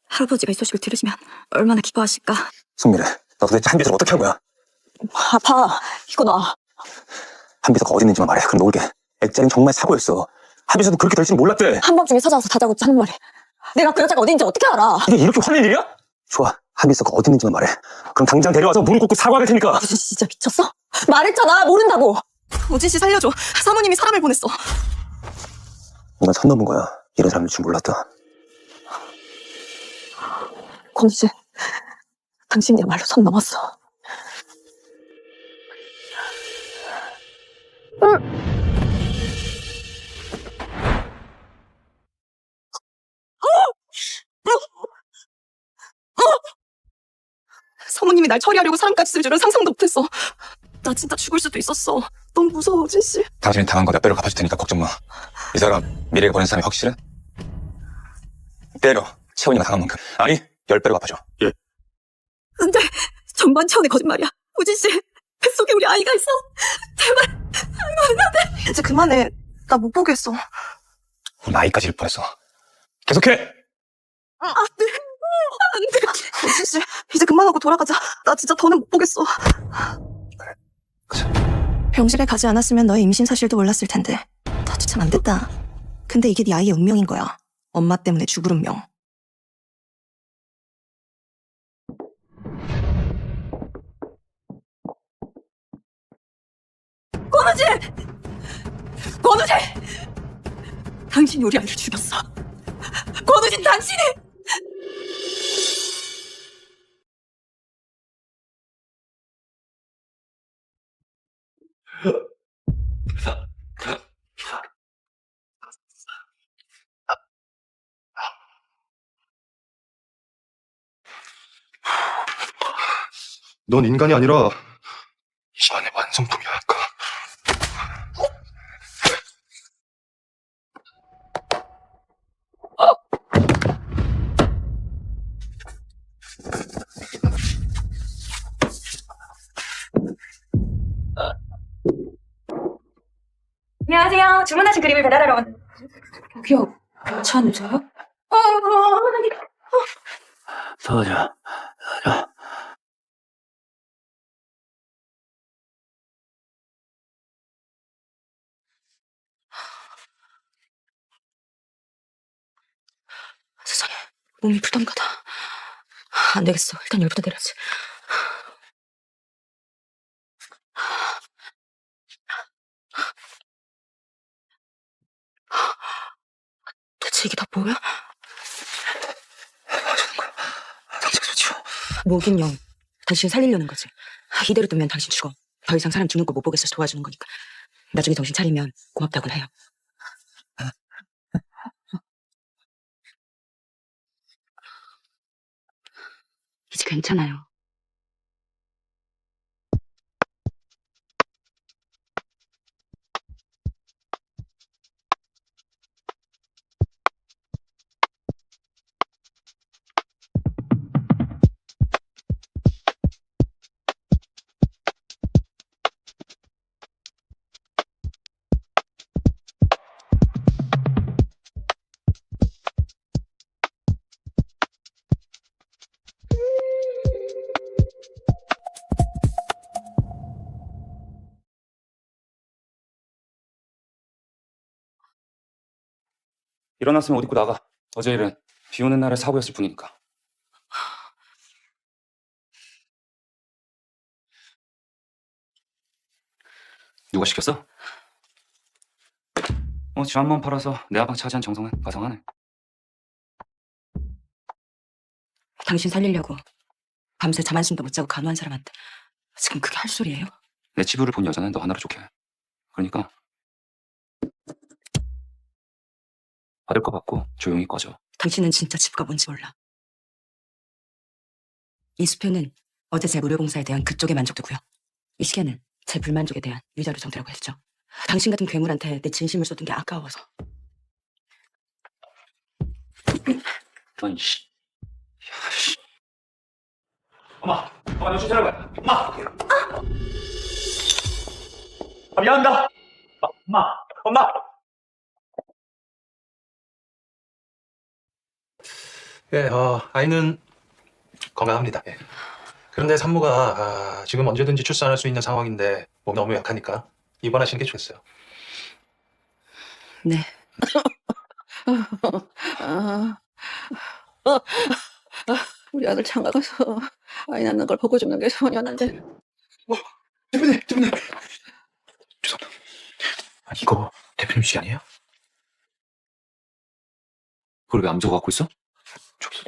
할아버지가 이 소식을 들으시면 얼마나 기뻐하실까. 송미래, 너 도대체 한비서를 어떻게 한 거야? 아파. 이거 놔. 한비서가 어디 있는지만 말해. 그럼 놓을게. 액자는 정말 사고였어. 한비서도 그렇게 될지는 몰랐대. 한밤중에 찾아와서 다자고짜 하는 말이. 내가 그 여자가 어디 있는지 어떻게 알아? 이게 이렇게 화낼 일이야? 좋아. 한비서가 어디 있는지만 말해. 그럼 당장 데려와서 무릎 꿇고 사과할 테니까. 우진 씨 진짜 미쳤어? 말했잖아. 모른다고. 우진 씨 살려줘. 사모님이 사람을 보냈어. 난 선 넘은 거야. 이런 사람일 줄 몰랐다. 권우 씨, 당신이야말로 선 넘었어. 사모님이 날 처리하려고 사람까지 쓸 줄은 상상도 못했어. 나 진짜 죽을 수도 있었어. 너무 무서워, 우진 씨. 당신이 당한 거 몇 배로 갚아줄 테니까 걱정 마. 이 사람 미래를 보낸 사람이 확실해? 때려. 채원이가 당한 만큼. 아니, 10배로 갚아줘. 예. 근데 전반 차원의 거짓말이야. 우진 씨 뱃속에 우리 아이가 있어. 제발. 안 돼. 이제 그만해. 나 못 보겠어. 우리 아이까지 잃을 뻔했어. 계속해! 안 돼. 안 돼. 우진 씨 이제 그만하고 돌아가자. 나 진짜 더는 못 보겠어. 병실에 가지 않았으면 너의 임신 사실도 몰랐을 텐데. 나도 참 안 됐다. 근데 이게 네 아이의 운명인 거야. 엄마 때문에 죽을 운명. 권우지! 권우지! 당신이 우리 아이를 죽였어. 권우진 당신이! 넌 인간이 아니라 이 안의 완성품이랄까. 안녕하세요. 주문하신 그림을 배달하러 온. 여기요. 괜찮으세요? 서자. 세상에, 몸이 부담가다. 안 되겠어. 일단 열부터 내려야지. 대체 이게 다 뭐야? 당장 소치워. 뭐긴 영. 당신을 살리려는 거지. 이대로 두면 당신 죽어. 더 이상 사람 죽는 거 못 보겠어서 도와주는 거니까. 나중에 정신 차리면 고맙다곤 해요. 이제 괜찮아요. 일어났으면 옷 입고 나가. 어제 일은 비 오는 날에 사고였을 뿐이니까. 누가 시켰어? 집 한 번 팔아서 내 아방 차지한 정성은 가상하네. 당신 살리려고 밤새 잠 한숨도 못 자고 간호한 사람한테 지금 그게 할 소리예요? 내 치부를 본 여자는 너 하나로 좋게 해. 그러니까 받을 거 받고 조용히 꺼져. 당신은 진짜 치부가 뭔지 몰라. 이 수표는 어제 제 무료봉사에 대한 그쪽의 만족도고요. 이 시계는 제 불만족에 대한 위자료 정도라고 했죠. 당신 같은 괴물한테 내 진심을 쏟은 게 아까워서. 넌 씨. 야, 씨. 엄마, 너 주차를 봐. 엄마. 미안합니다. 엄마. 예, 아이는 건강합니다. 예. 그런데 산모가 지금 언제든지 출산할 수 있는 상황인데 몸이 너무 약하니까 입원하시는 게 좋겠어요. 네. 우리 아들 장가 가서 아이 낳는 걸 보고 죽는 게 소원이었는데. 대표님. 죄송합니다. 이거 대표님 시간이에요? 그걸 왜 안 적어 갖고 있어? 저기.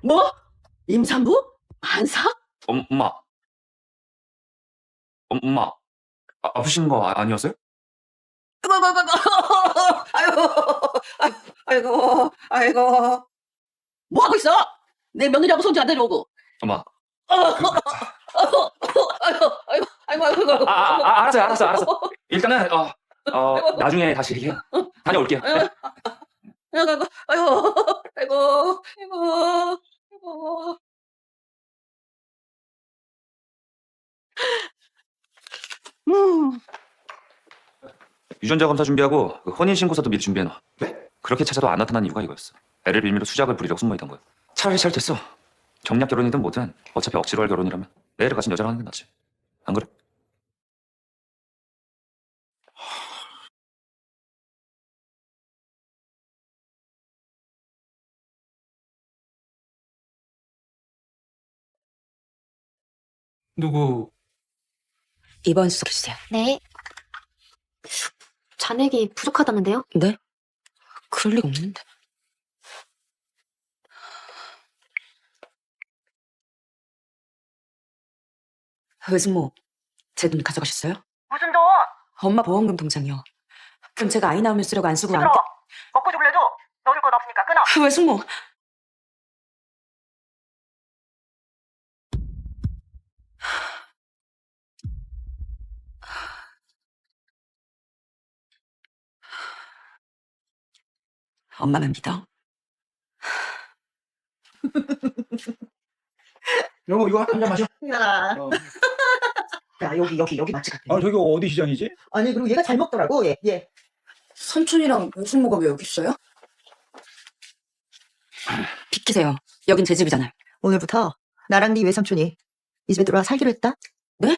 뭐? 임산부? 만사? 엄마. 아프신 거 아니었어요? 아이고. 뭐 하고 있어? 내 며느리하고 손주 안 데려오고. 엄마. 아이고. 알았어. 일단은 나중에 다시 얘기해. 다녀올게요. 아이고. 유전자 검사 준비하고 혼인 신고서도 미리 준비해놔. 네? 그렇게 찾아도 안 나타난 이유가 이거였어. 애를 빌미로 수작을 부리려고 숨어있던 거야. 차라리 잘 됐어. 정략 결혼이든 뭐든 어차피 억지로 할 결혼이라면 내 애를 가진 여자랑 하는 게 낫지. 안 그래? 누구? 이번 수석 주세요. 네. 잔액이 부족하다는데요? 네? 그럴 리가 없는데. 외숙모, 제 돈 가져가셨어요? 무슨 돈? 엄마 보험금 통장이요. 그럼 제가 아이 낳으면 쓰려고 안 쓰고 안 시끄러. 먹고 죽을래도 넣을 건 없으니까 끊어. 외숙모. 엄마만 믿어. 여보 이거 한 잔 마셔. 야. 야 여기 맛집 같아. 저기 어디 시장이지? 아니 그리고 얘가 잘 먹더라고 얘. 삼촌이랑 외숙모가 왜 여기 있어요? 비키세요. 여긴 제 집이잖아요. 오늘부터 나랑 네 외삼촌이 이 집에 들어와 살기로 했다. 네?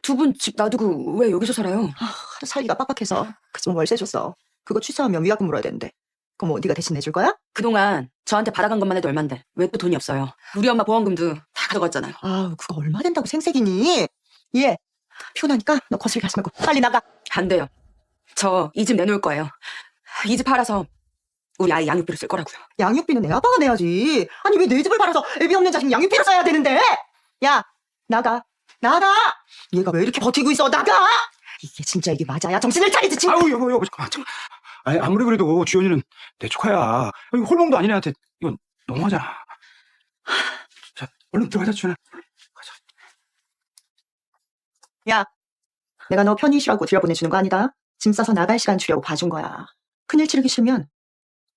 두 분 집 놔두고 왜 여기서 살아요? 하도 살기가 빡빡해서 그 집 월세 줬어. 그거 취소하면 위약금 물어야 되는데. 그럼 네가 대신 내줄 거야? 그동안 저한테 받아간 것만 해도 얼만데 왜 또 돈이 없어요? 우리 엄마 보험금도 다 가져갔잖아요. 아, 그거 얼마 된다고 생색이니? 얘 피곤하니까 너 거슬게 하지 말고 빨리 나가. 안 돼요. 저 이 집 내놓을 거예요. 이 집 팔아서 우리 아이 양육비로 쓸 거라고요. 양육비는 내 아빠가 내야지. 아니 왜 내 집을 팔아서 애비 없는 자식 양육비로 써야 되는데? 야 나가. 얘가 왜 이렇게 버티고 있어? 나가. 이게 맞아야 정신을 차리지. 진짜. 아유 여보 잠깐만. 아니 아무리 그래도 주연이는 내 조카야. 이거 홀몸도 아닌 애한테 이건 너무하잖아. 자 얼른 들어가자 주연아. 야, 내가 너 편히 쉬라고 들여보내주는 거 아니다. 짐 싸서 나갈 시간 주려고 봐준 거야. 큰일 치르기 싫으면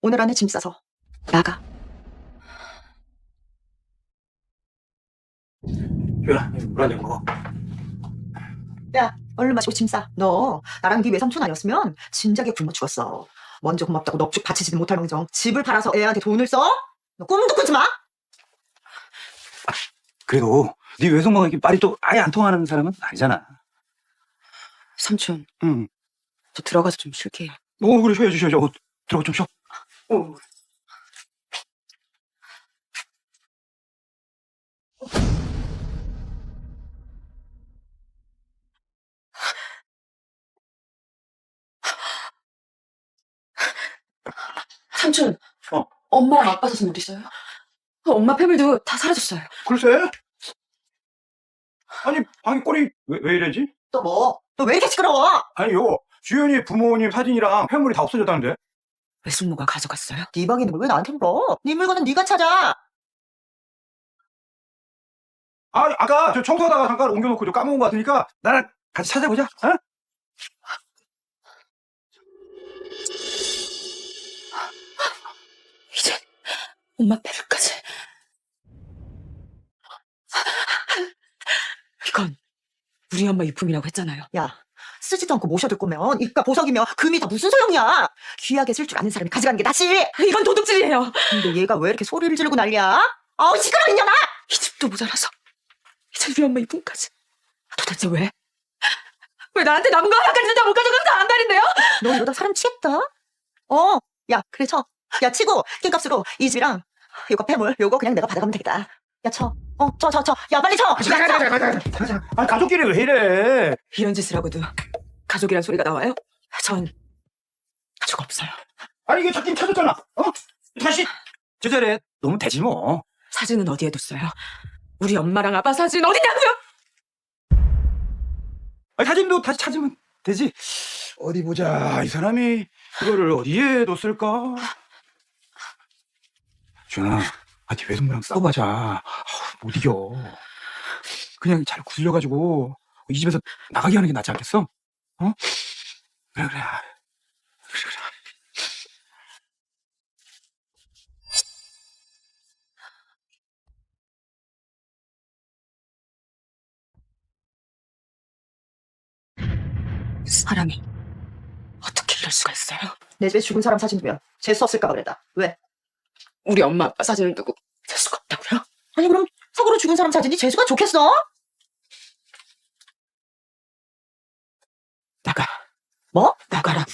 오늘 안에 짐 싸서 나가. 주연아 물 한 잔 먹어. 야, 얼른 마시고 짐 싸. 너 나랑 네 외삼촌 아니었으면 진작에 굶어 죽었어. 먼저 고맙다고 넙죽 바치지도 못할 망정 집을 팔아서 애한테 돈을 써? 너 꿈도 꾸지 마. 그래도 네 외숙모가 이렇게 말이 또 아예 안 통하는 사람은 아니잖아. 삼촌, 응. 저 들어가서 좀 쉴게요. 그래, 쉬어야지. 들어가 좀 쉬어. 삼촌, 엄마랑 아빠 사진 어디 있어요? 엄마 패물도 다 사라졌어요. 글쎄? 아니, 방에 꼴이 왜 이래지? 또 뭐? 너 왜 이렇게 시끄러워? 아니요, 주연이 부모님 사진이랑 폐물이 다 없어졌다는데. 외숙모가 가져갔어요? 네 방에 있는 걸 왜 나한테 물어? 네 물건은 네가 찾아. 아까 저 청소하다가 잠깐 옮겨놓고 좀 까먹은 것 같으니까 나랑 같이 찾아보자. 어? 이제 엄마 패물까지. 이건 우리 엄마 유품이라고 했잖아요. 야, 쓰지도 않고 모셔둘 거면 입가 보석이며 금이 다 무슨 소용이야. 귀하게 쓸 줄 아는 사람이 가져가는 게 낫지. 이건 도둑질이에요. 근데 얘가 왜 이렇게 소리를 지르고 난리야? 아우 시끄러워 이년아. 이 집도 모자라서 이제 우리 엄마 유품까지. 도대체 왜? 왜 나한테 남은 거 하나까지 다 못 가져가서 안달인데요? 너 이러다 사람 치겠다. 야 그래 쳐. 야 치고 깽값으로 이 집이랑 요거 폐물 요거 그냥 내가 받아가면 되겠다. 야 쳐. 쳐. 야 빨리 쳐. 가자. 가족끼리 왜 이래? 이런 짓을 하고도 가족이란 소리가 나와요? 전 가족 없어요. 아니 이게 찾긴 찾았잖아. 다시 제자리에 놓으면 되지 뭐. 사진은 어디에 뒀어요? 우리 엄마랑 아빠 사진 어디냐고요? 사진도 다시 찾으면 되지. 어디 보자. 이 사람이 이거를 어디에 뒀을까? 주연아, 네 외숙모랑 싸워보자. 못 이겨. 그냥 잘 구슬려가지고 이 집에서 나가게 하는 게 낫지 않겠어? 그래. 사람이 어떻게 이럴 수가 있어요? 내 집에 죽은 사람 사진 두면 재수 없을까 그랬다. 왜? 우리 엄마 아빠 사진을 두고 재수가 없다고요? 아니 그럼 사고로 죽은 사람 사진이 재수가 좋겠어? 나가. 뭐? 나가라고.